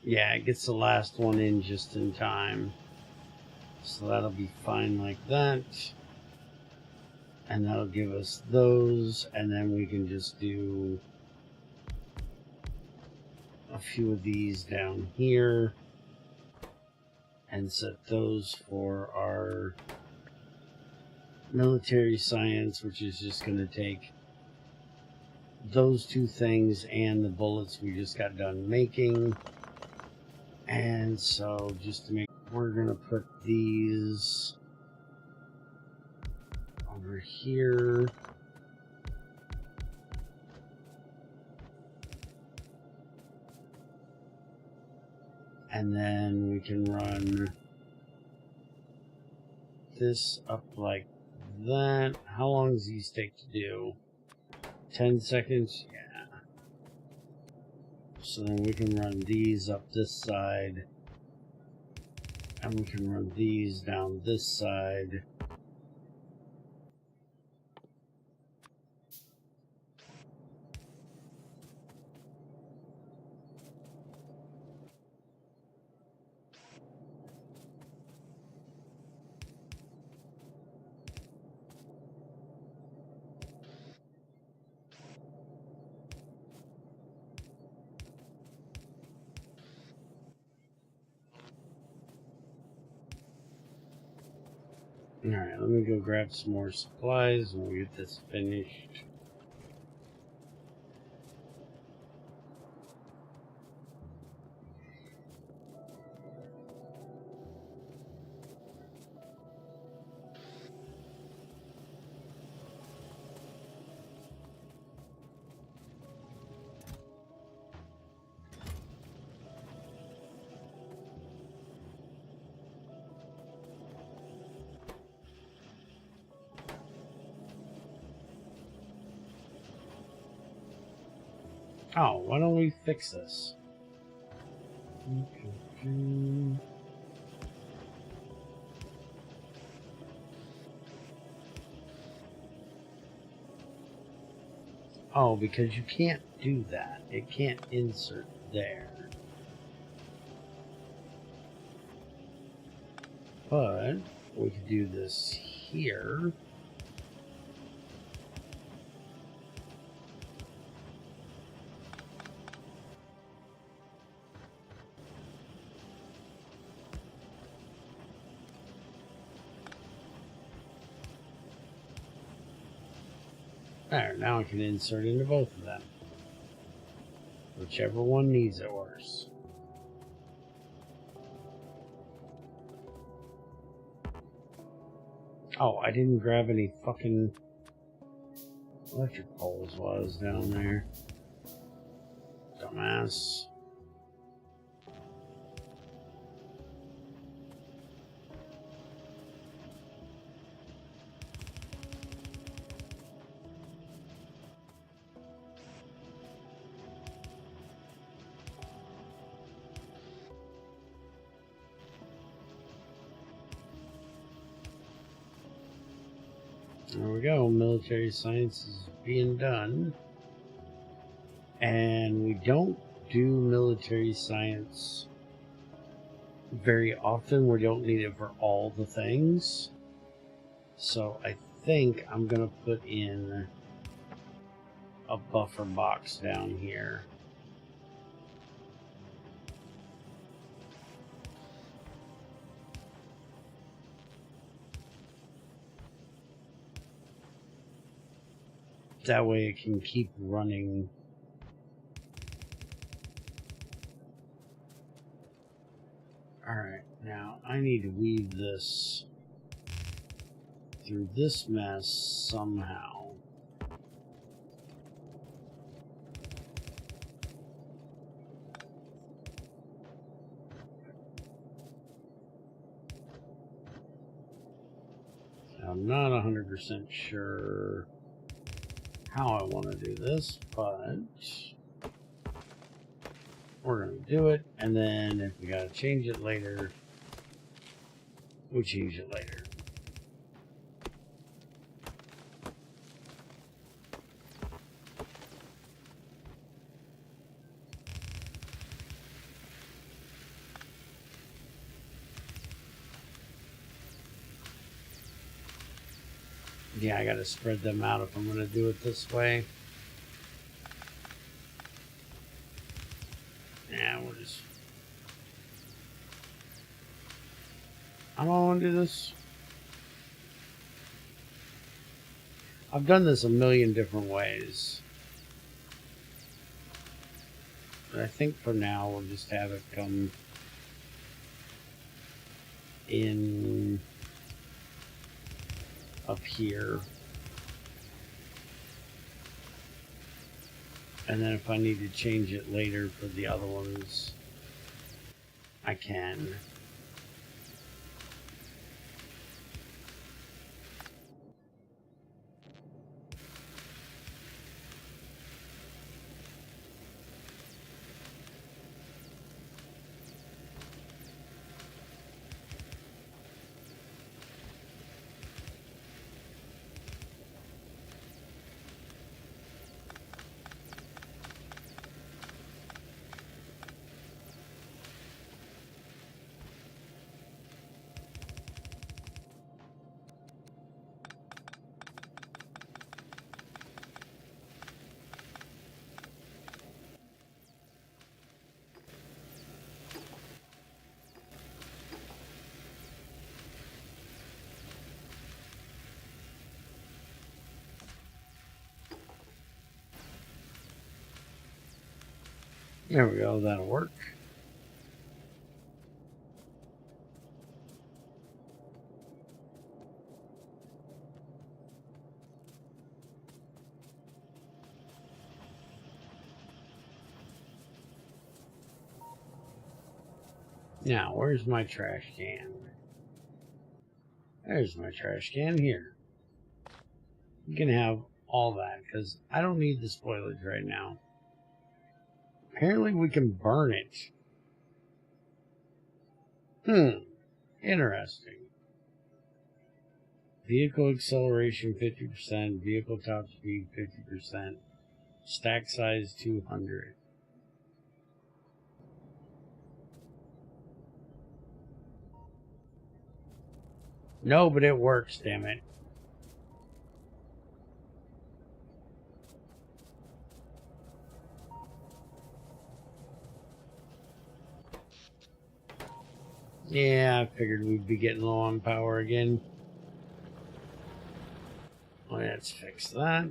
Yeah, it gets the last one in just in time. So that'll be fine like that. And that'll give us those, and then we can just do a few of these down here and set those for our military science, which is just going to take those two things and the bullets we just got done making. And so just to make, we're going to put these over here. And then we can run this up like that. How long does these take to do? 10 seconds? Yeah. So then we can run these up this side. And we can run these down this side. Alright, let me go grab some more supplies and we'll get this finished. Oh, why don't we fix this? Oh, because you can't do that. It can't insert there. But we could do this here. There, now I can insert into both of them. Whichever one needs it worse. Oh, I didn't grab any fucking electric poles while I was down there. Dumbass. There we go, military science is being done. And we don't do military science very often. We don't need it for all the things. So I think I'm going to put in a buffer box down here. That way it can keep running. Alright, now I need to weave this through this mess somehow. I'm not 100% sure how I want to do this, but we're going to do it, and then if we got to change it later, we'll change it later. Yeah, I got to spread them out if I'm going to do it this way. Yeah, we'll just... I don't want to do this. I've done this a million different ways. But I think for now we'll just have it come in up here. And then if I need to change it later for the other ones, I can. There we go, that'll work. Now, where's my trash can? There's my trash can here. You can have all that, because I don't need the spoilage right now. Apparently we can burn it. Interesting. Vehicle acceleration 50%, vehicle top speed 50%, stack size 200. No, but it works, damn it. Yeah, I figured we'd be getting low on power again. Let's fix that.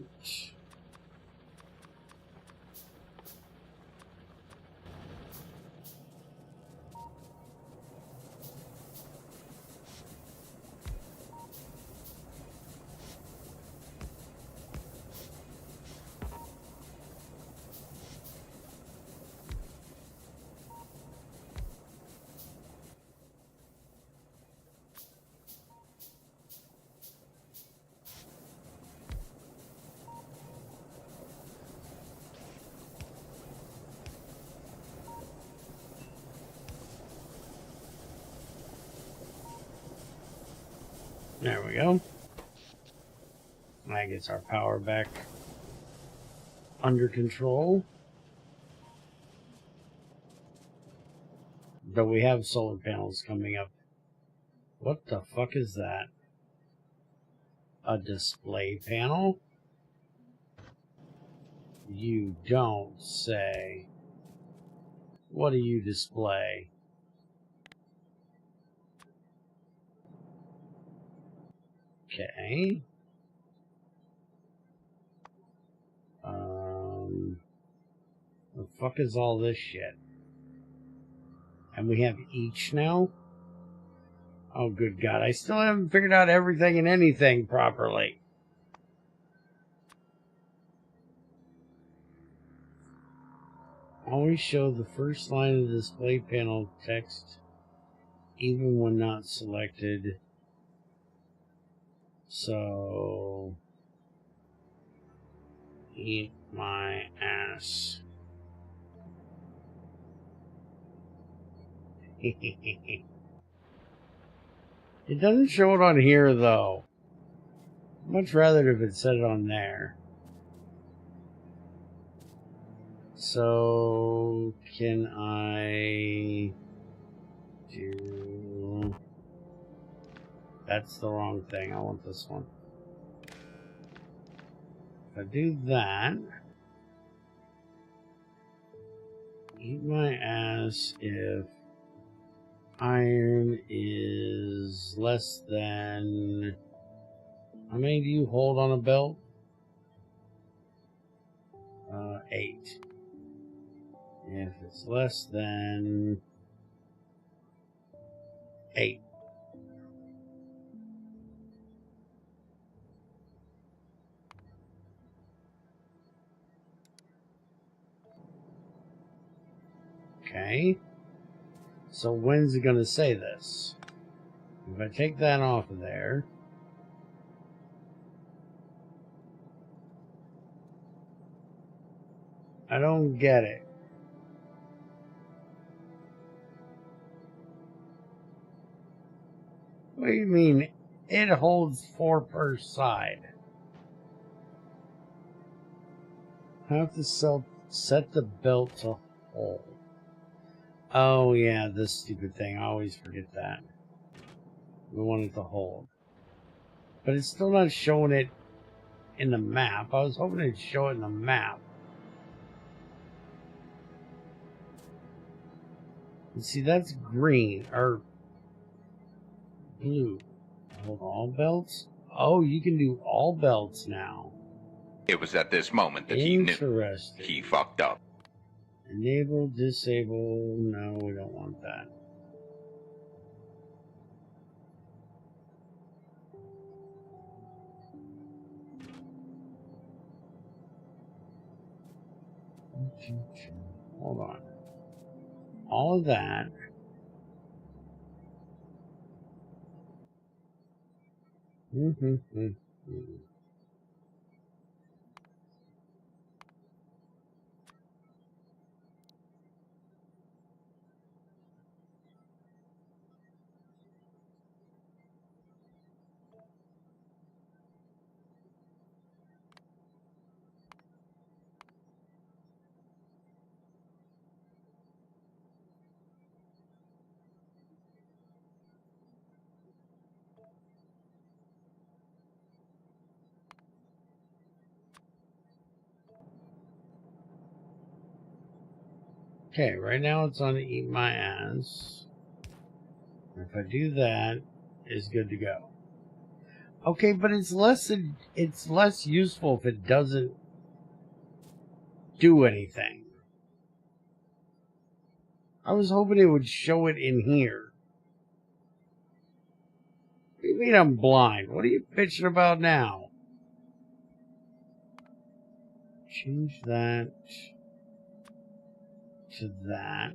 There we go. That gets our power back under control. But we have solar panels coming up. What the fuck is that? A display panel? You don't say. What do you display? Okay. The fuck is all this shit? And we have each now? Oh, good God. I still haven't figured out everything and anything properly. Always show the first line of the display panel text, even when not selected. So, eat my ass. It doesn't show it on here, though. Much rather if it said it on there. So, can I do... That's the wrong thing. I want this one. If I do that, eat my ass if iron is less than... How many do you hold on a belt? 8. If it's less than 8. Okay. So when's it going to say this? If I take that off of there, I don't get it. What do you mean? It holds 4 per side. I have to set the belt to hold. Oh yeah, this stupid thing. I always forget that. We want it to hold. But it's still not showing it in the map. I was hoping it'd show it in the map. And see, that's green, or blue. Hold all belts? Oh, you can do all belts now. It was at this moment that he knew. Interesting. He fucked up. Enable, disable. No, we don't want that. Hold on. All of that. Okay, right now it's on Eat My Ass. If I do that, it's good to go. Okay, but it's less useful if it doesn't do anything. I was hoping it would show it in here. What do you mean I'm blind? What are you bitching about now? Change that to that.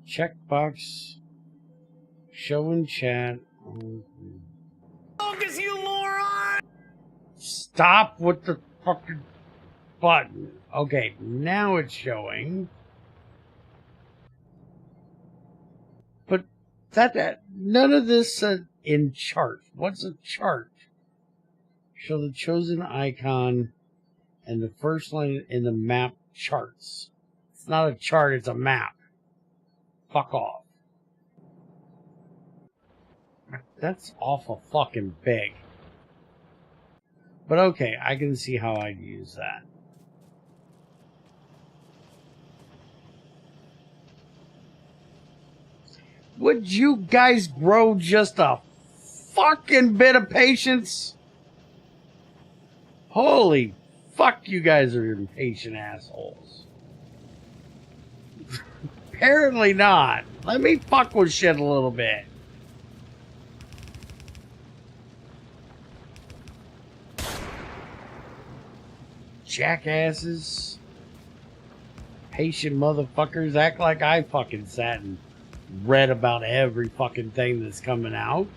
Checkbox. Show in chat. Focus, you moron! Stop with the fucking button. Okay, now it's showing. But that none of this in chart. What's a chart? Show the chosen icon and the first line in the map charts. It's not a chart, it's a map. Fuck off. That's awful fucking big. But okay, I can see how I'd use that. Would you guys grow just a fucking bit of patience? Holy fuck, you guys are impatient assholes. Apparently not. Let me fuck with shit a little bit. Jackasses. Patient motherfuckers act like I fucking sat and read about every fucking thing that's coming out.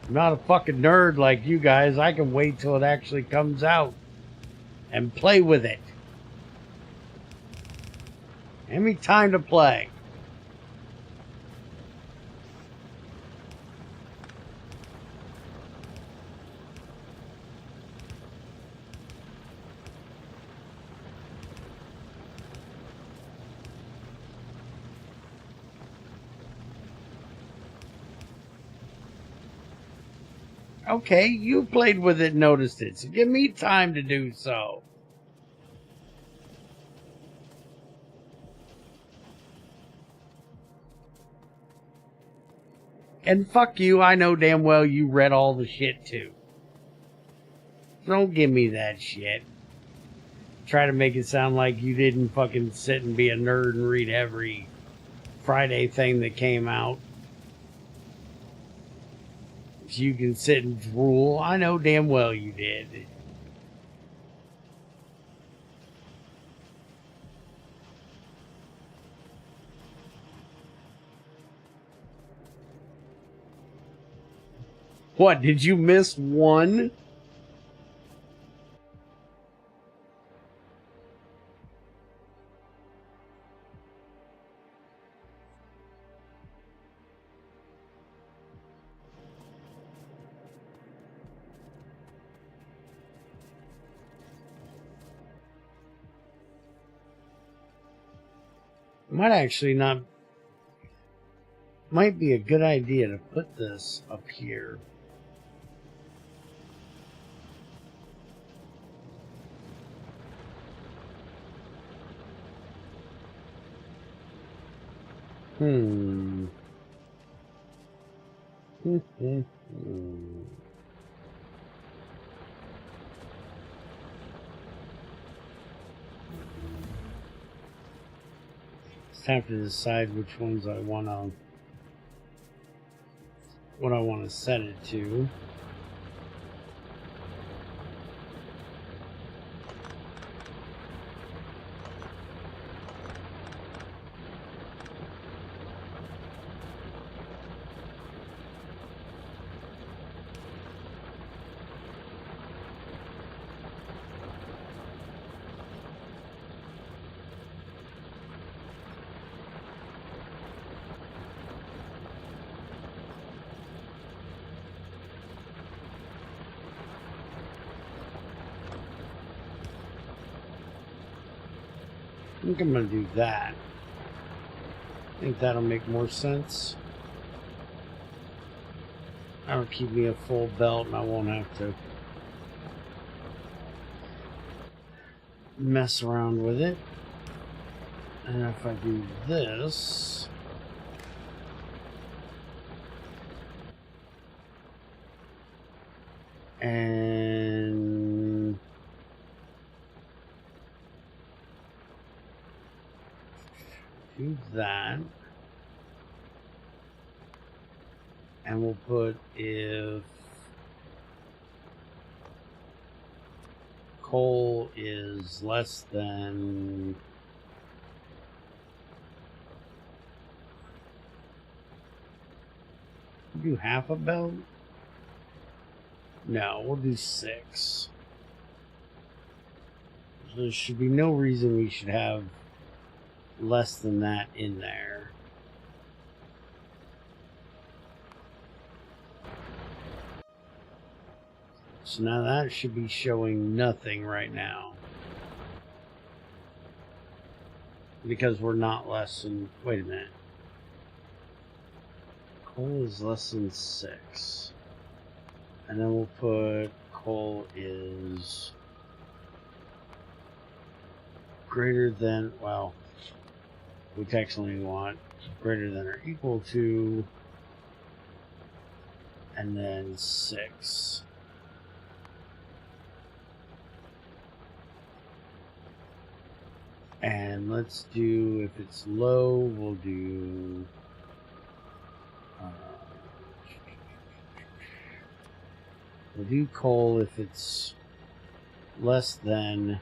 I'm not a fucking nerd like you guys. I can wait till it actually comes out and play with it. Give me time to play. Okay, you played with it and noticed it, so give me time to do so. And fuck you, I know damn well you read all the shit too. Don't give me that shit. Try to make it sound like you didn't fucking sit and be a nerd and read every Friday thing that came out. You can sit and drool. I know damn well you did. What, did you miss one? Might be a good idea to put this up here. Just have to decide which ones I want to, what I want to set it to. I think I'm going to do that. I think that'll make more sense. That'll keep me a full belt and I won't have to mess around with it. And if I do this, and do that, and we'll put if coal is less than do half a belt? No, we'll do 6. There should be no reason we should have less than that in there. So now that should be showing nothing right now. Because we're not less than... Wait a minute. Coal is less than 6. And then we'll put coal is greater than, well, we technically want greater than or equal to, and then 6. And let's do, if it's low, we'll do we'll do coal if it's less than,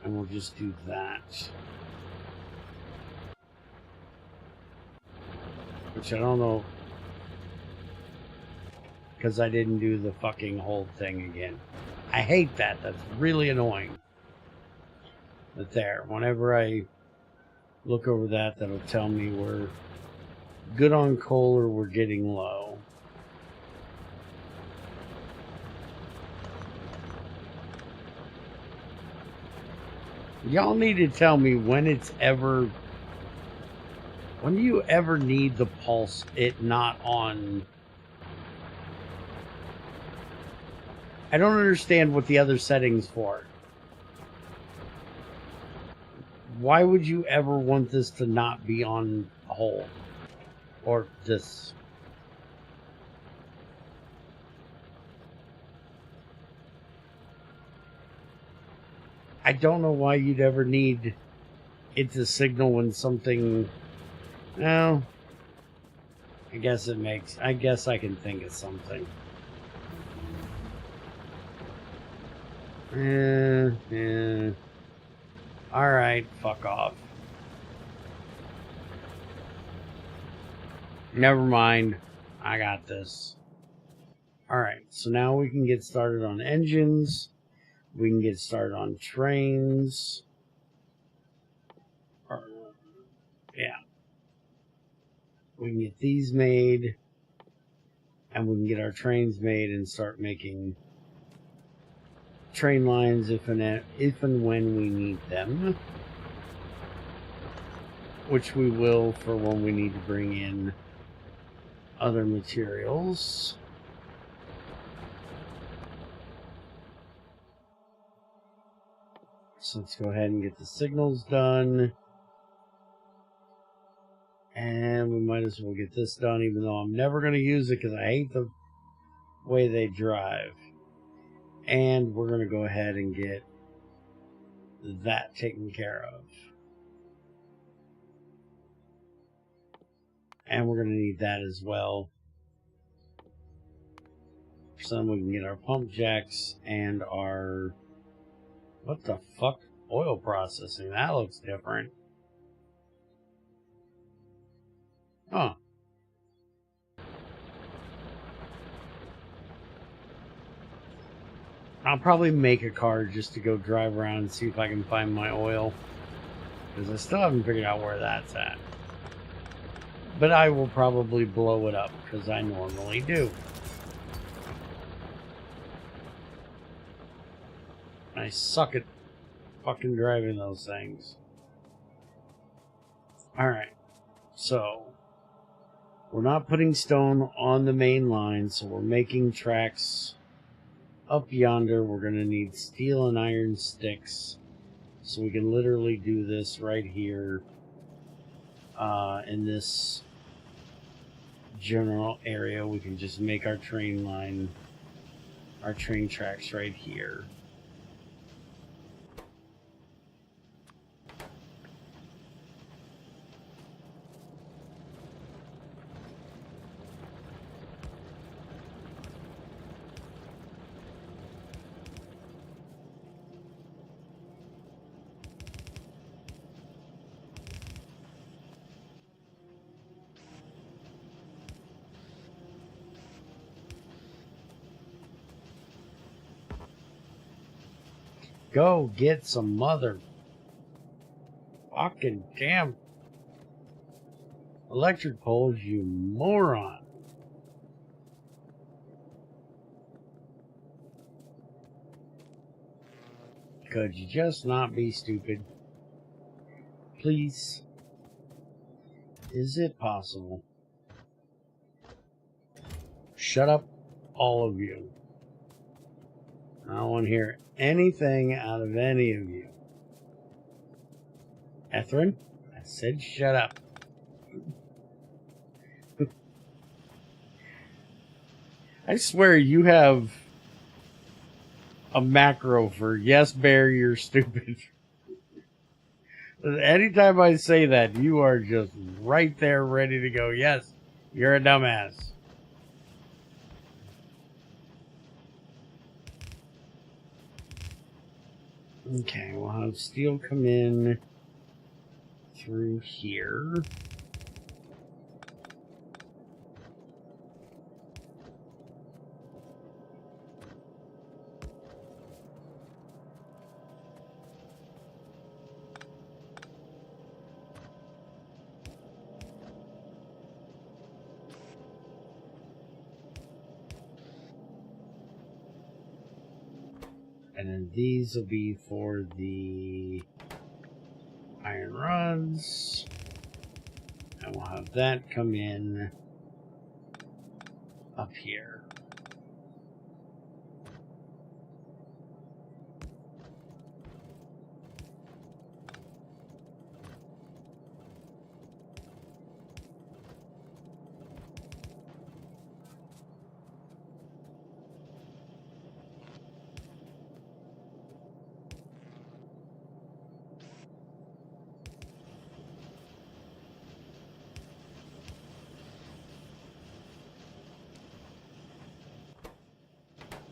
and we'll just do that. Which I don't know, because I didn't do the fucking whole thing again. I hate that. That's really annoying. But there, whenever I look over that, that'll tell me we're good on coal or we're getting low. Y'all need to tell me when it's ever... When do you ever need the pulse, it not on... I don't understand what the other setting's for. Why would you ever want this to not be on whole? Or this? I don't know why you'd ever need it to signal when something... Well, I guess it makes... I guess I can think of something. Alright, fuck off. Never mind. I got this. Alright, so now we can get started on engines. We can get started on trains. Yeah. We can get these made. And we can get our trains made and start making train lines if and when we need them. Which we will for when we need to bring in other materials. So let's go ahead and get the signals done. And we might as well get this done, even though I'm never going to use it because I hate the way they drive. And we're going to go ahead and get that taken care of. And we're going to need that as well. So then we can get our pump jacks and our... What the fuck? Oil processing. That looks different. Huh. I'll probably make a car just to go drive around and see if I can find my oil. Because I still haven't figured out where that's at. But I will probably blow it up, because I normally do. I suck at fucking driving those things. Alright. So, we're not putting stone on the main line, so we're making tracks up yonder. We're going to need steel and iron sticks. So we can literally do this right here in this general area. We can just make our train line, our train tracks right here. Go get some mother fucking damn electric poles, you moron. Could you just not be stupid? Please. Is it possible? Shut up, all of you. I don't want to hear anything out of any of you. Ethren, I said shut up. I swear you have a macro for yes, bear, you're stupid. Anytime I say that, you are just right there ready to go, yes, you're a dumbass. Okay, we'll have steel come in through here. And then these will be for the iron rods. And we'll have that come in up here.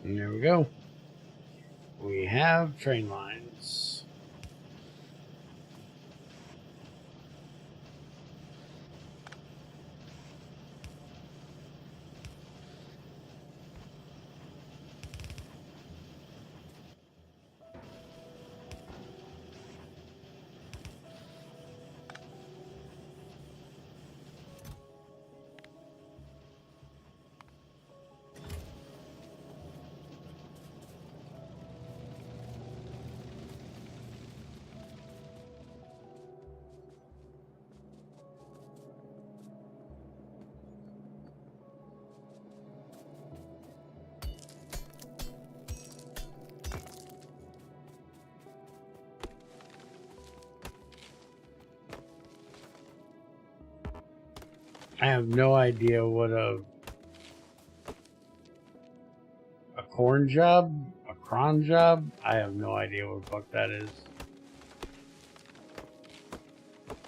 And there we go. We have train lines. I have no idea what a corn job, a cron job. I have no idea what the fuck that is.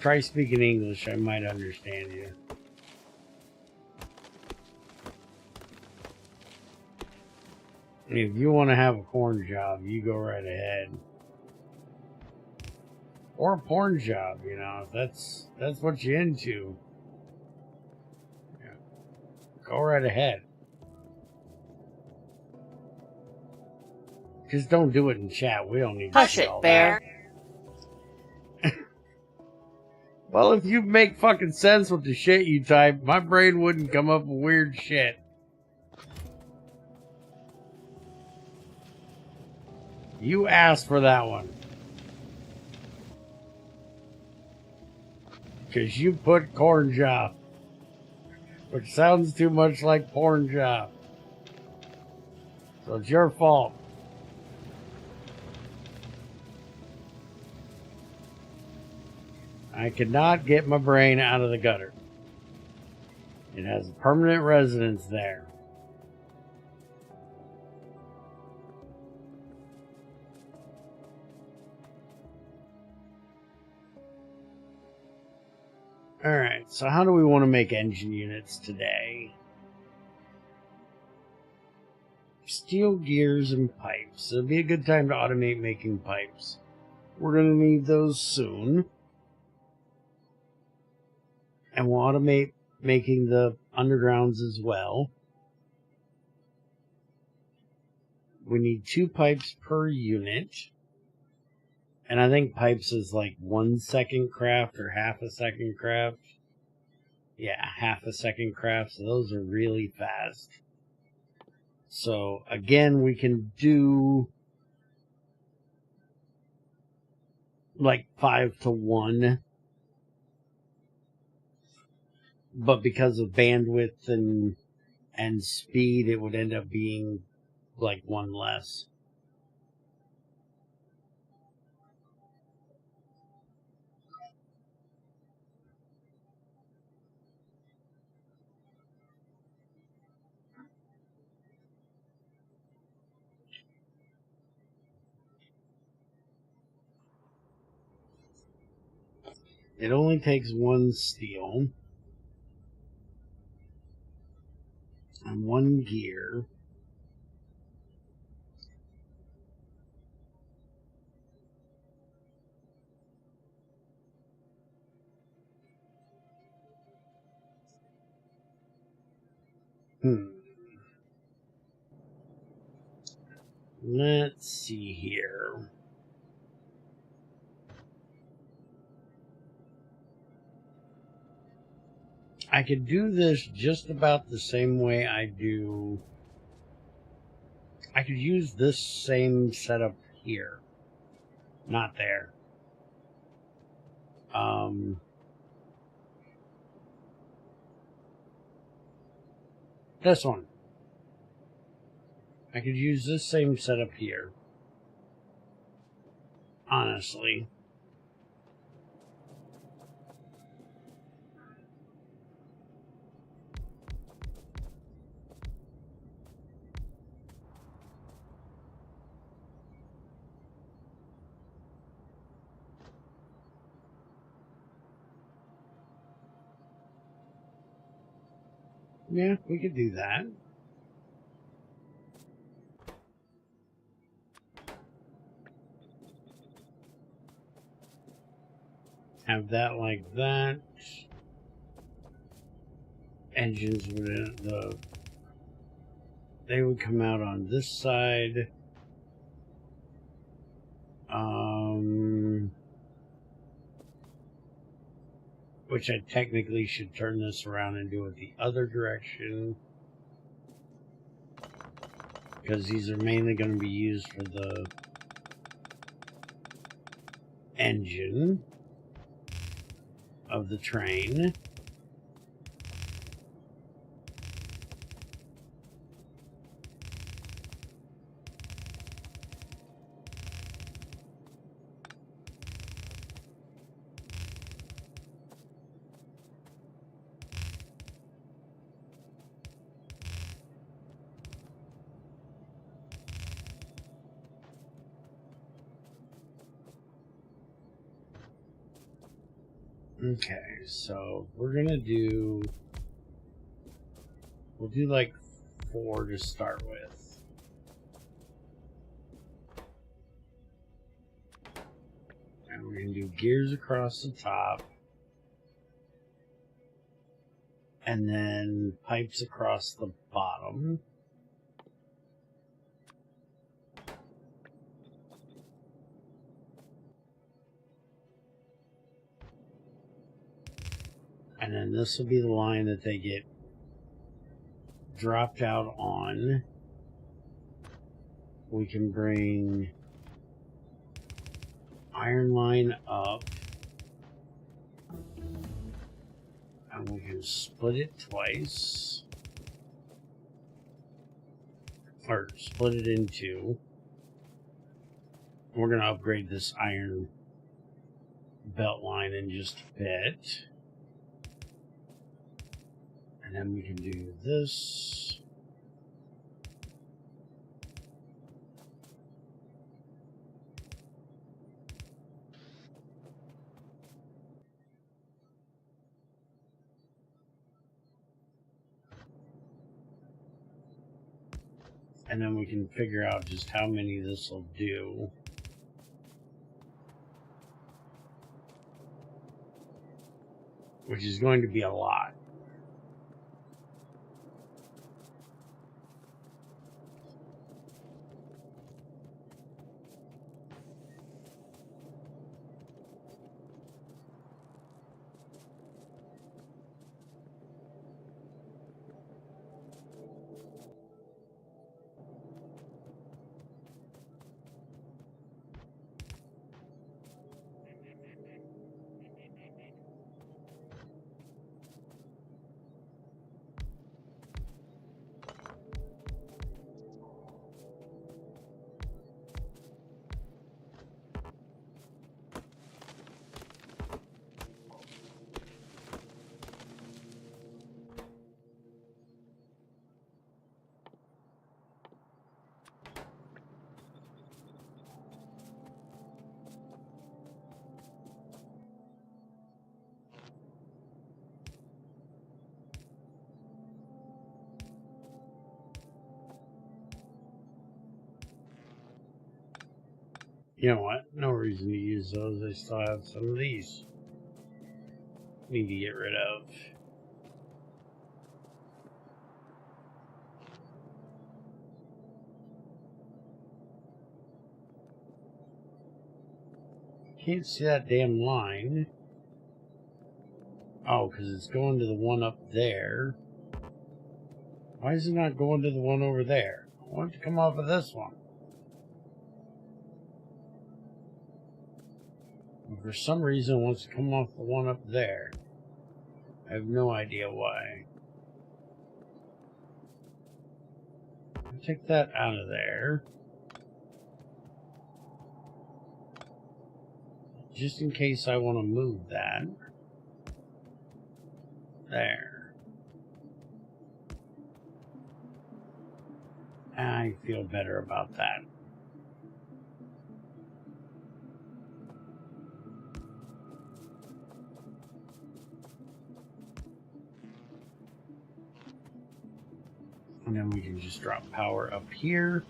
Try speaking English, I might understand you. If you want to have a corn job, you go right ahead. Or a porn job, you know, if that's what you're into. Yeah. Go right ahead. Just don't do it in chat. We don't need to see all that. Well, if you make fucking sense with the shit you type, my brain wouldn't come up with weird shit. You asked for that one. Because you put corn job. Which sounds too much like porn job. So it's your fault. I cannot get my brain out of the gutter. It has a permanent residence there. Alright, so how do we want to make engine units today? Steel gears and pipes. It'll be a good time to automate making pipes. We're going to need those soon. And we'll automate making the undergrounds as well. We need 2 pipes per unit. And I think pipes is like 1 second craft or half a second craft. Yeah, half a second craft. So those are really fast. So again, we can do like 5 to 1. But because of bandwidth and speed, it would end up being like 1 less. It only takes 1 steel and 1 gear. Let's see here. I could do this just about the same way I do. I could use this same setup here. Not there. This one. I could use this same setup here. Honestly. Yeah, we could do that. Have that like that. Engines would they would come out on this side. Which I technically should turn this around and do it the other direction. Because these are mainly going to be used for the engine of the train. Okay, so we're gonna do, we'll do like 4 to start with. We're going to do gears across the top. And then pipes across the bottom. And then this will be the line that they get dropped out on. We can bring iron line up. And we can split it twice. Or split it in two. We're going to upgrade this iron belt line in just a bit. And then we can do this. And then we can figure out just how many this will do. Which is going to be a lot. You know what? No reason to use those. I still have some of these. Need to get rid of. Can't see that damn line. Oh, because it's going to the one up there. Why is it not going to the one over there? I want it to come off of this one. And for some reason, it wants to come off the one up there. I have no idea why. I'll take that out of there. Just in case I want to move that. There. I feel better about that. And then we can just drop power up here.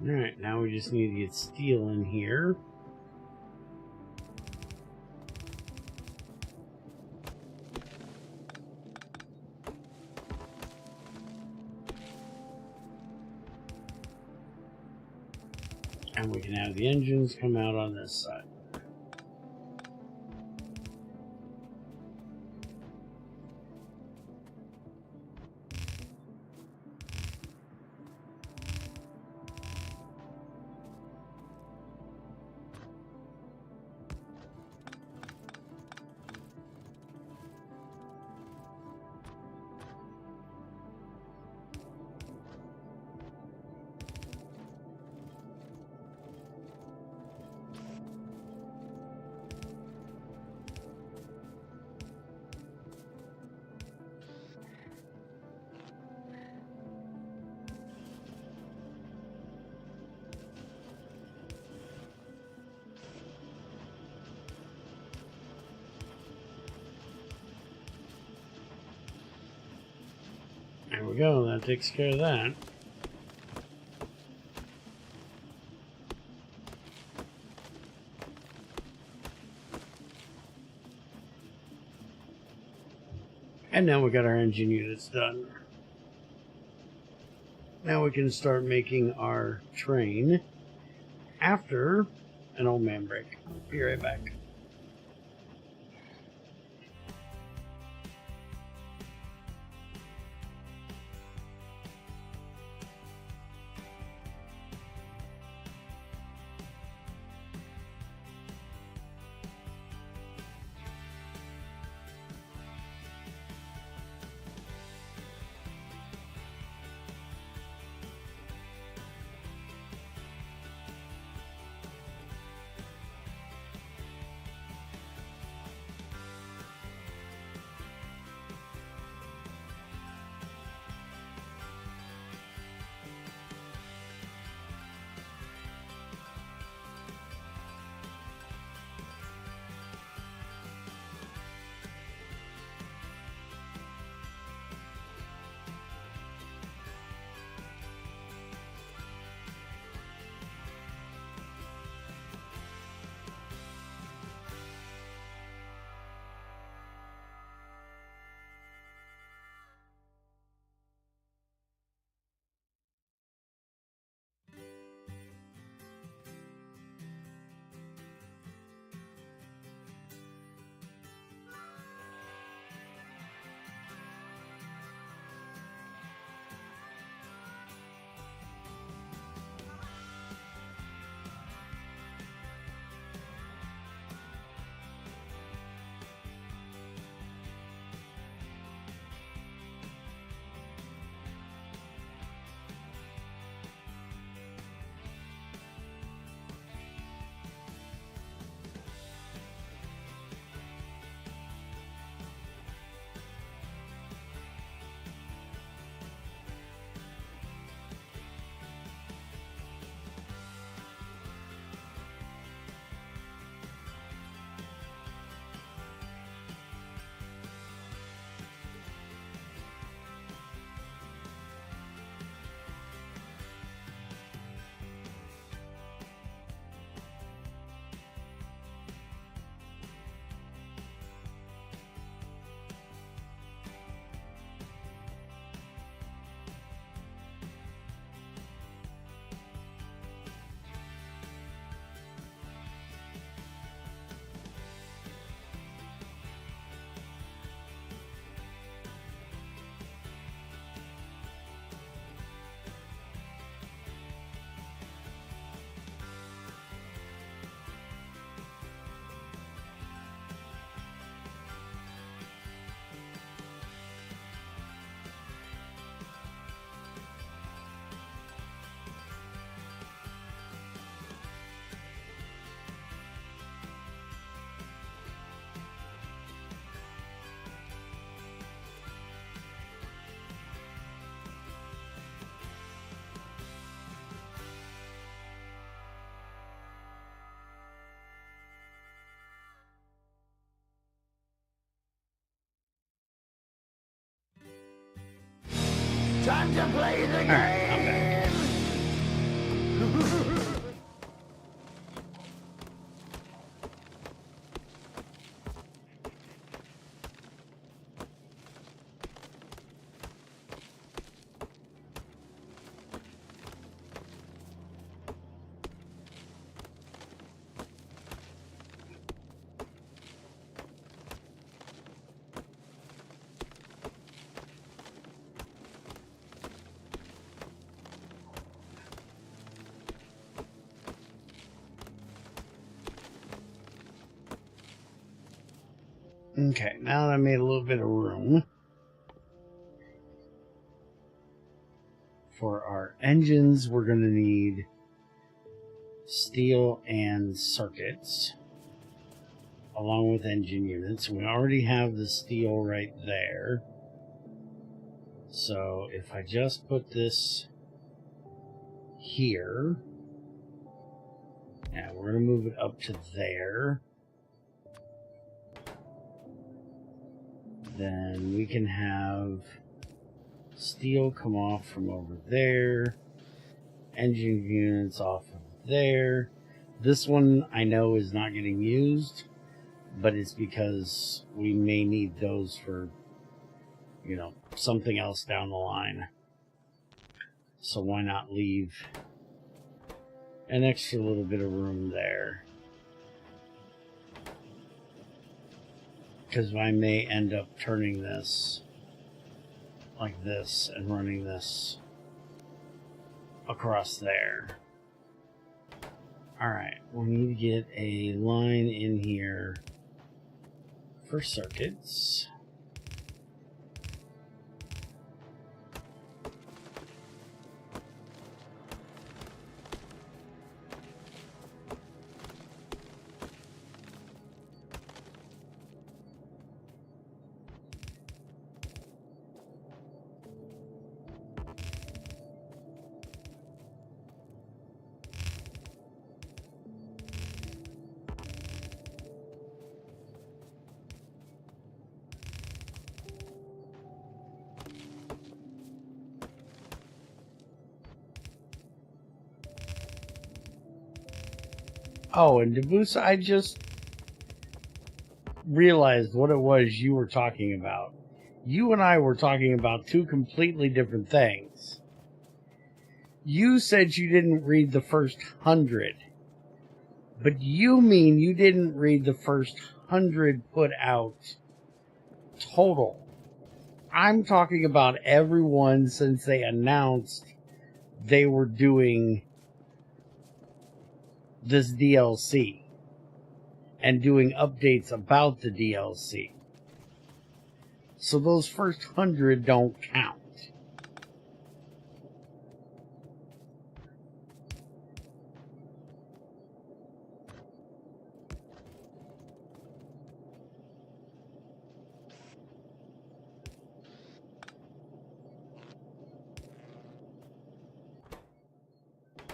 Alright, now we just need to get steel in here. And we can have the engines come out on this side. There we go, that takes care of that. And now we got our engine units done. Now we can start making our train after an old man break. Be right back. Time to play the game! Alright, I'm back. Okay, now that I made a little bit of room for our engines, we're going to need steel and circuits along with engine units. We already have the steel right there. So if I just put this here, and we're going to move it up to there, then we can have Steel come off from over there. Engine units off of there. This one I know is not getting used, but it's because we may need those for, you know, something else down the line. So why not leave an extra little bit of room there? Because I may end up turning this like this and running this across there. Alright, we need to get a line in here for circuits. Oh, and Debusa, I just realized what it was you were talking about. You and I were talking about two completely different things. You said you didn't read the first 100, but you mean you didn't read the first 100 put out total. I'm talking about everyone since they announced they were doing this DLC and doing updates about the DLC. So those first 100 don't count.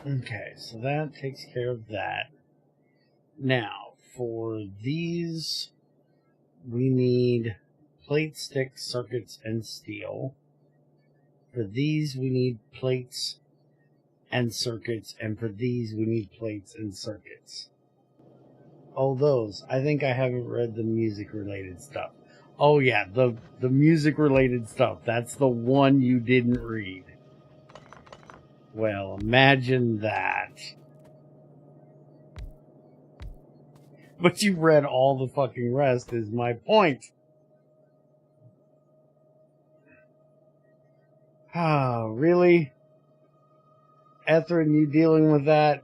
Okay, so that takes care of that. Now, for these, we need plate, sticks, circuits, and steel. For these, we need plates and circuits, and for these, we need plates and circuits. Oh, those. I think I haven't read the music-related stuff. Oh, yeah, the music-related stuff. That's the one you didn't read. Well, imagine that. But you read all the fucking rest, is my point. Ah, really? Etherin, you dealing with that?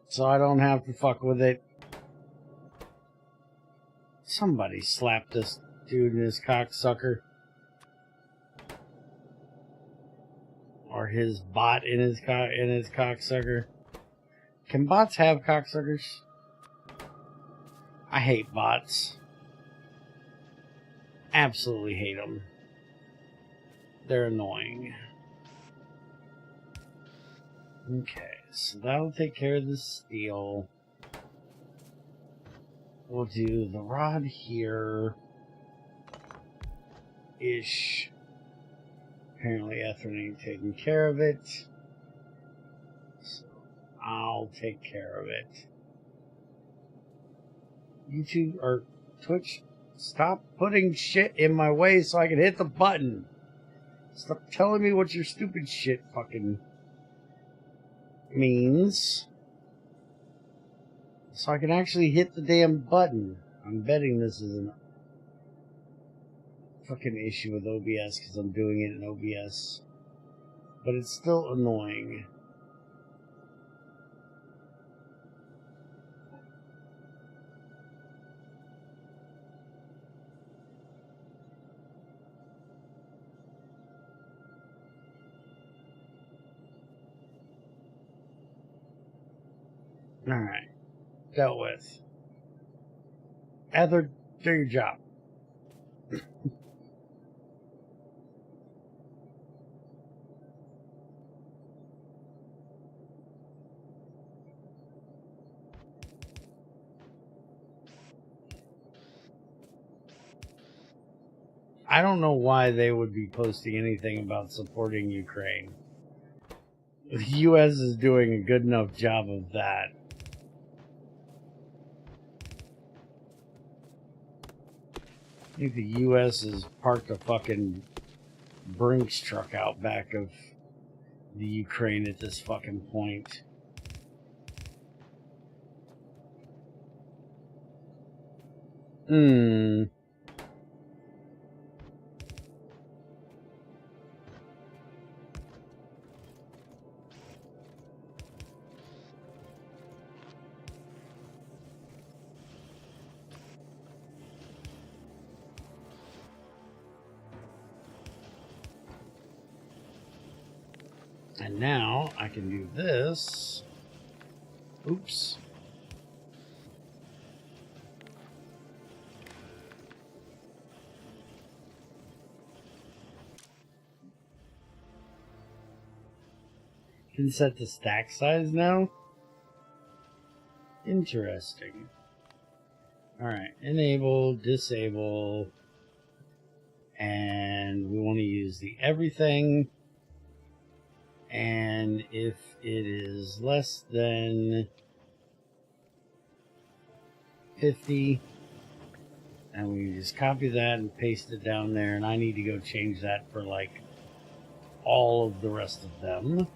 So I don't have to fuck with it. Somebody slapped this dude in his cocksucker. Or his bot in his cocksucker. Can bots have cocksuckers? I hate bots. Absolutely hate them. They're annoying. Okay, so that'll take care of the steel. We'll do the rod here. Ish. Apparently Etherin ain't taking care of it. So I'll take care of it. YouTube or Twitch, stop putting shit in my way so I can hit the button. Stop telling me what your stupid shit fucking means. So I can actually hit the damn button. I'm betting this is a fucking issue with OBS because I'm doing it in OBS. But it's still annoying. Alright. Dealt with. Ether, do your job. I don't know why they would be posting anything about supporting Ukraine. The U.S. is doing a good enough job of that. I think the U.S. has parked a fucking Brinks truck out back of the Ukraine at this fucking point. And now I can do this. Oops. Can set the stack size now? Interesting. Alright, enable, disable, and we want to use the everything. And if it is less than 50, and we just copy that and paste it down there, and I need to go change that for like all of the rest of them.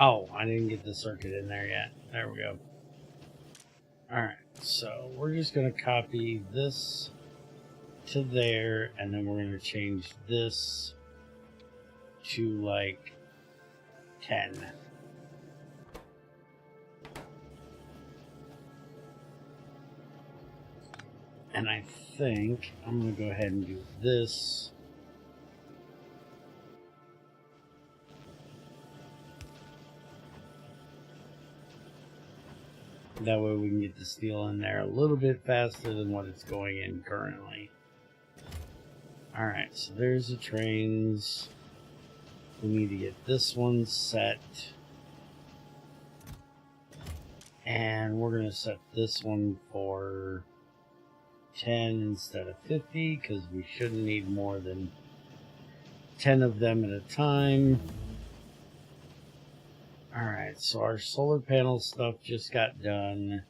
Oh, I didn't get the circuit in there yet. There we go. Alright, so we're just going to copy this to there, and then we're going to change this to like 10. And I think I'm going to go ahead and do this. That way we can get the steel in there a little bit faster than what it's going in currently. Alright, so there's the trains. We need to get this one set. And we're going to set this one for 10 instead of 50, because we shouldn't need more than 10 of them at a time. Alright, so our solar panel stuff just got done.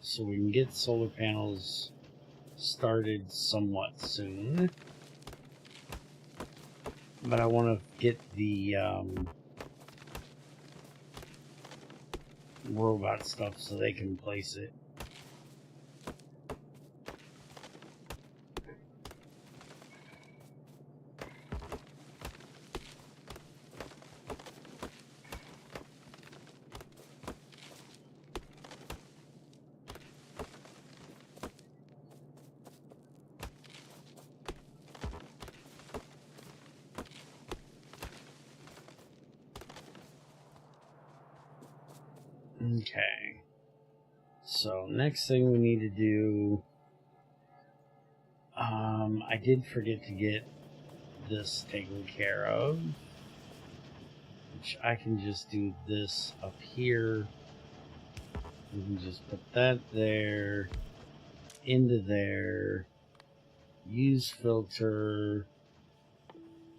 So we can get solar panels started somewhat soon. But I want to get the robot stuff so they can place it. Okay, so next thing we need to do, I did forget to get this taken care of, which I can just do this up here. We can just put that there, into there, use filter,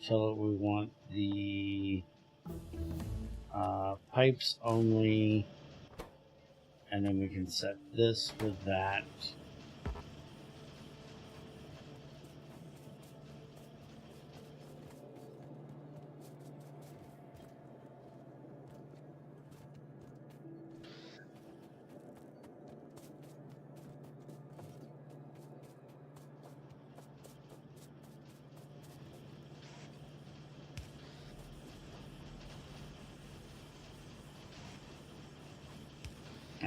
tell it we want the pipes only. And then we can set this for that.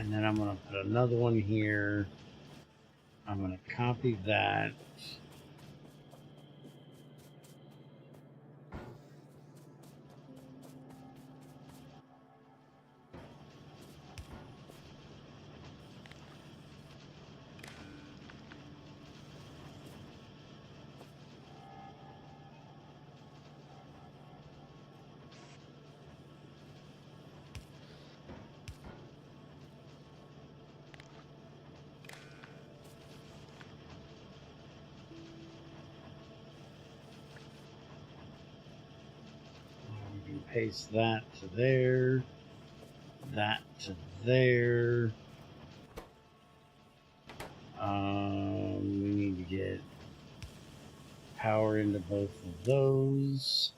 And then I'm going to put another one here. I'm going to copy that. Paste that to there, that to there. We need to get power into both of those.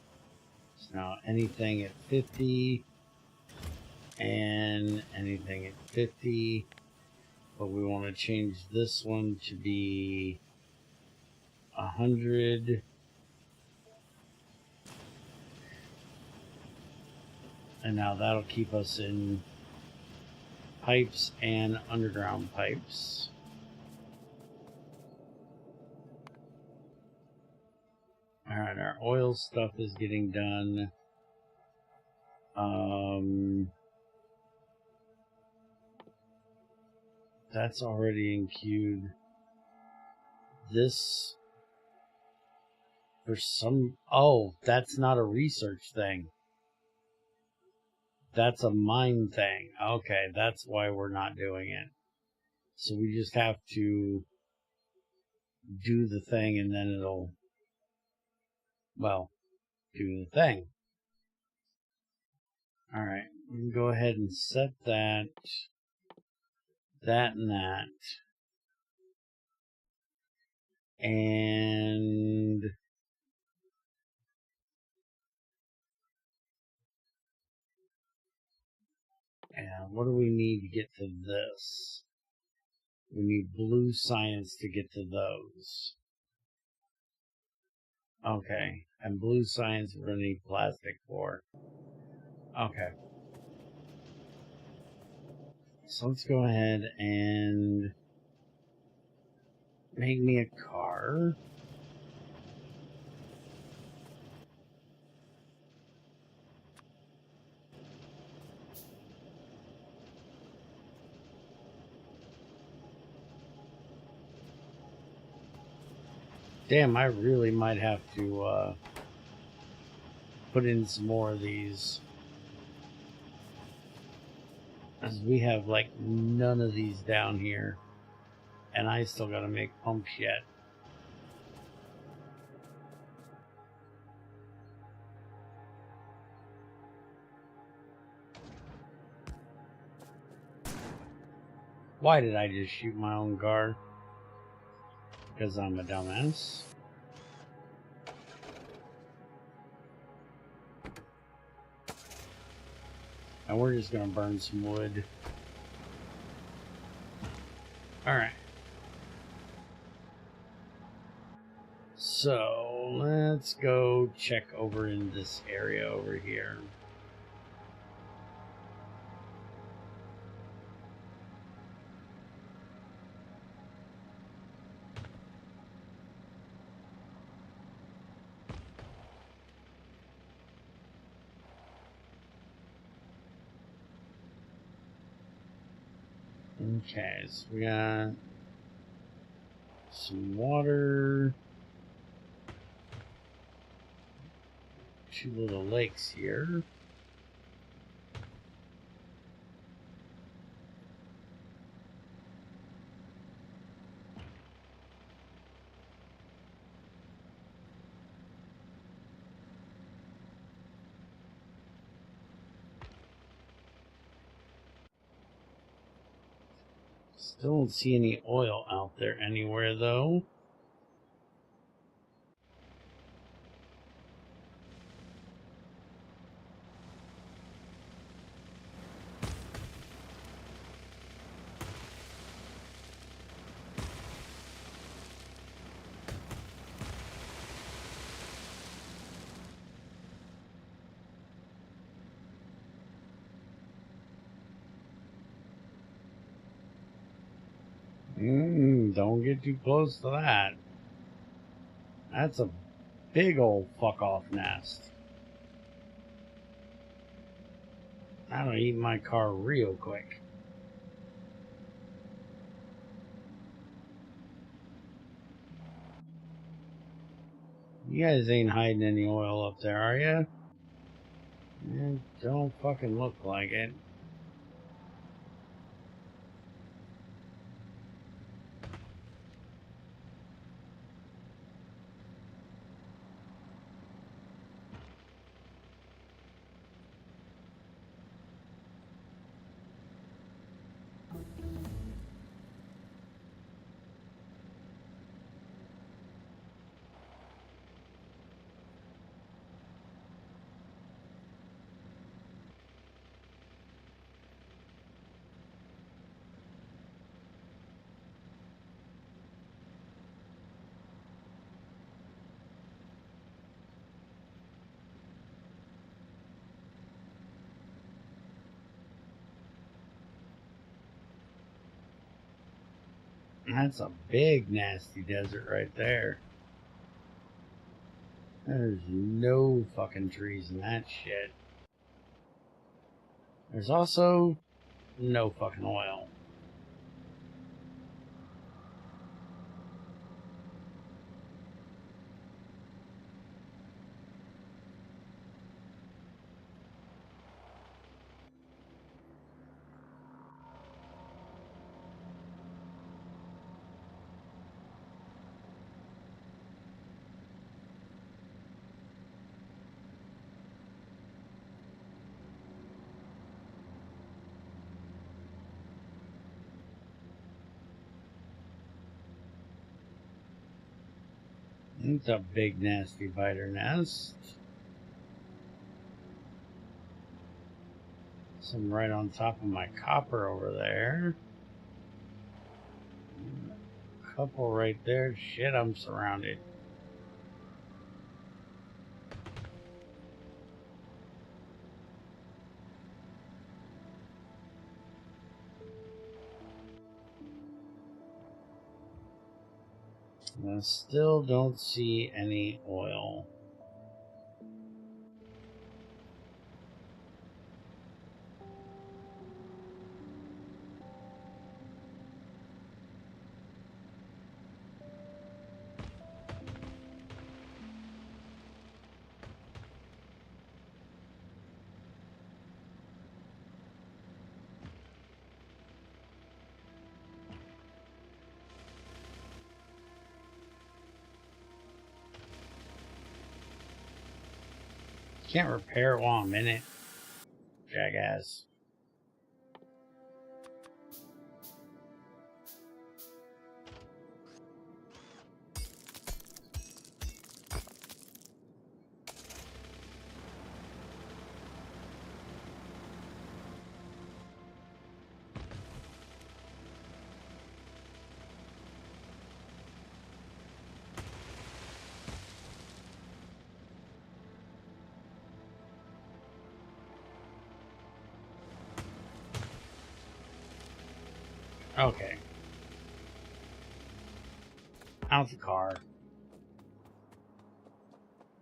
So now anything at 50 and anything at 50, but we want to change this one to be 100. And now that'll keep us in pipes and underground pipes. Alright, our oil stuff is getting done. That's already in queued. This, for some, oh, that's not a research thing. That's a mine thing. Okay, that's why we're not doing it. So we just have to do the thing and then it'll, well, do the thing. Alright, we can go ahead and set that, and that. And what do we need to get to this? We need blue science to get to those. Okay, and blue science we're going to need plastic for. Okay. So let's go ahead and make me a car. Damn, I really might have to put in some more of these. As we have like none of these down here. And I still gotta make pumps yet. Why did I just shoot my own car? Because I'm a dumbass. And we're just gonna burn some wood. Alright. So let's go check over in this area over here. Okay, so we got some water. Two little lakes here. Still don't see any oil out there anywhere, though. Don't get too close to that. That's a big old fuck off nest. That'll eat my car real quick. You guys ain't hiding any oil up there, are you? It don't fucking look like it. That's a big, nasty desert right there. There's no fucking trees in that shit. There's also no fucking oil. It's a big, nasty biter nest. Some right on top of my copper over there. A couple right there. Shit, I'm surrounded. I still don't see any oil. Can't repair it while I'm in it. Jackass. Okay. Out the car.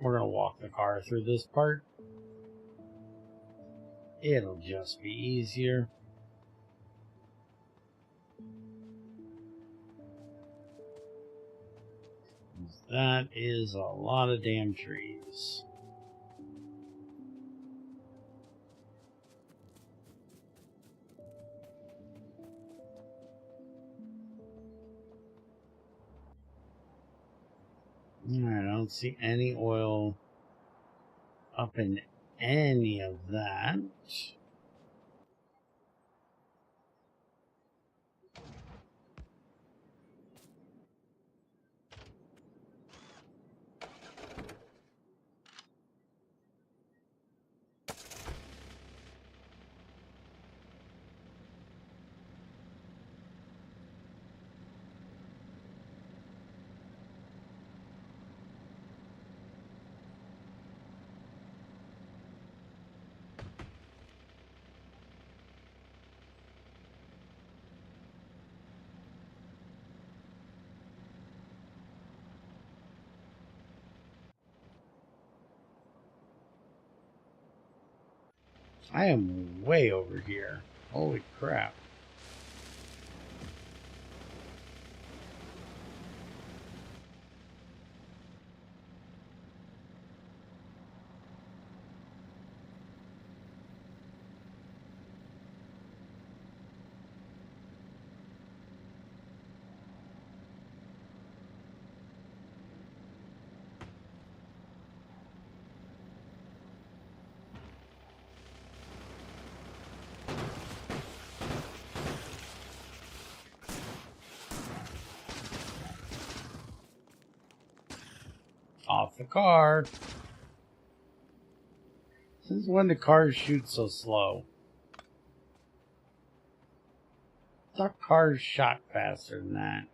We're gonna walk the car through this part. It'll just be easier. That is a lot of damn trees. I don't see any oil up in any of that. I am way over here. Holy crap. Off the car. Since when do cars shoot so slow? I thought cars shot faster than that.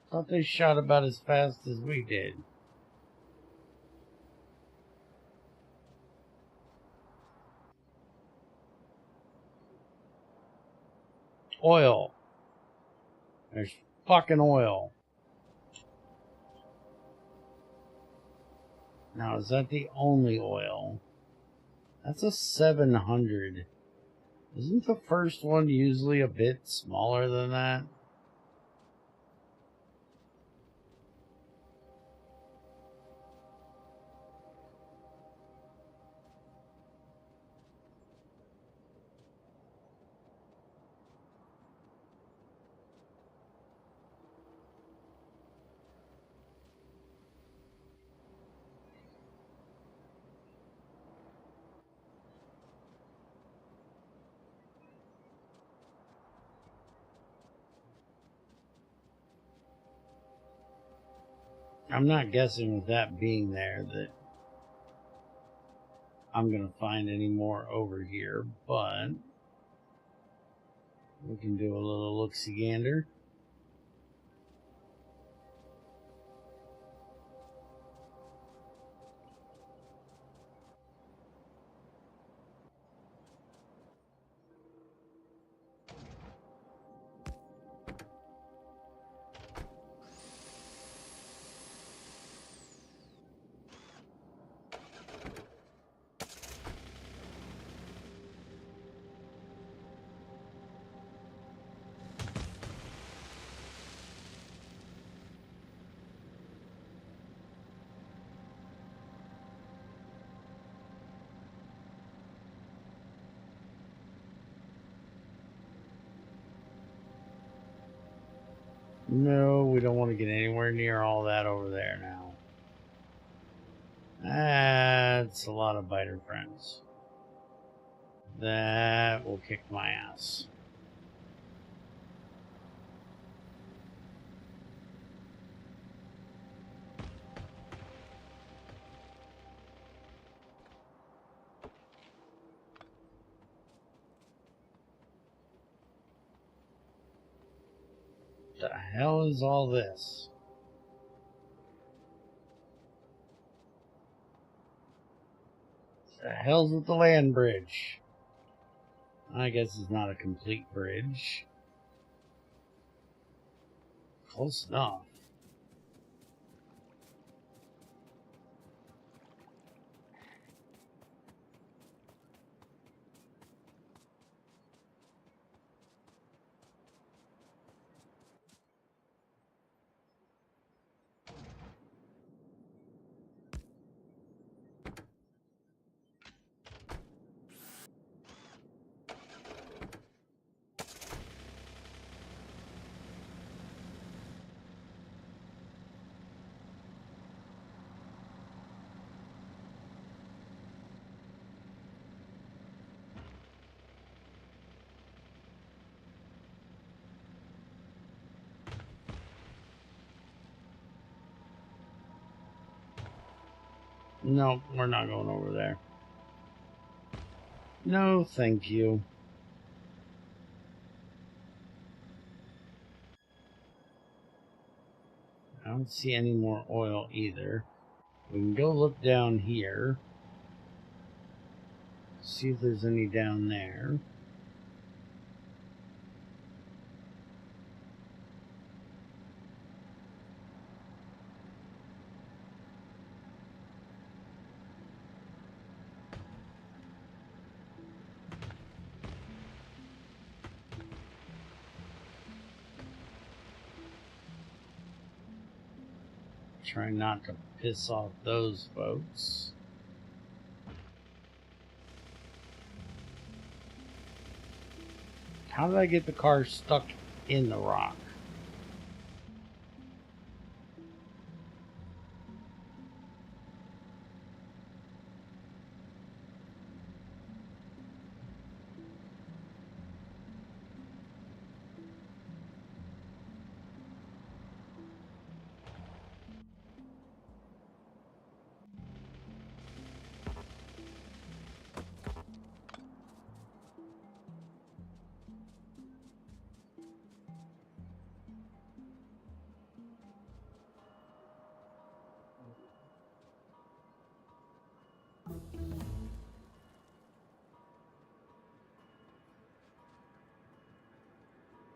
I thought they shot about as fast as we did. Oil. There's fucking oil. Now, is that the only oil? That's a 700. Isn't the first one usually a bit smaller than that? I'm not guessing with that being there that I'm going to find any more over here, but we can do a little look-see-gander. No, we don't want to get anywhere near all that over there now. That's a lot of biter friends. That will kick my ass. What the hell is all this? What the hell's with the land bridge? I guess it's not a complete bridge. Close enough. No, we're not going over there. No, thank you. I don't see any more oil either. We can go look down here. See if there's any down there. Try not to piss off those folks. How did I get the car stuck in the rock?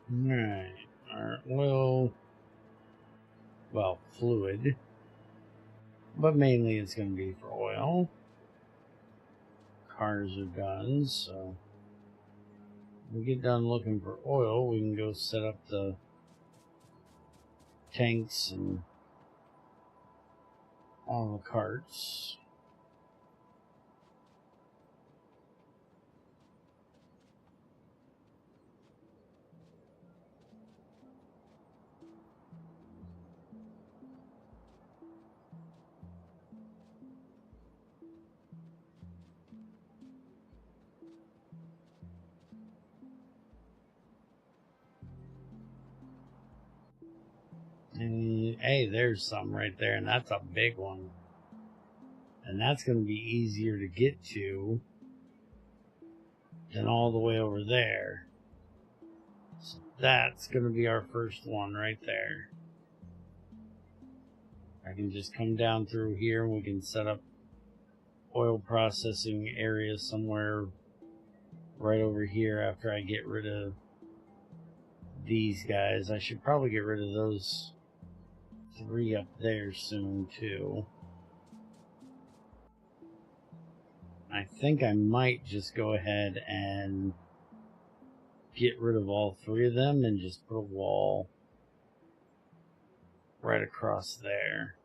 Alright, our oil, well, fluid, but mainly it's going to be for oil. Cars are done, so when we get done looking for oil, we can go set up the tanks and all the carts. And hey, there's some right there, and that's a big one. And that's going to be easier to get to than all the way over there. So that's going to be our first one right there. I can just come down through here and we can set up oil processing area somewhere right over here after I get rid of these guys. I should probably get rid of those 3 up there soon too. I think I might just go ahead and get rid of all 3 of them and just put a wall right across there.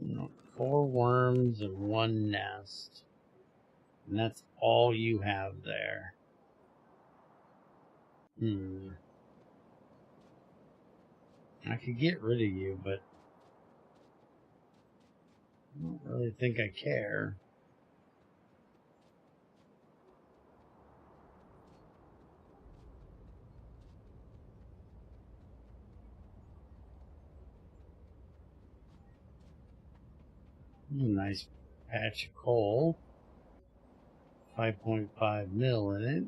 No, 4 worms and 1 nest. And that's all you have there. I could get rid of you, but I don't really think I care. Nice patch of coal. 5.5 mil in it.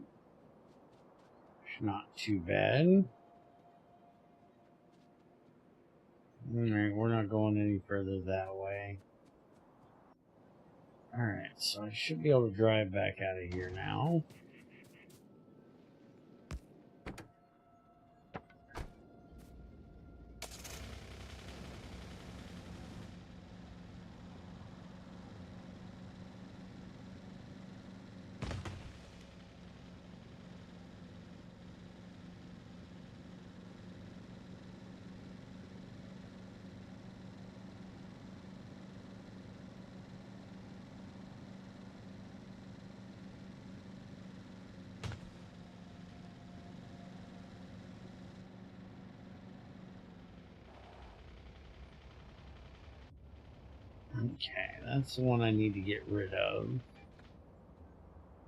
Not too bad. Alright, we're not going any further that way. Alright, so I should be able to drive back out of here now. Okay, that's the one I need to get rid of.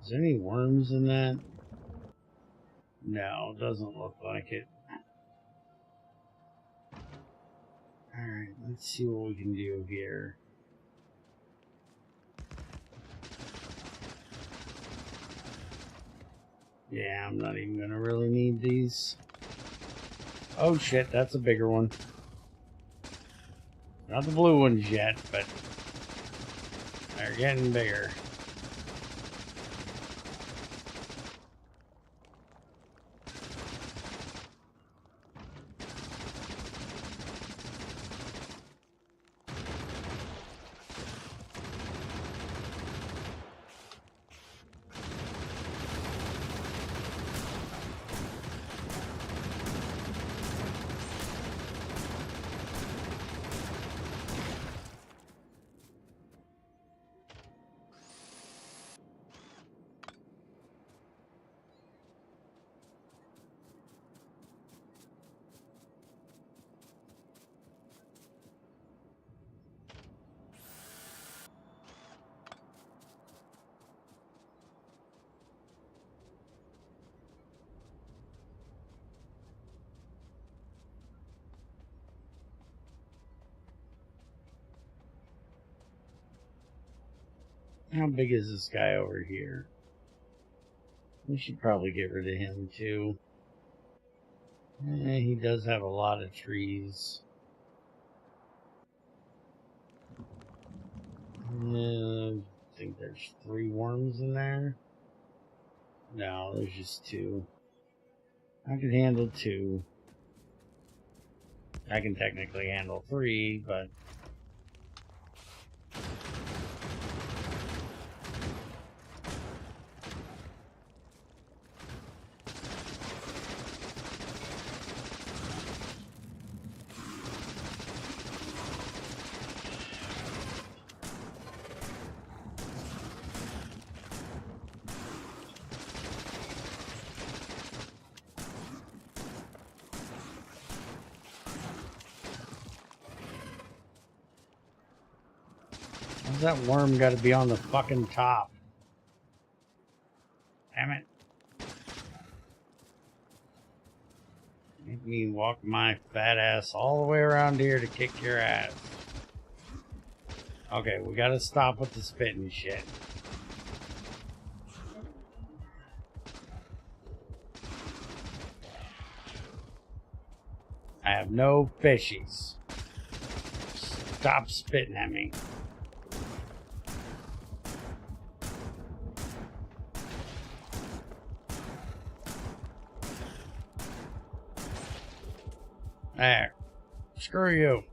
Is there any worms in that? No, doesn't look like it. Alright, let's see what we can do here. Yeah, I'm not even gonna really need these. Oh shit, that's a bigger one. Not the blue ones yet, but They're getting bigger. How big is this guy over here? We should probably get rid of him too. He does have a lot of trees. I think there's 3 worms in there. No, there's just 2. I can handle 2. I can technically handle 3, but... Why's that worm got to be on the fucking top? Damn it. Make me walk my fat ass all the way around here to kick your ass. Okay, we gotta stop with the spitting shit. I have no fishies. Stop spitting at me. There. Screw you.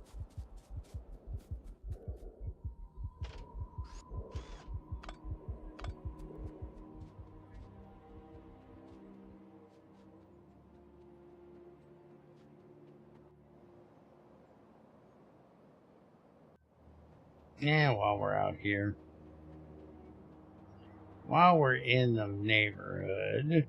Yeah, while we're out here. While we're in the neighborhood.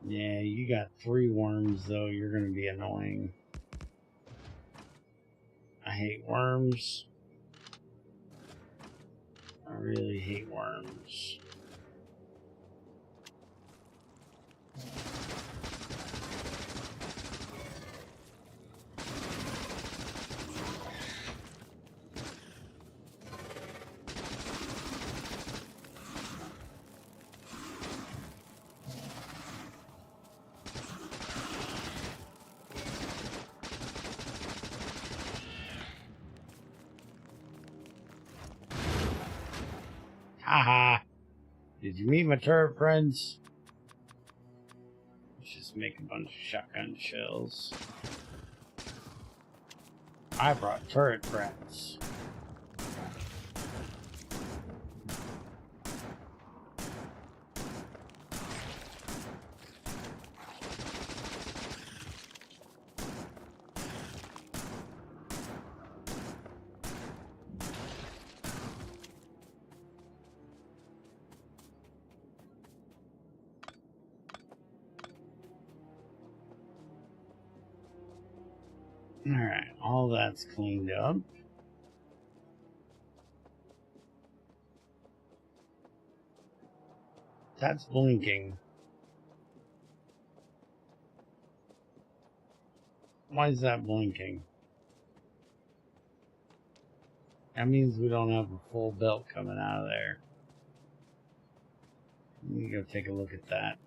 Yeah, you got 3 worms, though. You're going to be annoying. I hate worms. I really hate worms. Haha. Did you meet my turret friends? Let's just make a bunch of shotgun shells. I brought turret friends. Alright, all that's cleaned up. That's blinking. Why is that blinking? That means we don't have a full belt coming out of there. Let me go take a look at that.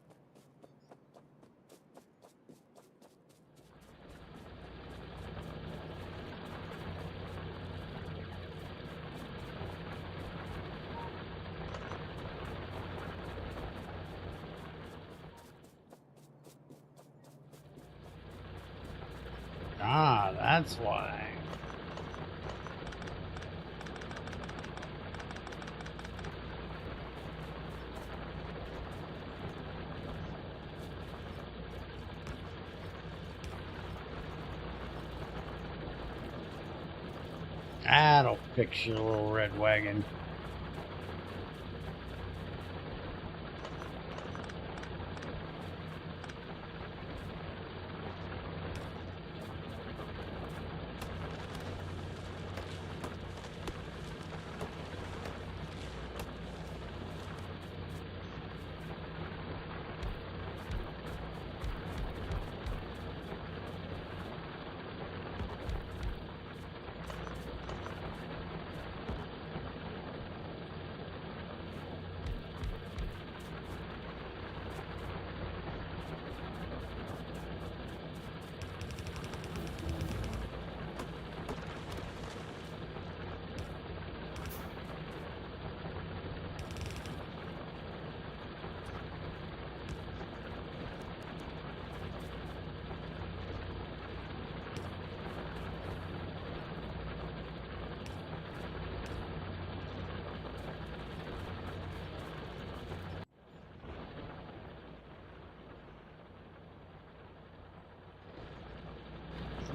Ah, that's why. That'll fix your little red wagon.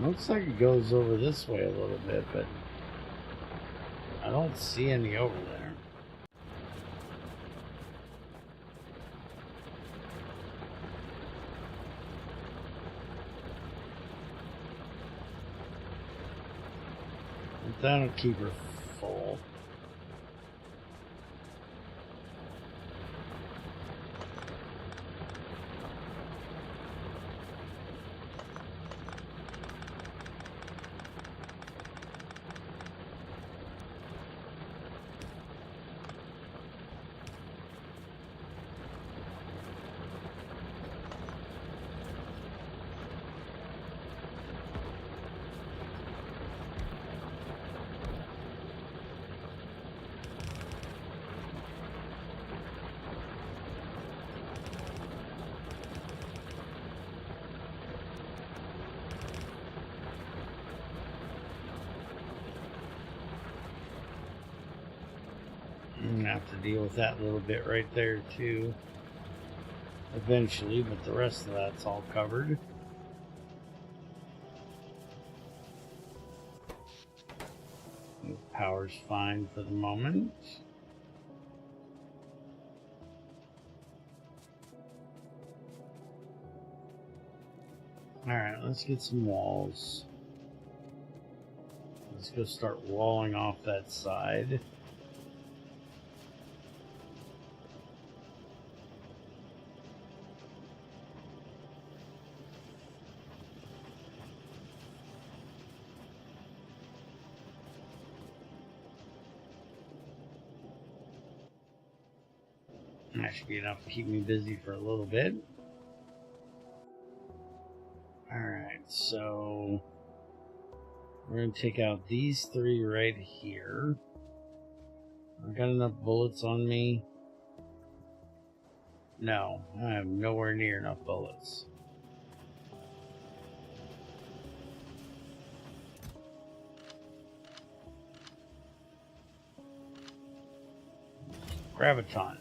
Looks like it goes over this way a little bit, but I don't see any over there. But that'll keep her full. I'm gonna have to deal with that little bit right there too eventually, but the rest of that's all covered. Power's fine for the moment. Alright, let's get some walls. Let's go start walling off that side. That should be enough to keep me busy for a little bit. Alright, so we're going to take out these three right here. I've got enough bullets on me. No, I have nowhere near enough bullets. Grab a ton.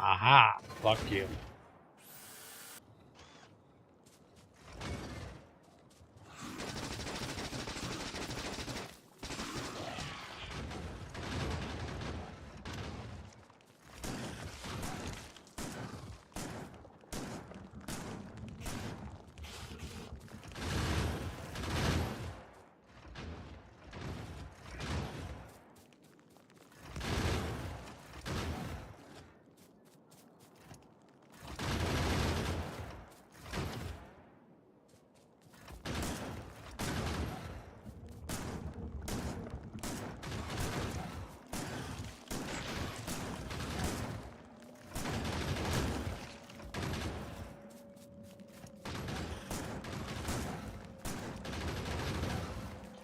Aha! Fuck you.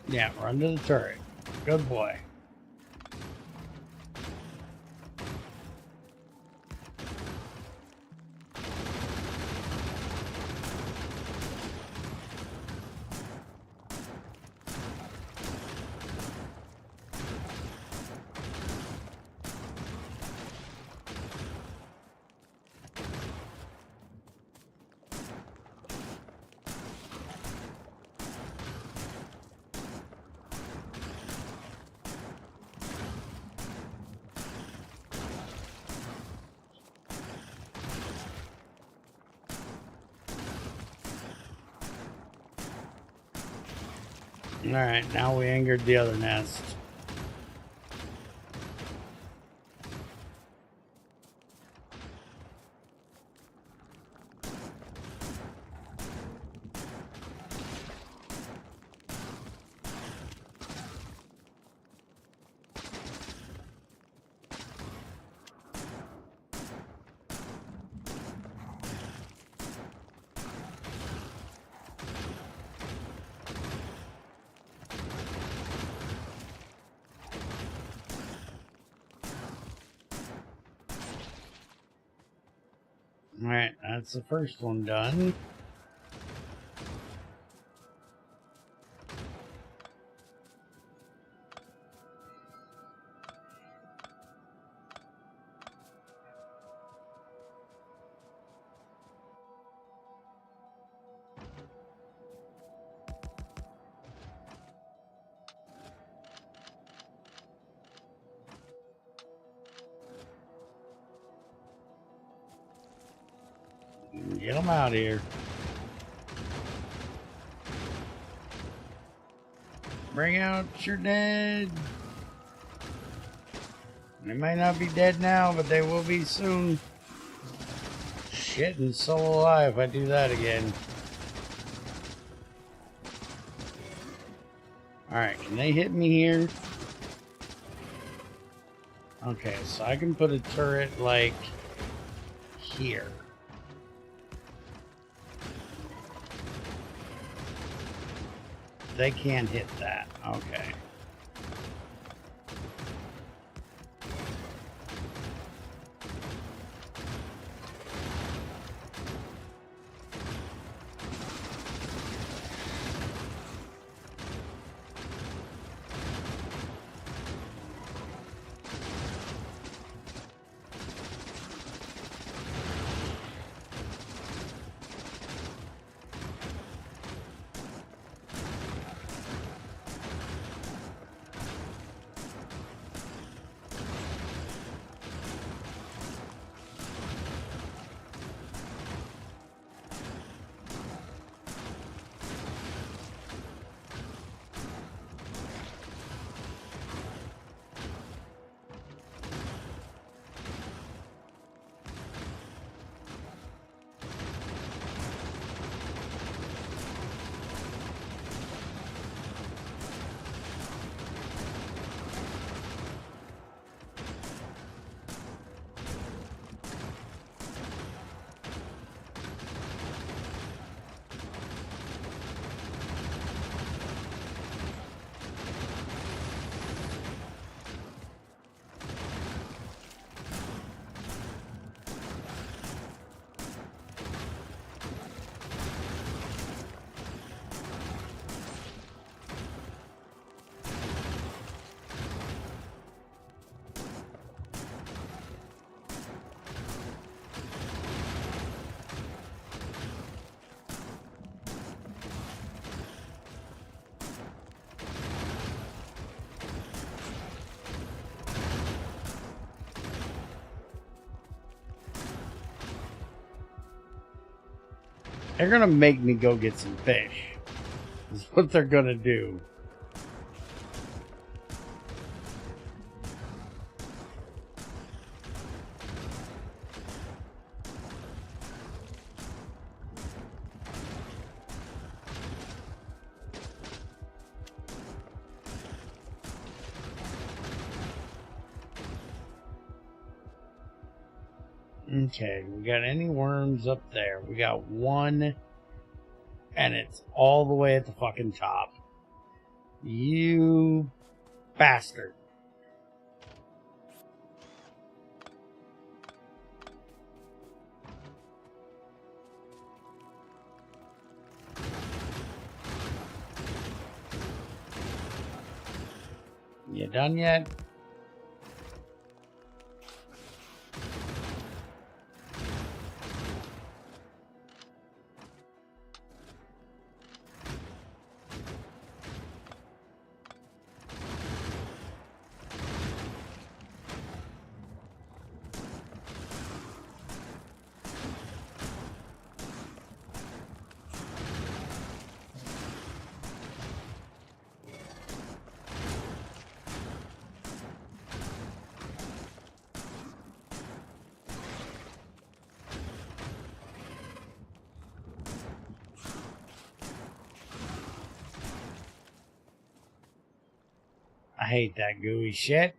Yeah, run to the turret. Good boy. Alright, now we angered the other nest. Alright, that's the first one done. Get them out of here. Bring out your dead. They might not be dead now, but they will be soon. Shit, and so will I if I do that again. Alright, can they hit me here? Okay, so I can put a turret, like, here. They can't hit that. Okay. They're gonna make me go get some fish. Is what they're gonna do. Okay, we got any worms up there? We got one, and it's all the way at the fucking top. You bastard. You done yet? I hate that gooey shit.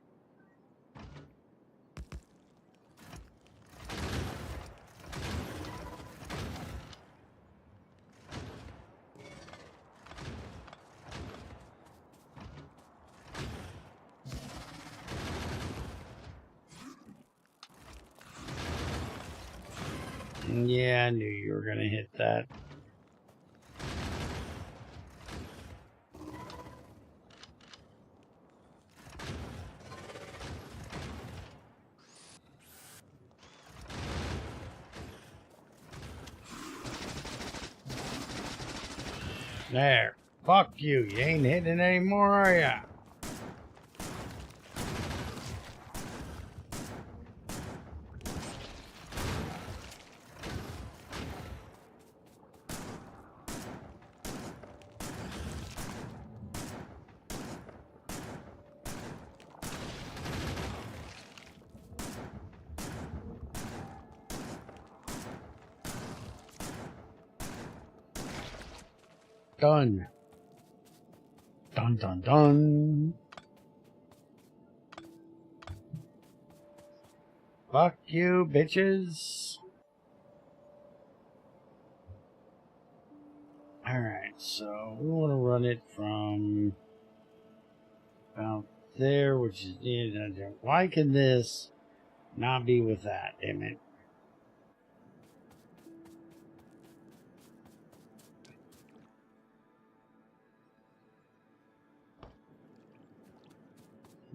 Yeah, I knew you were gonna hit that. There. Fuck you. You ain't hitting it anymore, are ya? Done. Dun dun dun. Fuck you, bitches. Alright, so we want to run it from about there, which is... Why can this not be with that, damn it?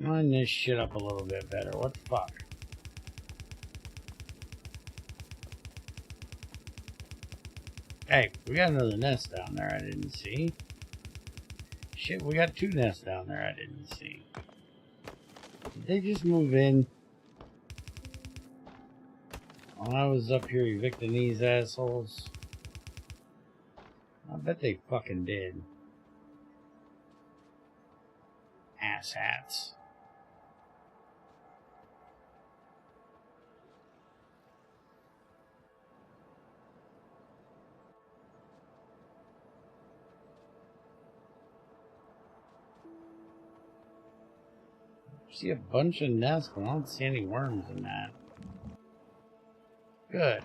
Line this shit up a little bit better. What the fuck? Hey, we got another nest down there I didn't see. Shit, we got 2 nests down there I didn't see. Did they just move in? While I was up here evicting these assholes? I bet they fucking did. Asshats. See a bunch of nests, but I don't see any worms in that. Good.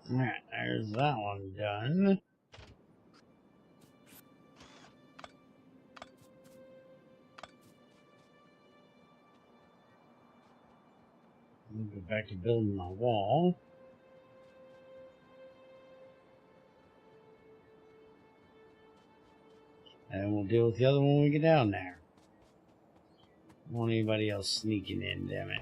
Alright, there's that one done. I'll go back to building my wall. And we'll deal with the other one when we get down there. Don't want anybody else sneaking in, damn it.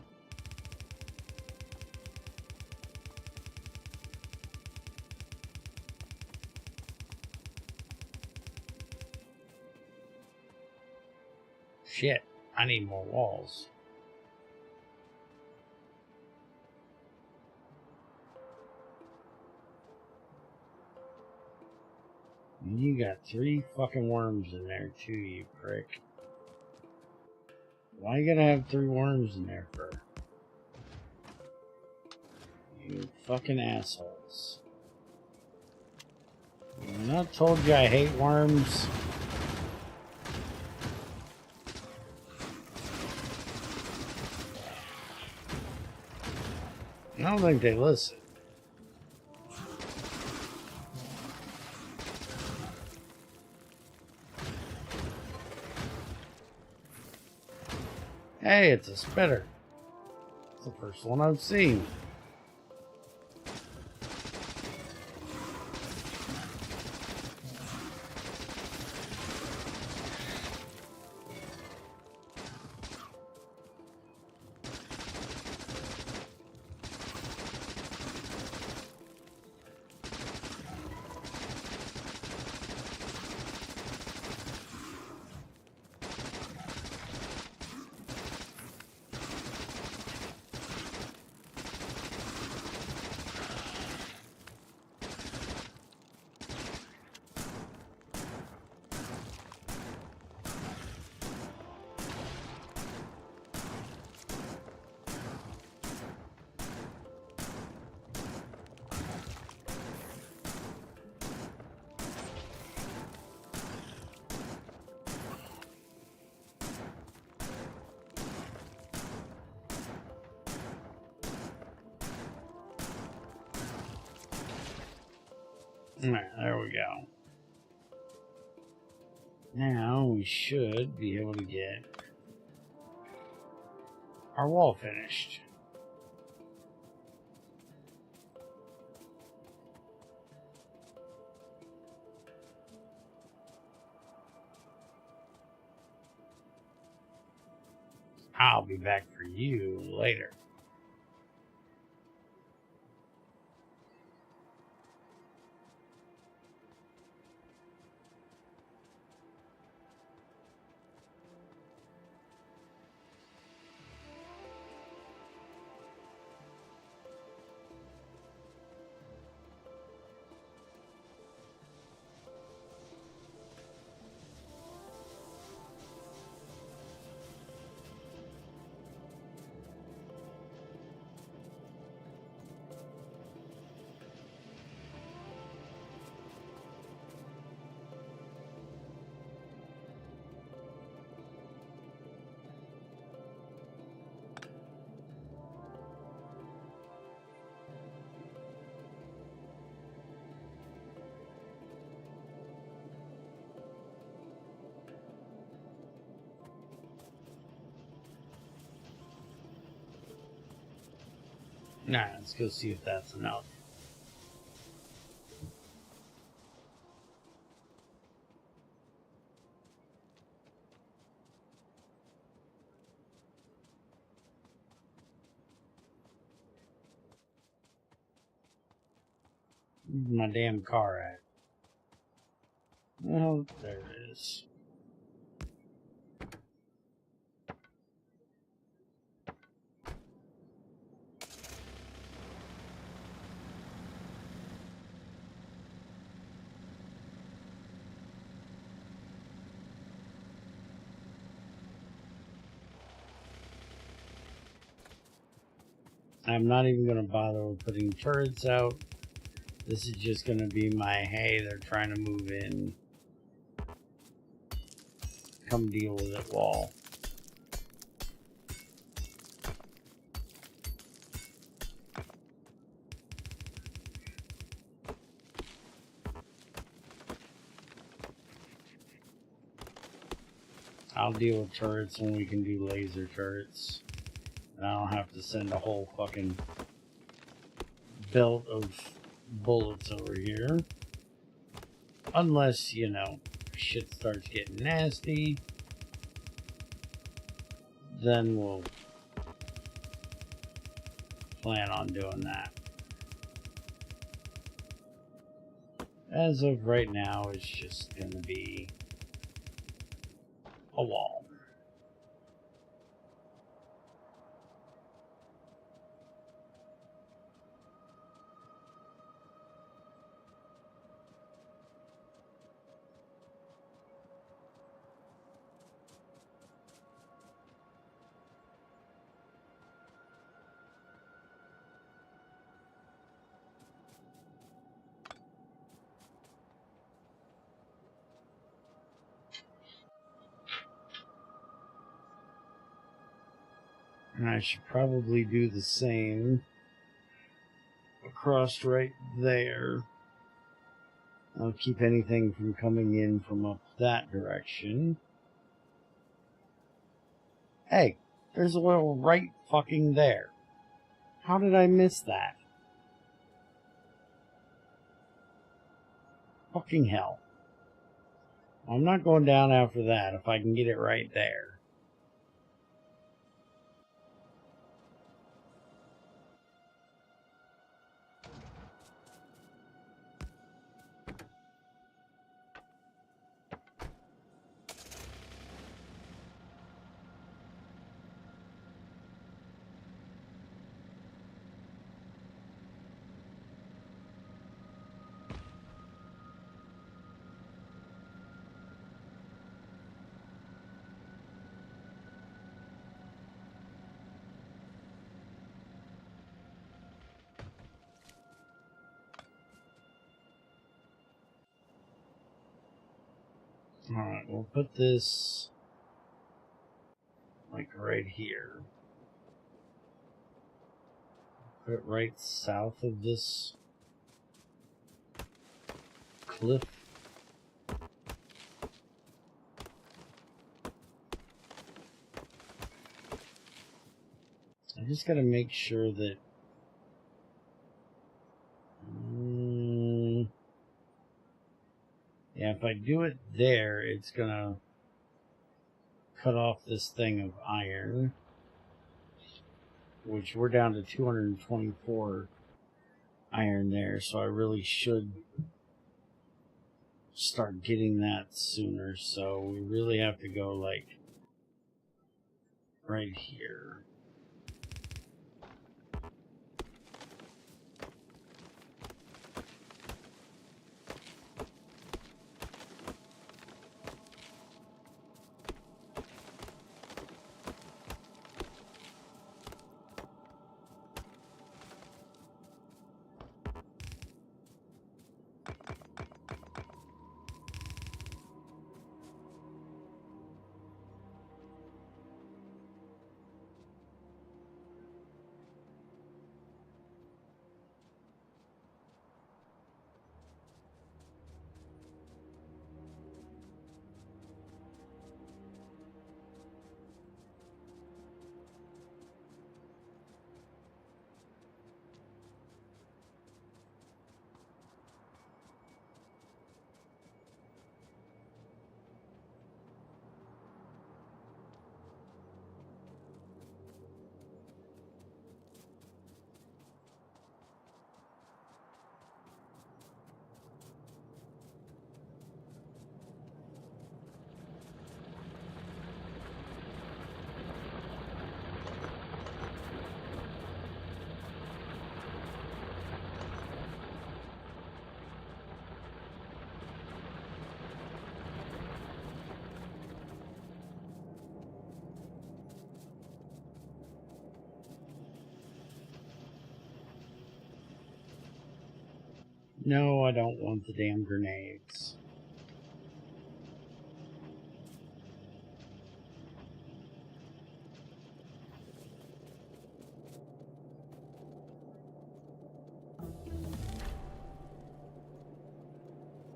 Shit, I need more walls. You got 3 fucking worms in there too, you prick. Why you gotta have 3 worms in there for? You fucking assholes. I not told you I hate worms. I don't think they listen. Hey, it's a spitter. It's the first one I've seen. Alright, there we go. Now we should be able to get our wall finished. I'll be back for you later. Nah, let's go see if that's enough. Where's my damn car at? Oh, there it is. I'm not even going to bother with putting turrets out. This is just going to be my, hey, they're trying to move in. Come deal with it wall. I'll deal with turrets when we can do laser turrets. And I don't have to send a whole fucking belt of bullets over here. Unless, you know, shit starts getting nasty. Then we'll plan on doing that. As of right now, it's just going to be a wall. And I should probably do the same across right there. I'll keep anything from coming in from up that direction. Hey, there's oil right fucking there. How did I miss that? Fucking hell. I'm not going down after that if I can get it right there. Alright, we'll put this like right here. Put it right south of this cliff. I just gotta make sure that yeah, if I do it there, it's gonna cut off this thing of iron, which we're down to 224 iron there, so I really should start getting that sooner. So we really have to go like right here. No, I don't want the damn grenades.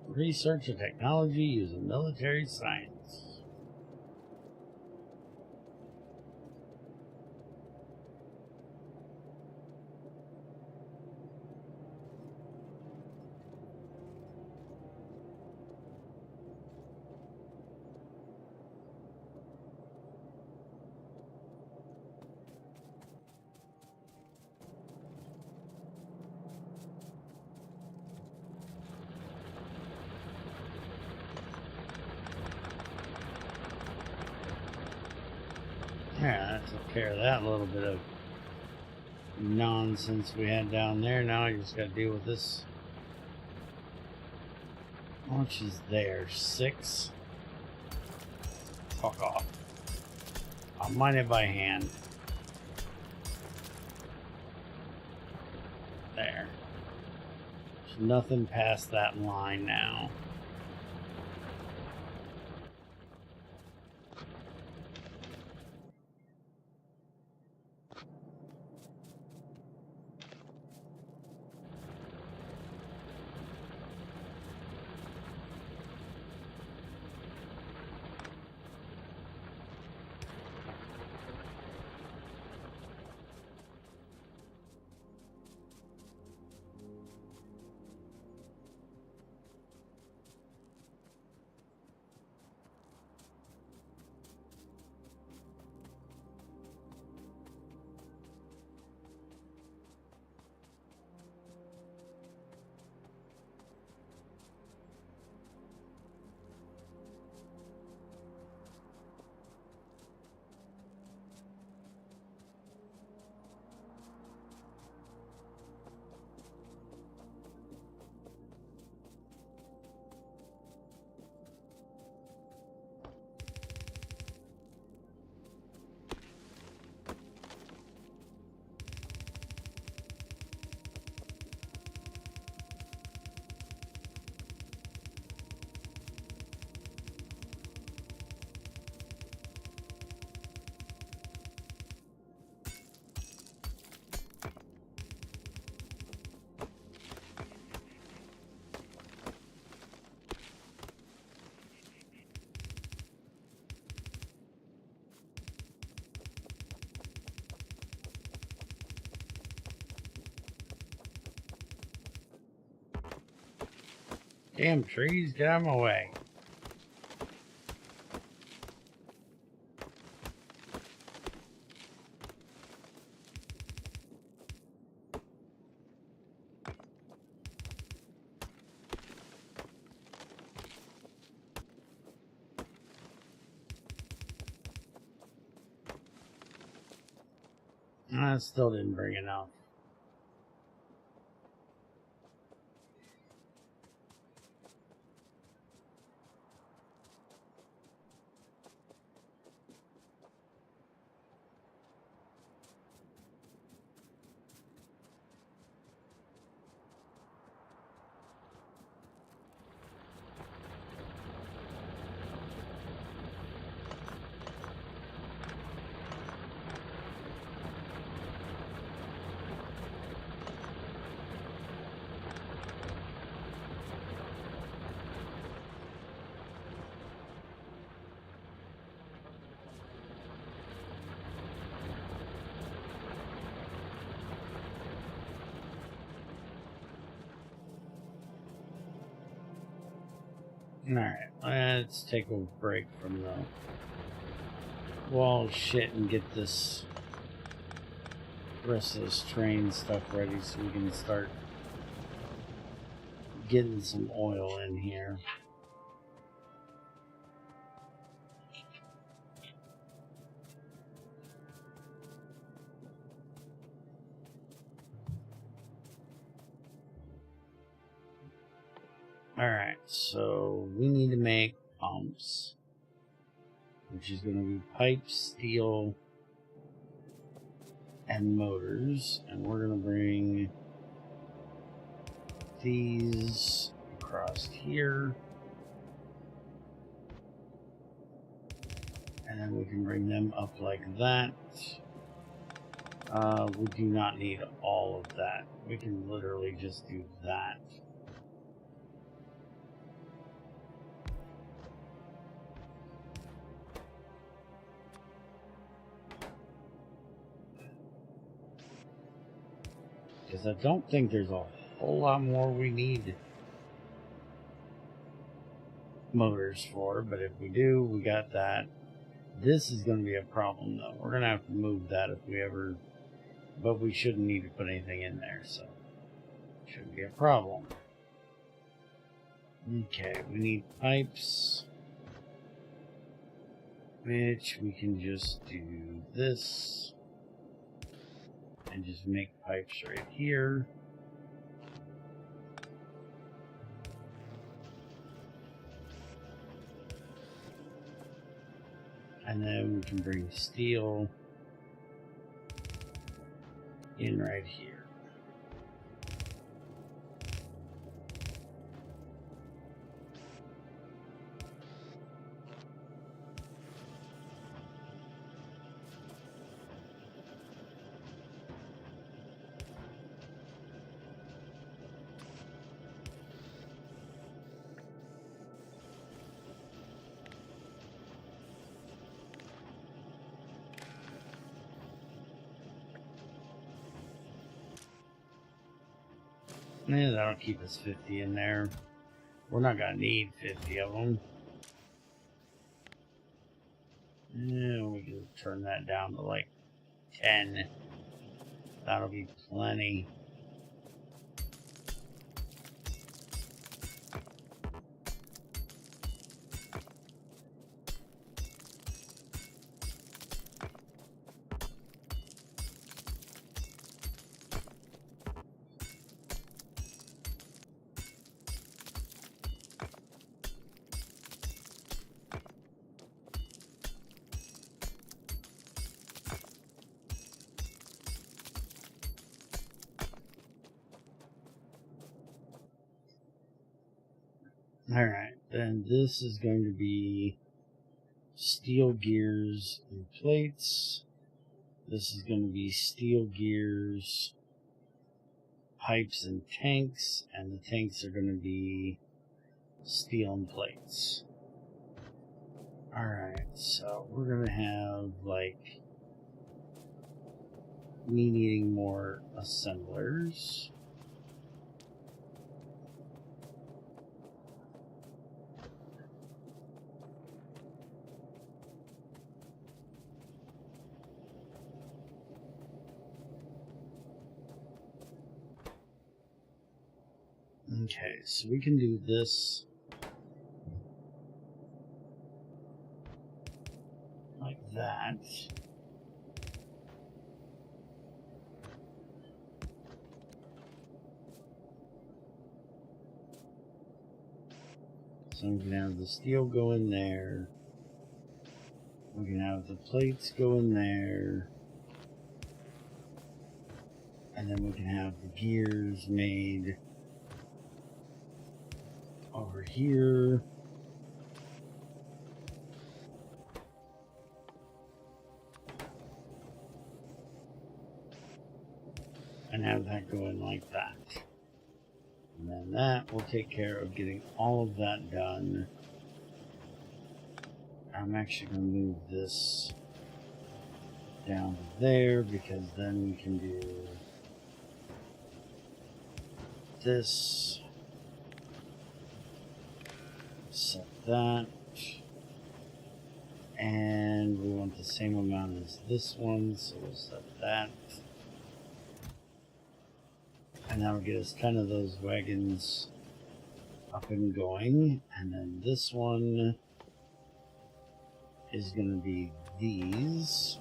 Research and technology using military science. Yeah, that took care of that little bit of nonsense we had down there. Now I just gotta deal with this. How much is there? 6? Fuck off. I'll mine it by hand. There. There's nothing past that line now. Damn trees, get out of my way. I still didn't bring enough. Alright, let's take a break from the wall shit and get this rest of this train stuff ready so we can start getting some oil in here. Alright, so we need to make pumps, which is going to be pipe, steel, and motors. And we're going to bring these across here. And then we can bring them up like that. We do not need all of that. We can literally just do that. Because I don't think there's a whole lot more we need motors for, but if we do, we got that. This is going to be a problem, though. We're going to have to move that if we ever... But we shouldn't need to put anything in there, so... Shouldn't be a problem. Okay, we need pipes. which we can just do this and just make pipes right here. And then we can bring steel in right here. Yeah, that'll keep us 50 in there. We're not gonna need 50 of them. Yeah, we can turn that down to like 10. That'll be plenty. Alright, then this is going to be steel gears and plates. This is going to be steel gears, pipes and tanks, and the tanks are going to be steel and plates. Alright, so we're going to have, like, me needing more assemblers. Okay, so we can do this like that. So we can have the steel go in there. We can have the plates go in there. And then we can have the gears made over here. And have that go in like that. And then that will take care of getting all of that done. I'm actually going to move this down to there because then we can do this. Set that. And we want the same amount as this one, so we'll set that. And that'll get us 10 of those wagons up and going. And then this one is going to be these,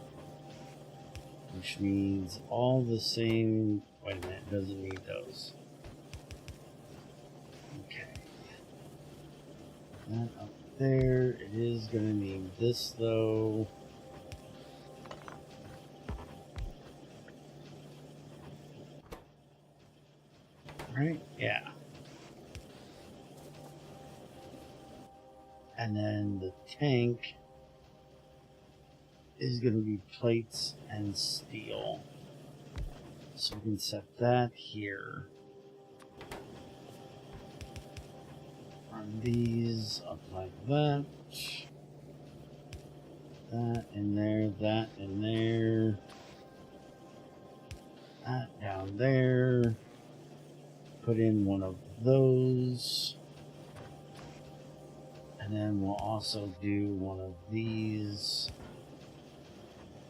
which means all the same. Wait a minute, it doesn't need those. Okay. That up there. It is going to need this though. Right? Yeah. And then the tank is going to be plates and steel. So we can set that here. Run these up like that. That in there, that in there. That down there. Put in one of those. And then we'll also do one of these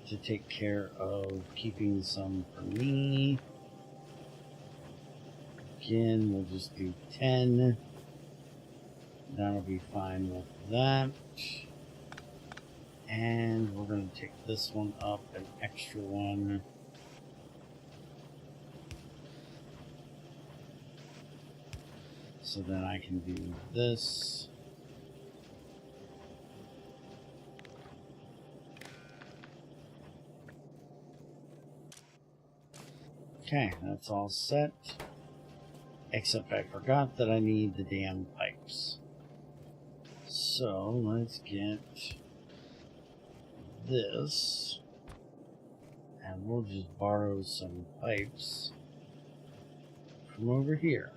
to take care of keeping some for me. Again, we'll just do 10. That'll be fine with that. And we're going to take this one up, an extra one. So then I can do this. Okay, that's all set. Except I forgot that I need the damn pipes. So let's get this. And we'll just borrow some pipes from over here.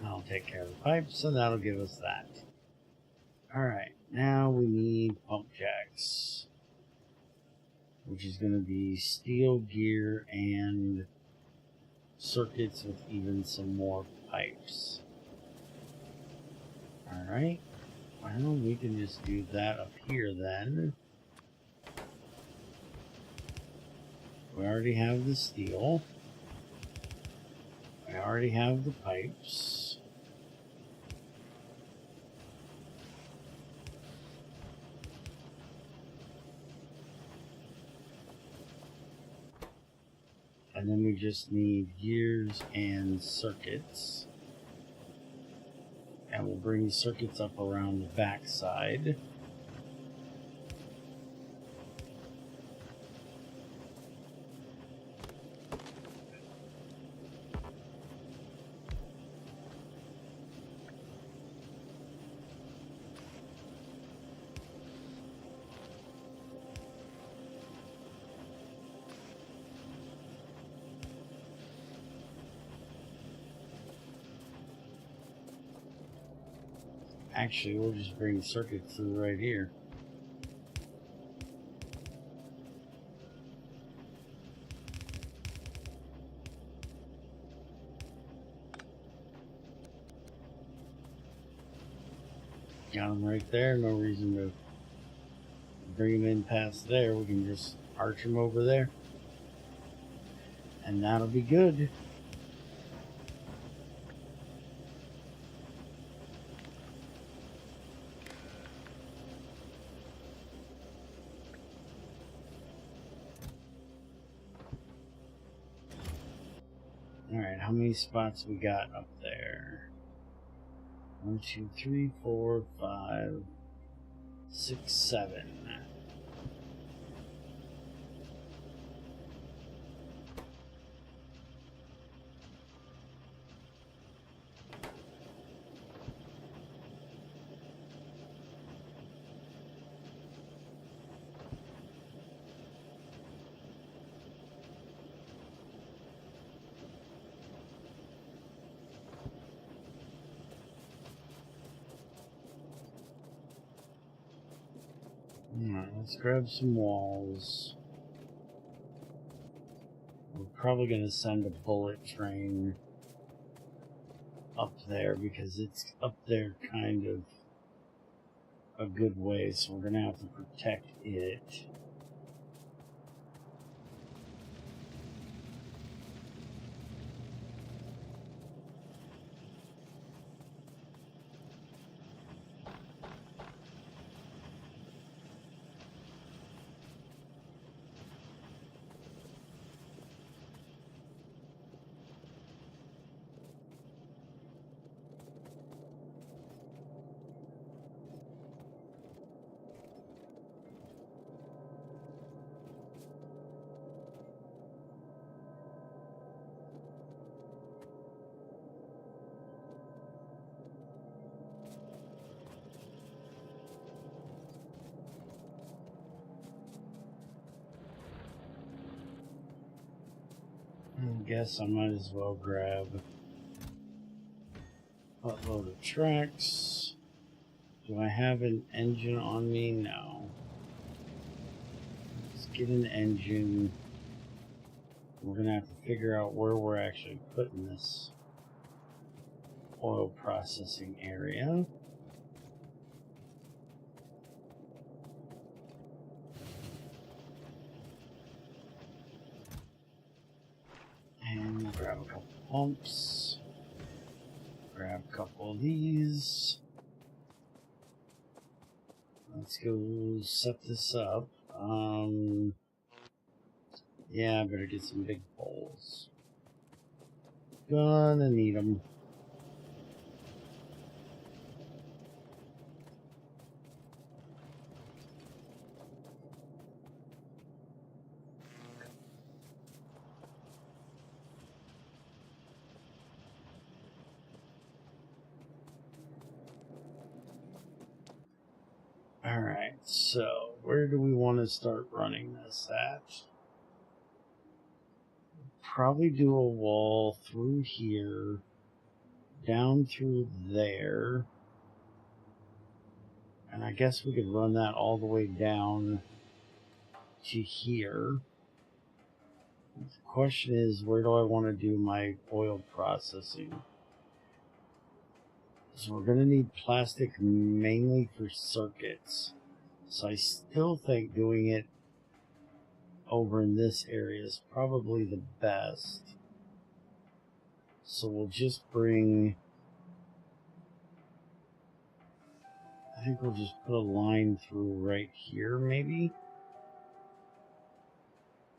I'll take care of the pipes, and that'll give us that. Alright, now we need pump jacks, which is going to be steel gear and circuits with even some more pipes. Alright, well, we can just do that up here then. We already have the steel. We already have the pipes. And then we just need gears and circuits. And we'll bring the circuits up around the back side. Actually, we'll just bring circuits through right here. Got them right there. No reason to bring them in past there. We can just arch them over there. And that'll be good. Alright, how many spots we got up there? 1, 2, 3, 4, 5, 6, 7. Alright, let's grab some walls. We're probably going to send a bullet train up there because it's up there kind of a good way, so we're going to have to protect it. I guess I might as well grab a load of tracks. Do I have an engine on me? No. Let's get an engine. We're going to have to figure out where we're actually putting this oil processing area. And we'll grab a couple pumps. Grab a couple of these. Let's go set this up. Yeah, I better get some big poles. Gonna need them. Alright, so where do we want to start running this at? Probably do a wall through here, down through there, and I guess we could run that all the way down to here. The question is, where do I want to do my oil processing? So we're going to need plastic mainly for circuits. So I still think doing it over in this area is probably the best. So we'll just bring... I think we'll just put a line through right here, maybe?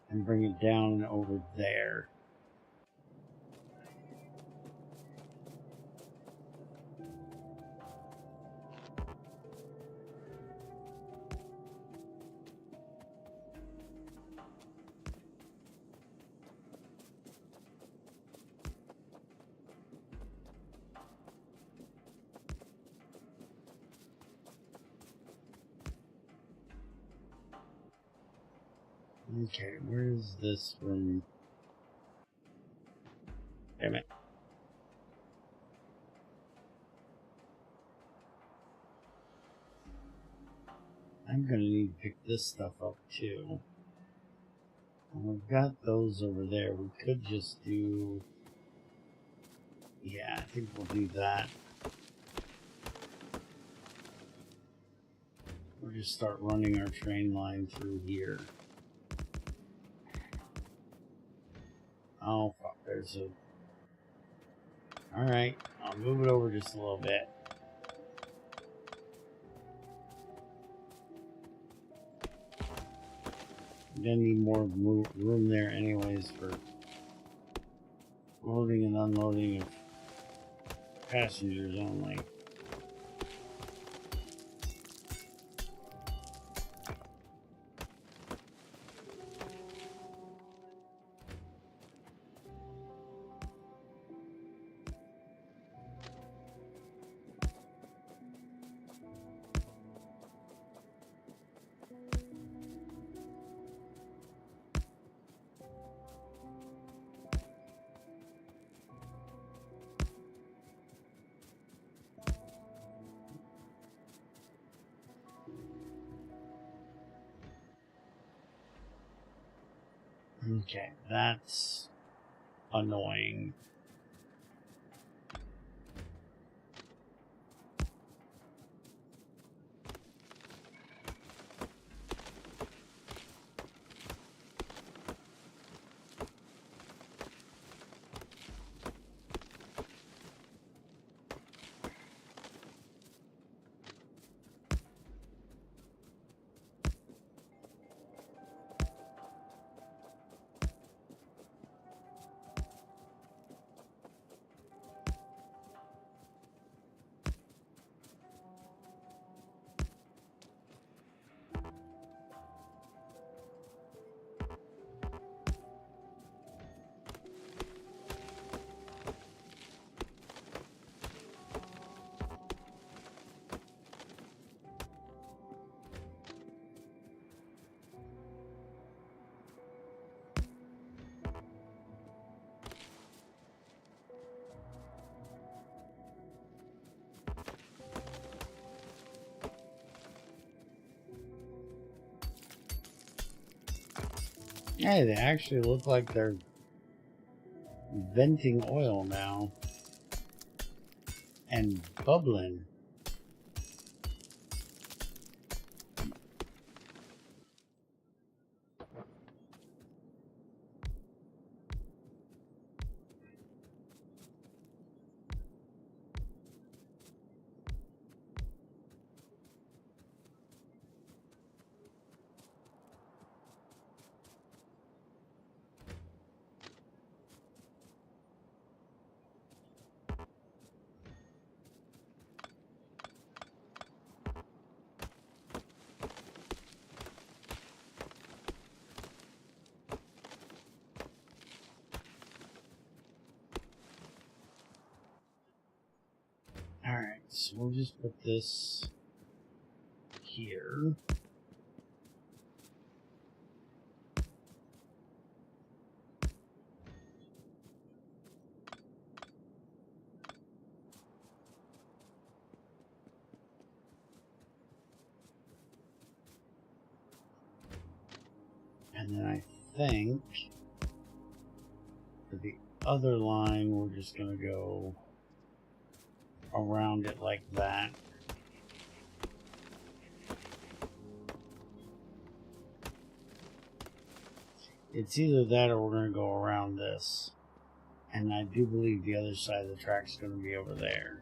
And bring it down and over there. Okay, where is this room? Damn it. I'm gonna need to pick this stuff up too. And we've got those over there. We could just do... Yeah, I think we'll do that. We'll just start running our train line through here. Oh, fuck, there's a... Alright, I'll move it over just a little bit. I'm gonna need more room there anyways for loading and unloading of passengers only. Okay, that's annoying. Hey, they actually look like they're venting oil now. And bubbling. So we'll just put this here. And then I think for the other line, we're just going to go around it like that. It's either that or we're going to go around this. And I do believe the other side of the track is going to be over there.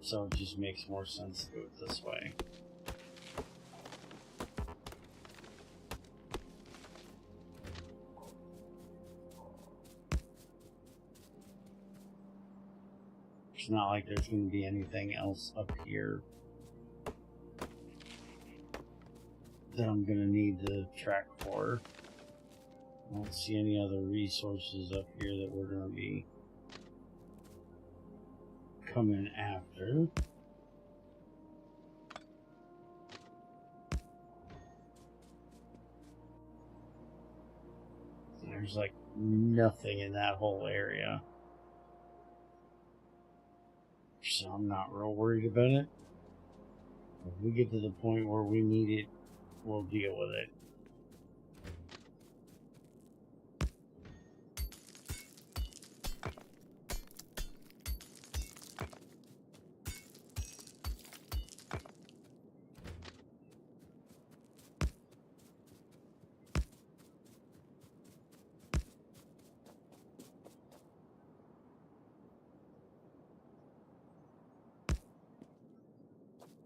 So it just makes more sense to do it this way. It's not like there's going to be anything else up here that I'm going to need the track for. I don't see any other resources up here that we're going to be coming after. There's like nothing in that whole area. So I'm not real worried about it. If we get to the point where we need it, we'll deal with it.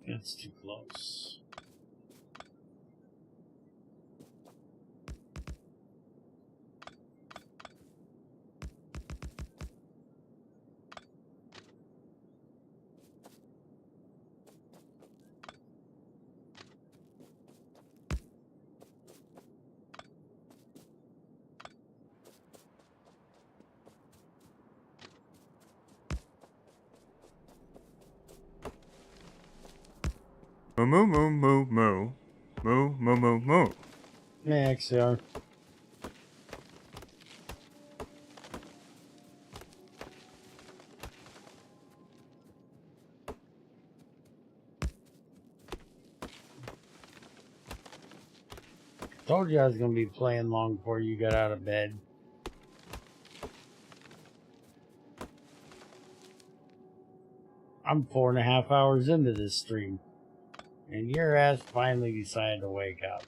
That's too close. Moo moo moo moo moo moo moo moo. Yeah, XR. Told you I was going to be playing long before you got out of bed. I'm 4.5 hours into this stream. And your ass finally decided to wake up.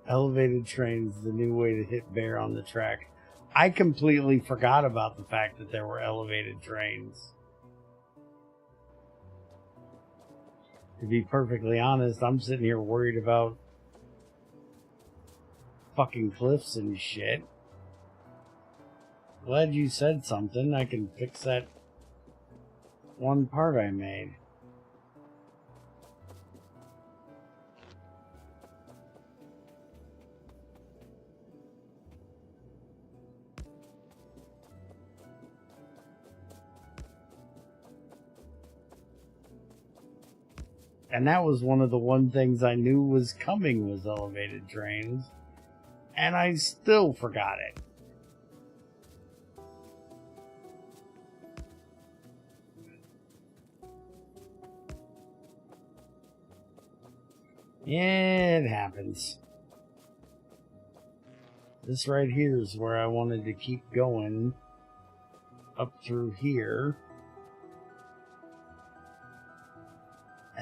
Elevated trains, the new way to hit bear on the track. I completely forgot about the fact that there were elevated trains. To be perfectly honest, I'm sitting here worried about fucking cliffs and shit. Glad you said something. I can fix that one part I made. And that was one of the one things I knew was coming was elevated trains. And I still forgot it. Yeah, it happens. This right here is where I wanted to keep going up through here.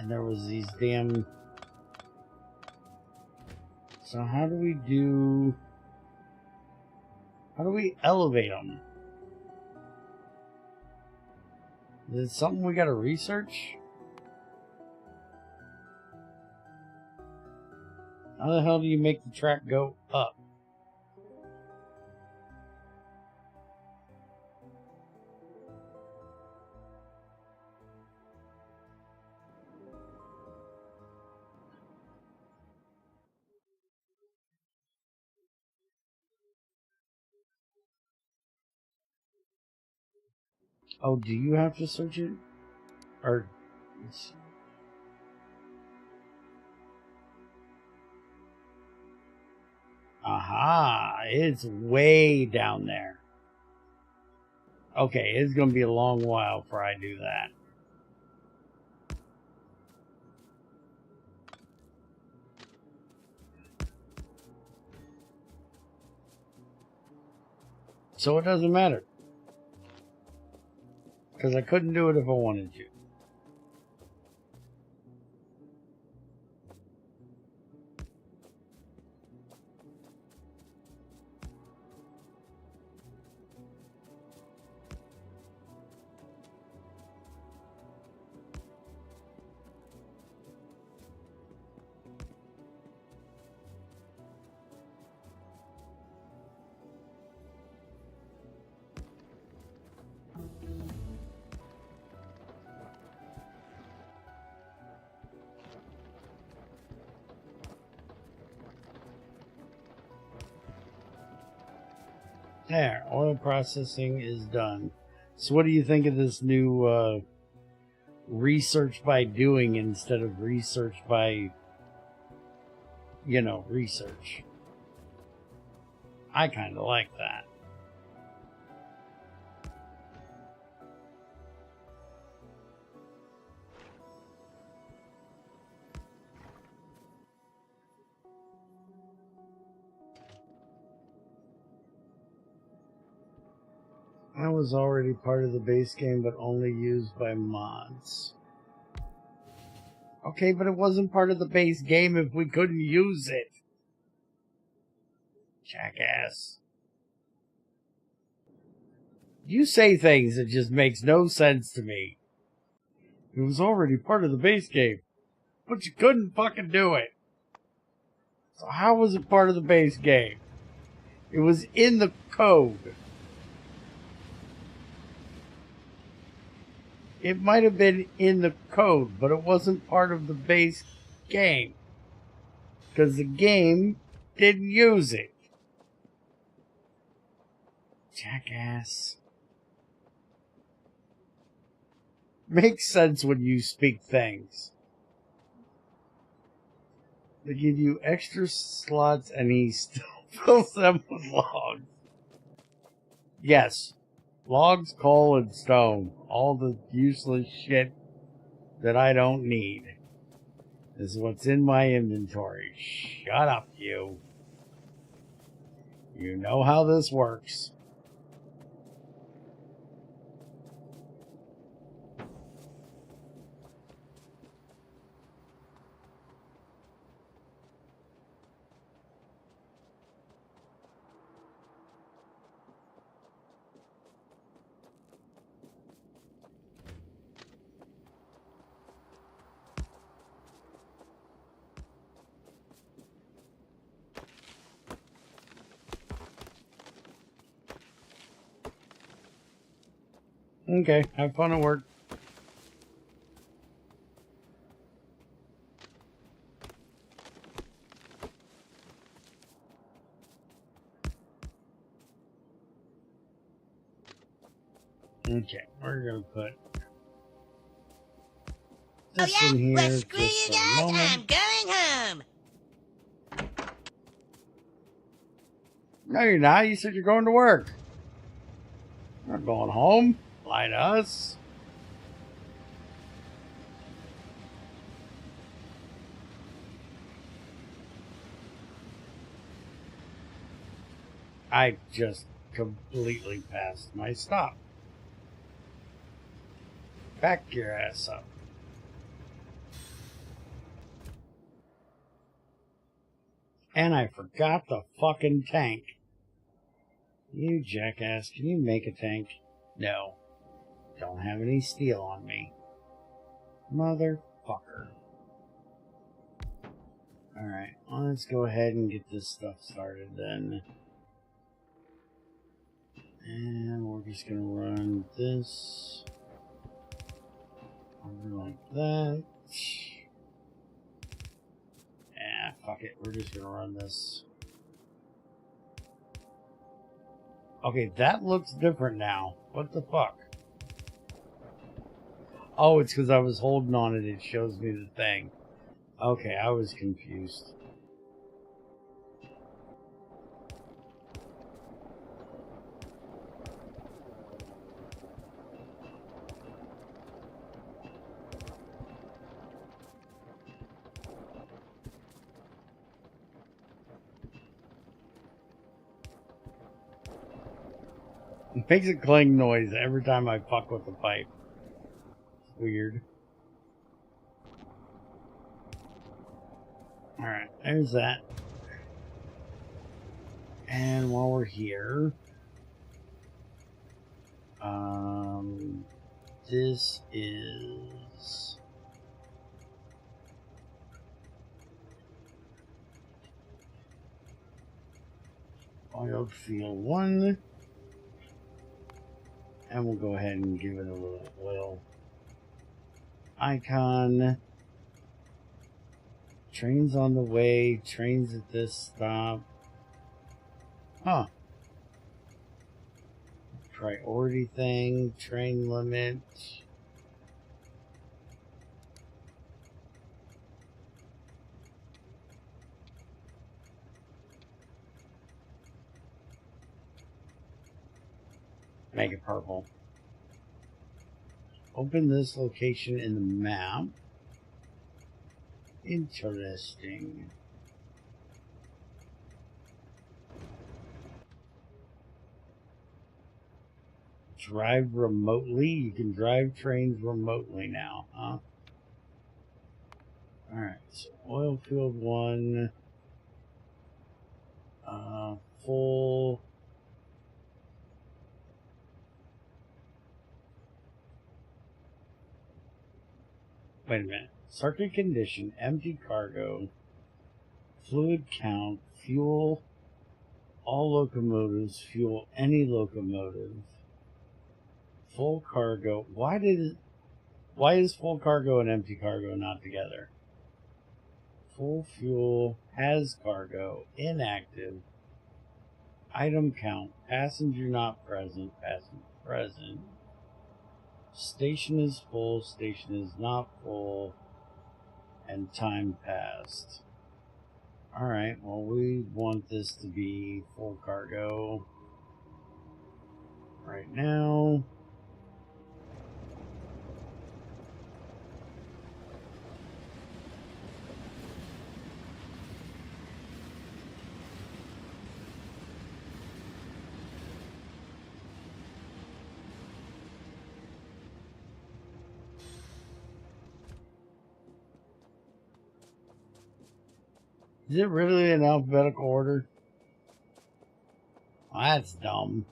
And there was these damn... So how do we elevate them? Is it something we gotta research? How the hell do you make the track go up? Oh, do you have to search it? Or... Aha! It's way down there. Okay, it's gonna be a long while before I do that. So it doesn't matter. Because I couldn't do it if I wanted to. There, oil processing is done. So what do you think of this new research by doing instead of research by, research? I kind of like that. That was already part of the base game, but only used by mods. Okay, but it wasn't part of the base game if we couldn't use it. Jackass. You say things that just makes no sense to me. It was already part of the base game, but you couldn't fucking do it. So how was it part of the base game? It was in the code. It might have been in the code, but it wasn't part of the base game. Because the game didn't use it. Jackass. Makes sense when you speak things. They give you extra slots and he still fills them with logs. Yes. Logs, coal, and stone. All the useless shit that I don't need. This is what's in my inventory. Shut up, you. You know how this works. Okay, have fun at work. Okay, we're gonna put this in here. Well, screw just you for a guys, moment. I'm going home. No, you're not. You said you're going to work. You're not going home. Lie to us. I just completely passed my stop. Back your ass up. And I forgot the fucking tank. You jackass, can you make a tank? No. Don't have any steel on me. Motherfucker. Alright, let's go ahead and get this stuff started then. And we're just gonna run this over like that. Ah, fuck it, we're just gonna run this. Okay, that looks different now. What the fuck? Oh, it's because I was holding on it, it shows me the thing. Okay, I was confused. It makes a clang noise every time I fuck with the pipe. It's weird. Alright, there's that. And while we're here, this is oil field 1. And we'll go ahead and give it a little oil icon. Trains on the way, trains at this stop. Huh. Priority thing, train limit. Make it purple. Open this location in the map. Interesting. Drive remotely? You can drive trains remotely now, huh? Alright, so oil field 1. Full. Wait a minute. Circuit condition, empty cargo, fluid count, fuel all locomotives, fuel any locomotive, full cargo. Why is full cargo and empty cargo not together? Full fuel, has cargo, inactive, item count, passenger not present, passenger present, station is full, station is not full, and time passed. Alright, well, we want this to be full cargo right now. Is it really in alphabetical order? Well, that's dumb.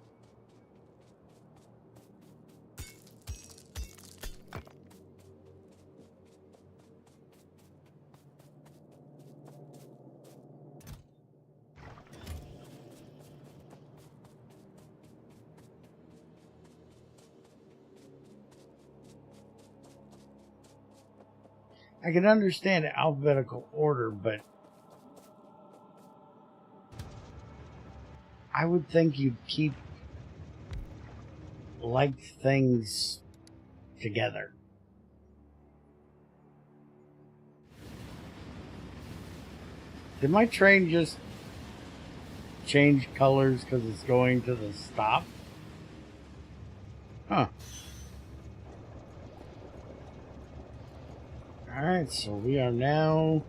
I can understand alphabetical order, but I would think you'd keep like things together. Did my train just change colors because it's going to the stop? Huh. Alright, so we are now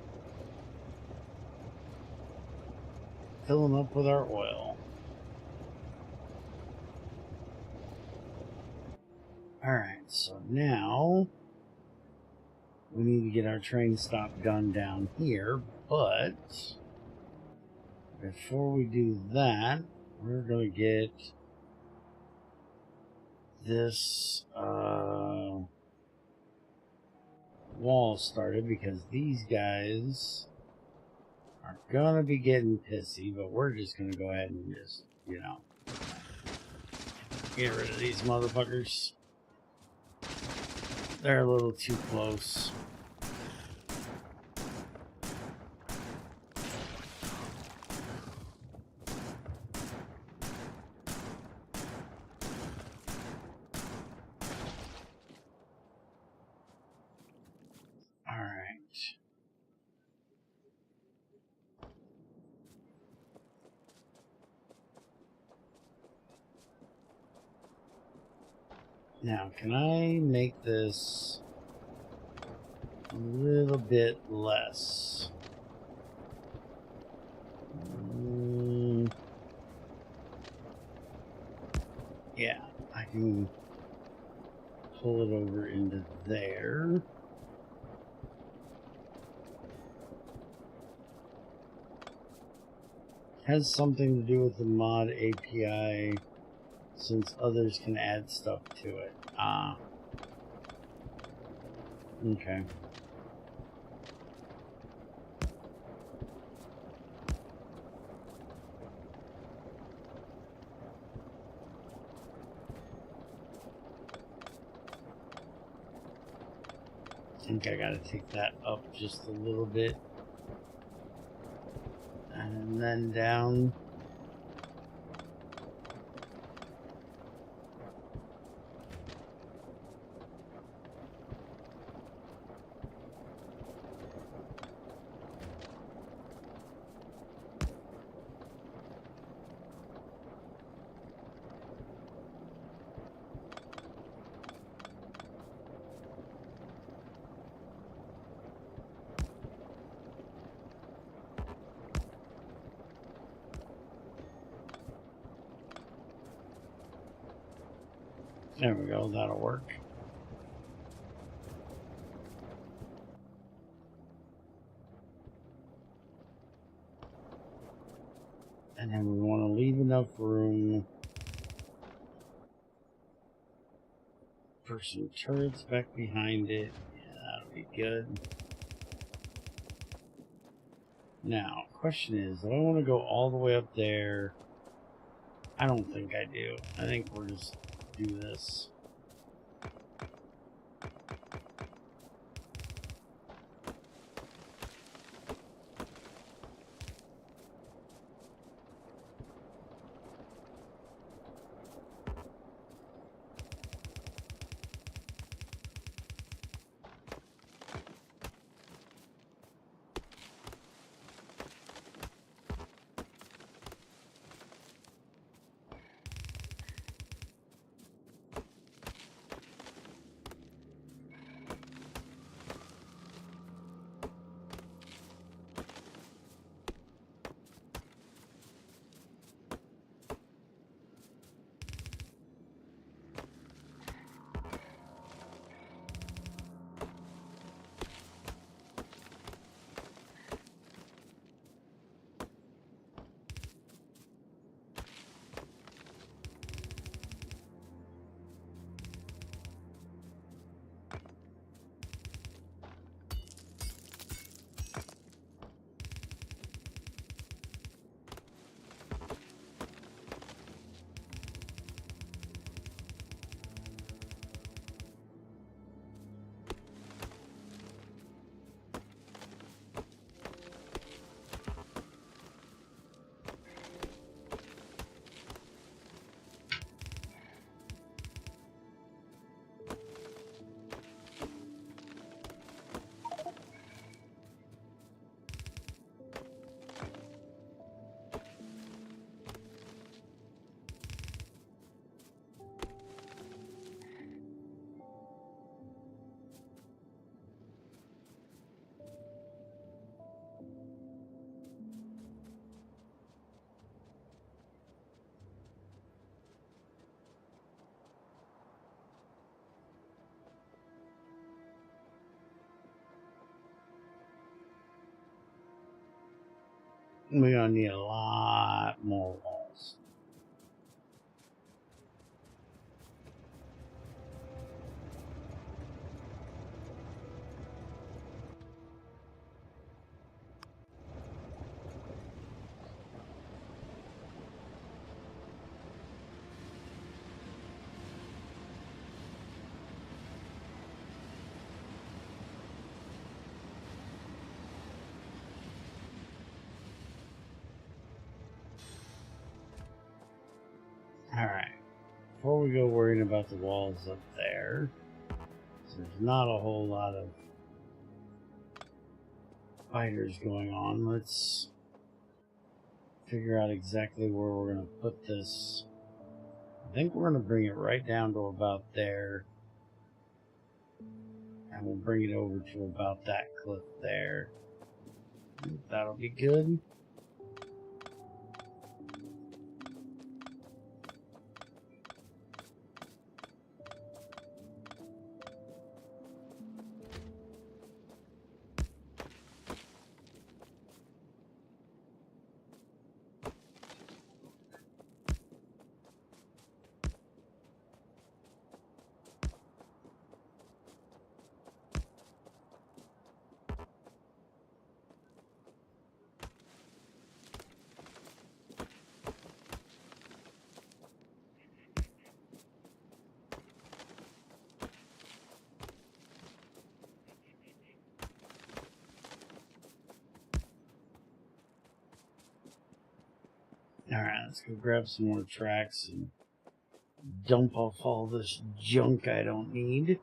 filling up with our oil. Alright, so now we need to get our train stop done down here, but before we do that, we're going to get this wall started, because these guys are going to be getting pissy, but we're just going to go ahead and just, you know, get rid of these motherfuckers. They're a little too close. Now, can I make this a little bit less? Yeah, I can pull it over into there. Has something to do with the mod API, since others can add stuff to it. Ah. Okay. I think I gotta take that up just a little bit. And then down. There we go, that'll work. And then we want to leave enough room for some turrets back behind it. Yeah, that'll be good. Now, question is, do I want to go all the way up there? I don't think I do. I think we'll just do this. We're gonna need a lot more walls. Alright, before we go worrying about the walls up there, there's not a whole lot of fighters going on. Let's figure out exactly where we're going to put this. I think we're going to bring it right down to about there. And we'll bring it over to about that cliff there. That'll be good. Alright, let's go grab some more tracks and dump off all this junk I don't need.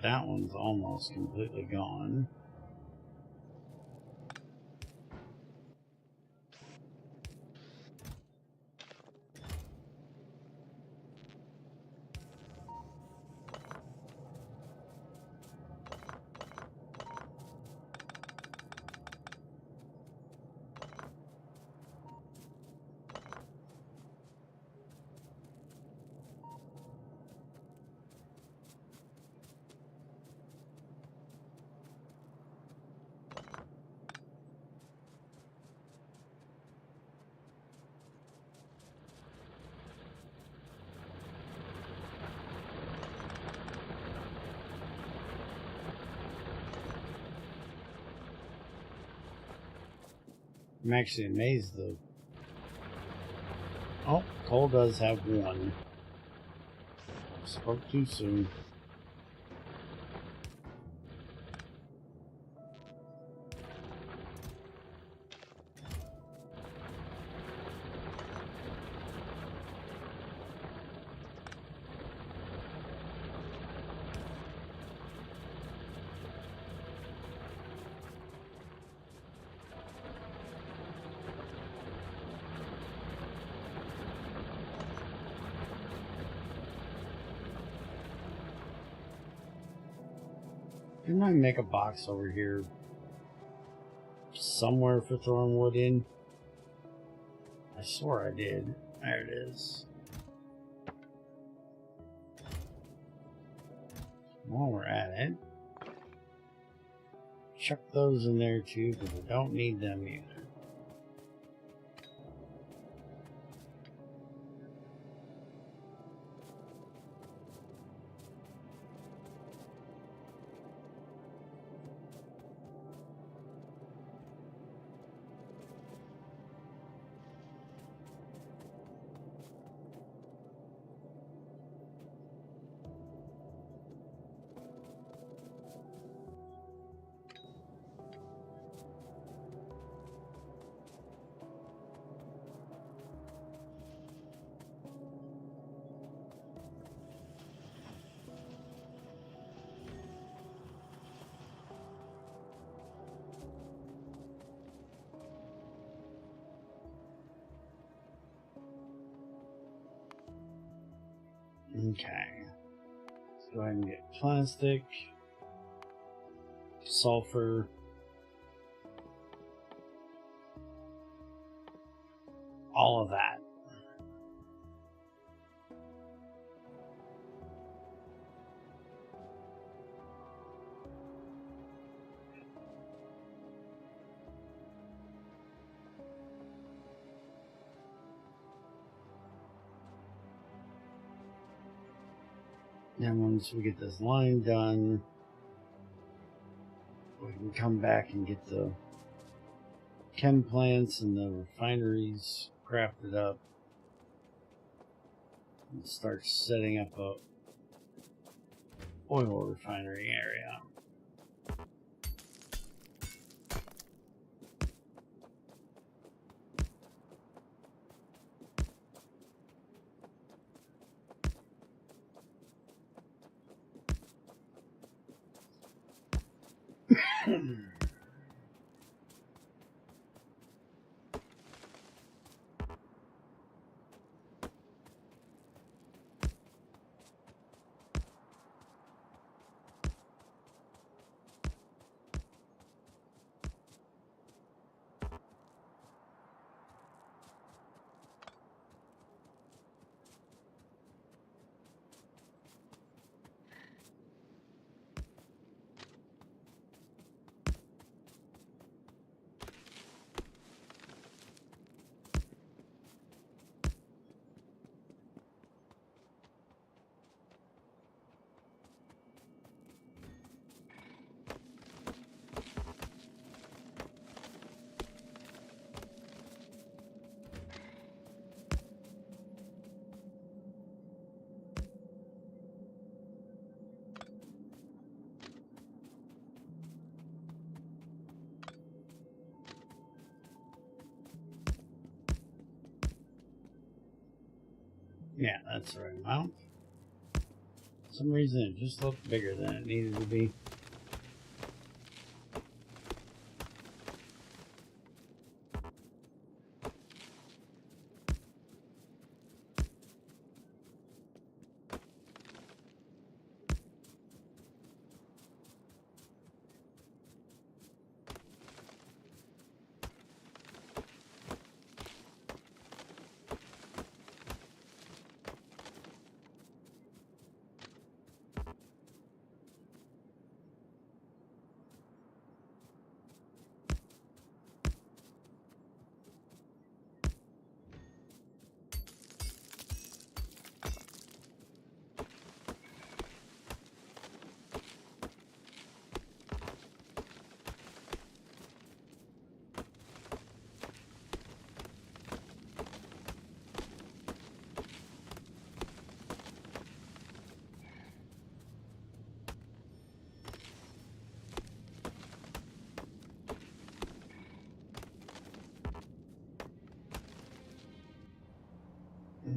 That one's almost completely gone. I'm actually amazed though. Oh, Cole does have one. Spoke too soon. Didn't I make a box over here somewhere for throwing wood in? I swore I did. There it is. While we're at it, chuck those in there too, because we don't need them either. Okay. Let's go ahead and get plastic, sulfur, all of that. And once we get this line done, we can come back and get the chem plants and the refineries crafted up and start setting up a oil refinery area. Yeah, that's the right amount. For some reason it just looked bigger than it needed to be.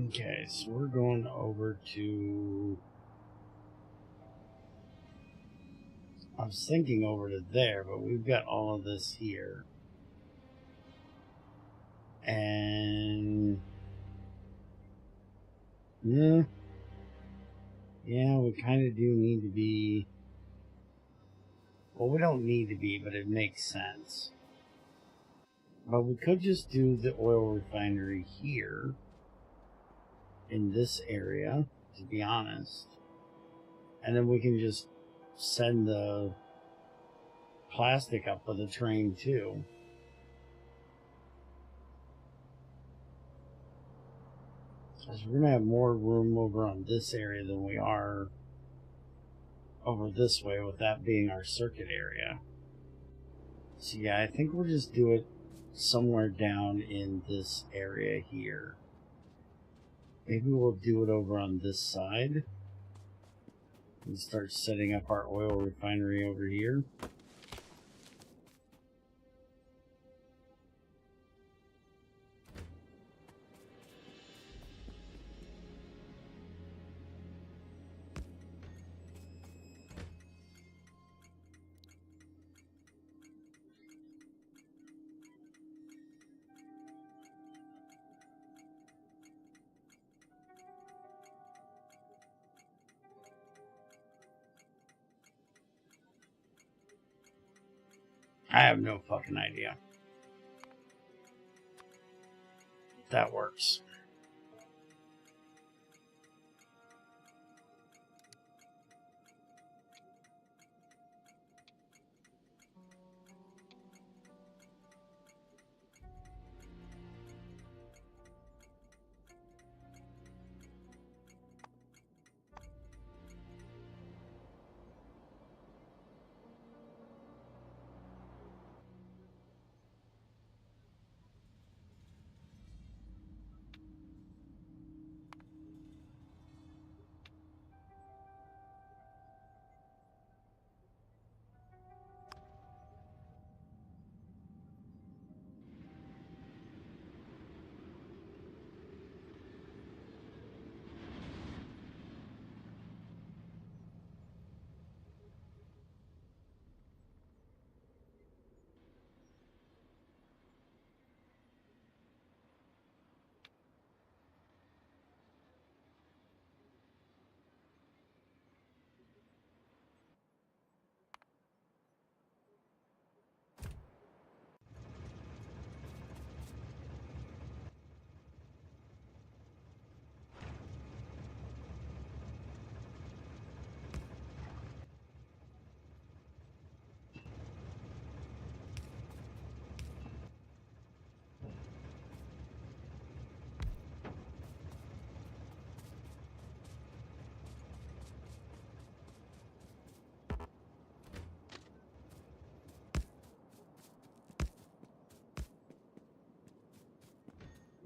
Okay, so we're going over to... I was thinking over to there, but we've got all of this here. And... yeah, we kind of do need to be... well, we don't need to be, but it makes sense. But we could just do the oil refinery here. In this area, to be honest. And then we can just send the plastic up with the train too. Because we're going to have more room over on this area than we are over this way, with that being our circuit area. So yeah, I think we'll just do it somewhere down in this area here. Maybe we'll do it over on this side and start setting up our oil refinery over here. I have no fucking idea. That works.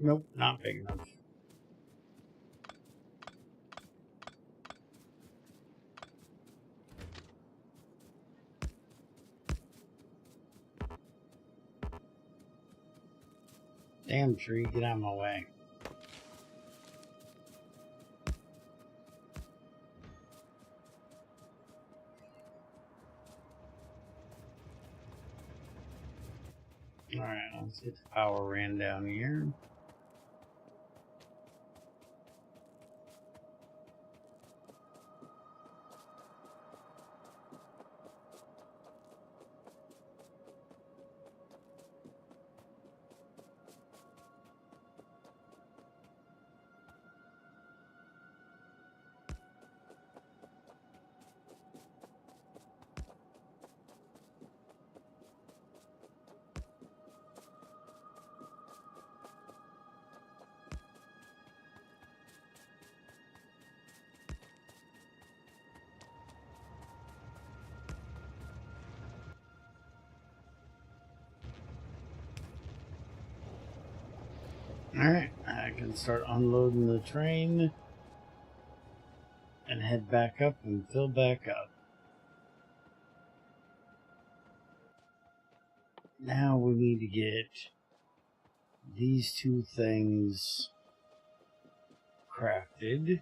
Nope, not big enough. Damn tree, get out of my way. Alright, let's get the power ran down here. Alright, I can start unloading the train and head back up and fill back up. Now we need to get these two things crafted.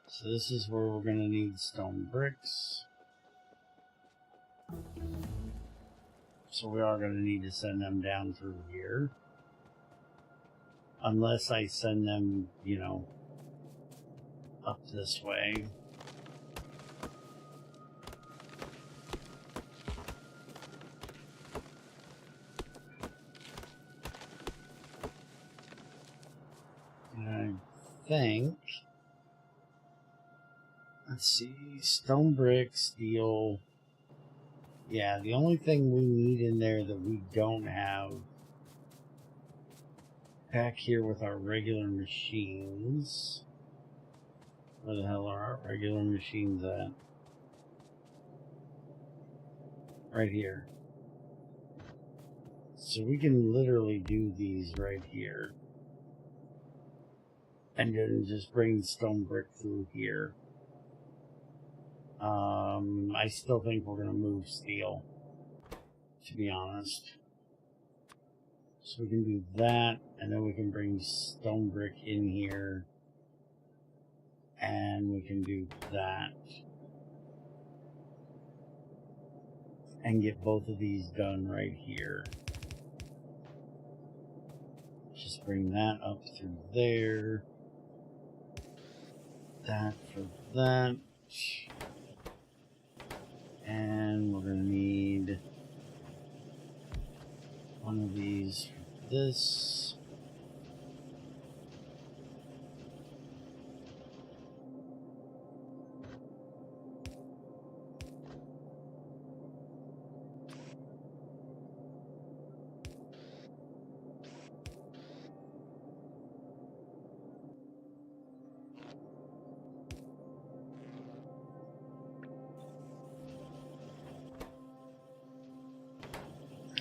So this is where we're going to need stone bricks. So we are going to need to send them down through here. Unless I send them, you know, up this way. And I think, let's see, stone brick, steel. Yeah, the only thing we need in there that we don't have back here with our regular machines. Where the hell are our regular machines at? Right here. So we can literally do these right here. And then just bring stone brick through here. I still think we're going to move steel, to be honest. So we can do that, and then we can bring stone brick in here. And we can do that. And get both of these done right here. Just bring that up through there. That for that. And we're going to need one of these for this.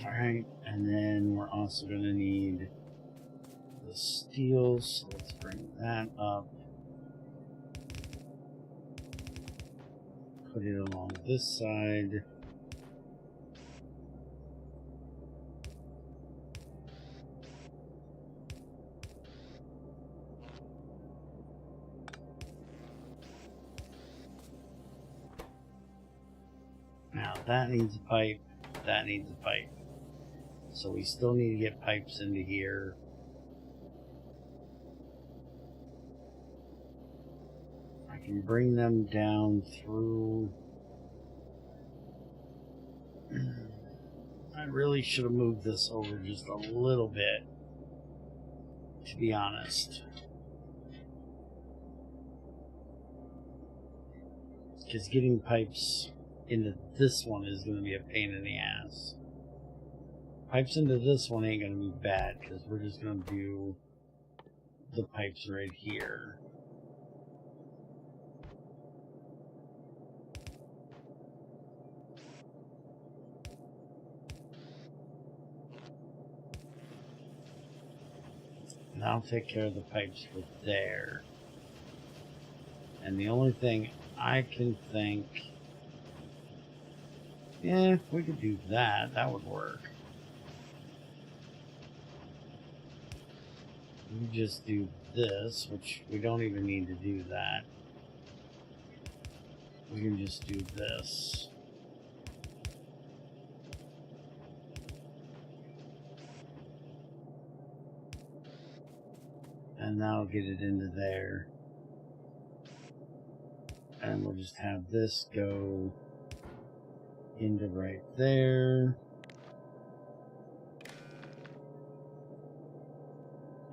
Alright, and then we're also going to need the steel, so let's bring that up. Put it along this side. Now that needs a pipe, that needs a pipe. So we still need to get pipes into here. I can bring them down through. I really should have moved this over just a little bit, to be honest. Because getting pipes into this one is going to be a pain in the ass. Pipes into this one ain't going to be bad, because we're just going to do the pipes right here. And I'll take care of the pipes for there. And the only thing I can think... Yeah, we could do that. That would work. We just do this, which we don't even need to do that. We can just do this. And that'll get it into there. And we'll just have this go into right there.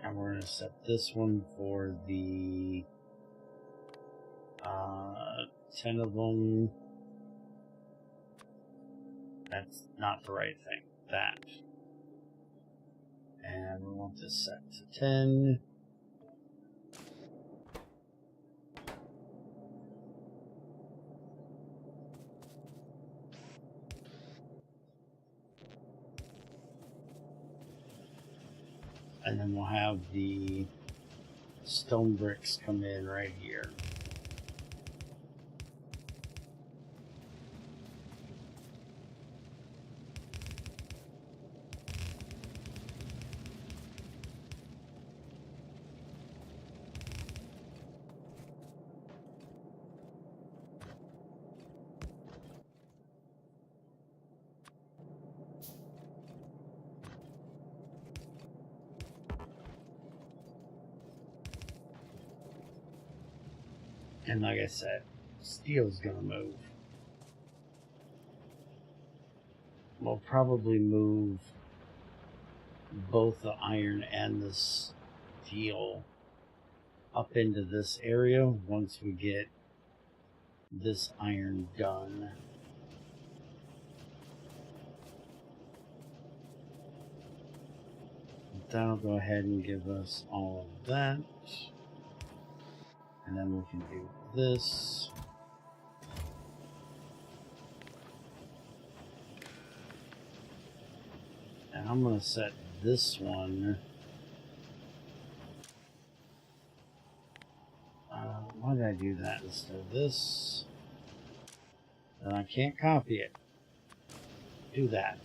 And we're going to set this one for the 10 of them. That's not the right thing. That. And we want this set to 10. And then we'll have the stone bricks come in right here. And like I said, steel's gonna move. We'll probably move both the iron and the steel up into this area once we get this iron done. That'll go ahead and give us all of that. And then we can do this. And I'm going to set this one. Why did I do that instead of this? Then I can't copy it. Do that.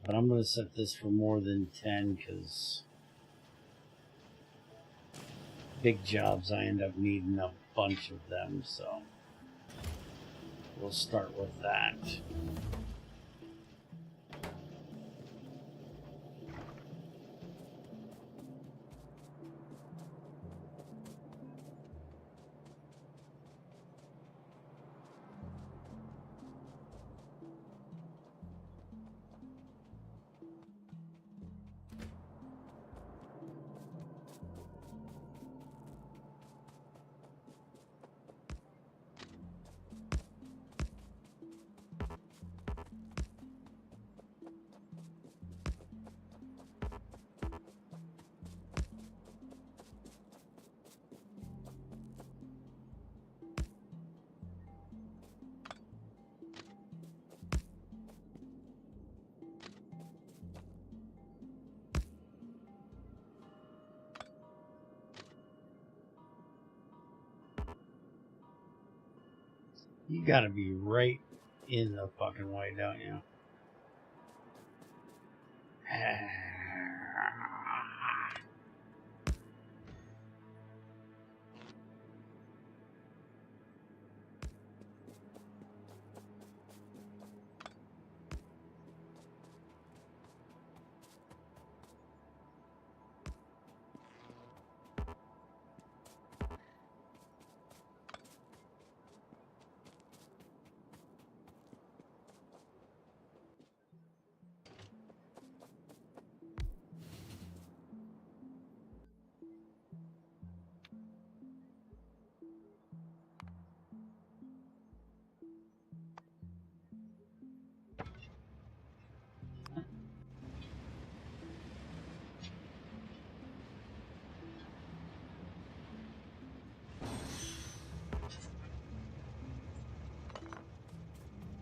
But I'm going to set this for more than 10 because big jobs I end up needing a bunch of them, so we'll start with that. You gotta be right in the fucking way, don't you?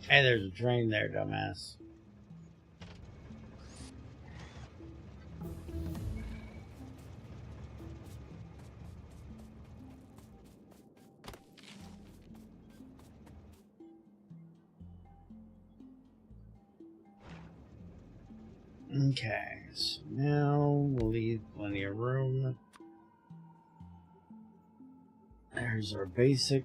Hey, there's a train there, dumbass. Okay, so now we'll leave plenty of room. There's our basic.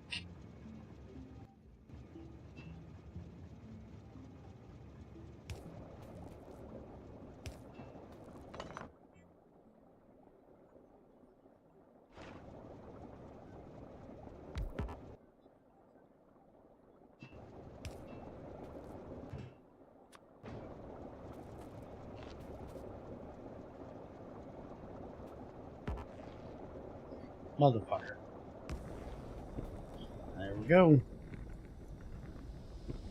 Motherfucker. There we go.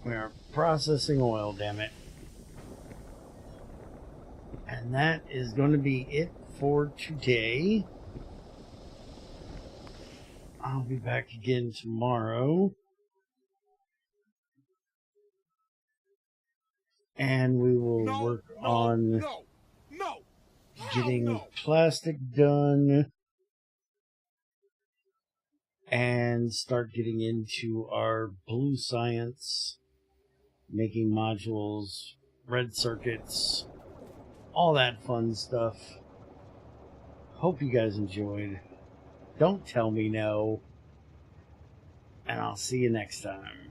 We are processing oil, damn it. And that is going to be it for today. I'll be back again tomorrow. And we will work on getting plastic done and start getting into our blue science, making modules, red circuits, all that fun stuff. Hope you guys enjoyed. Don't tell me no. And I'll see you next time.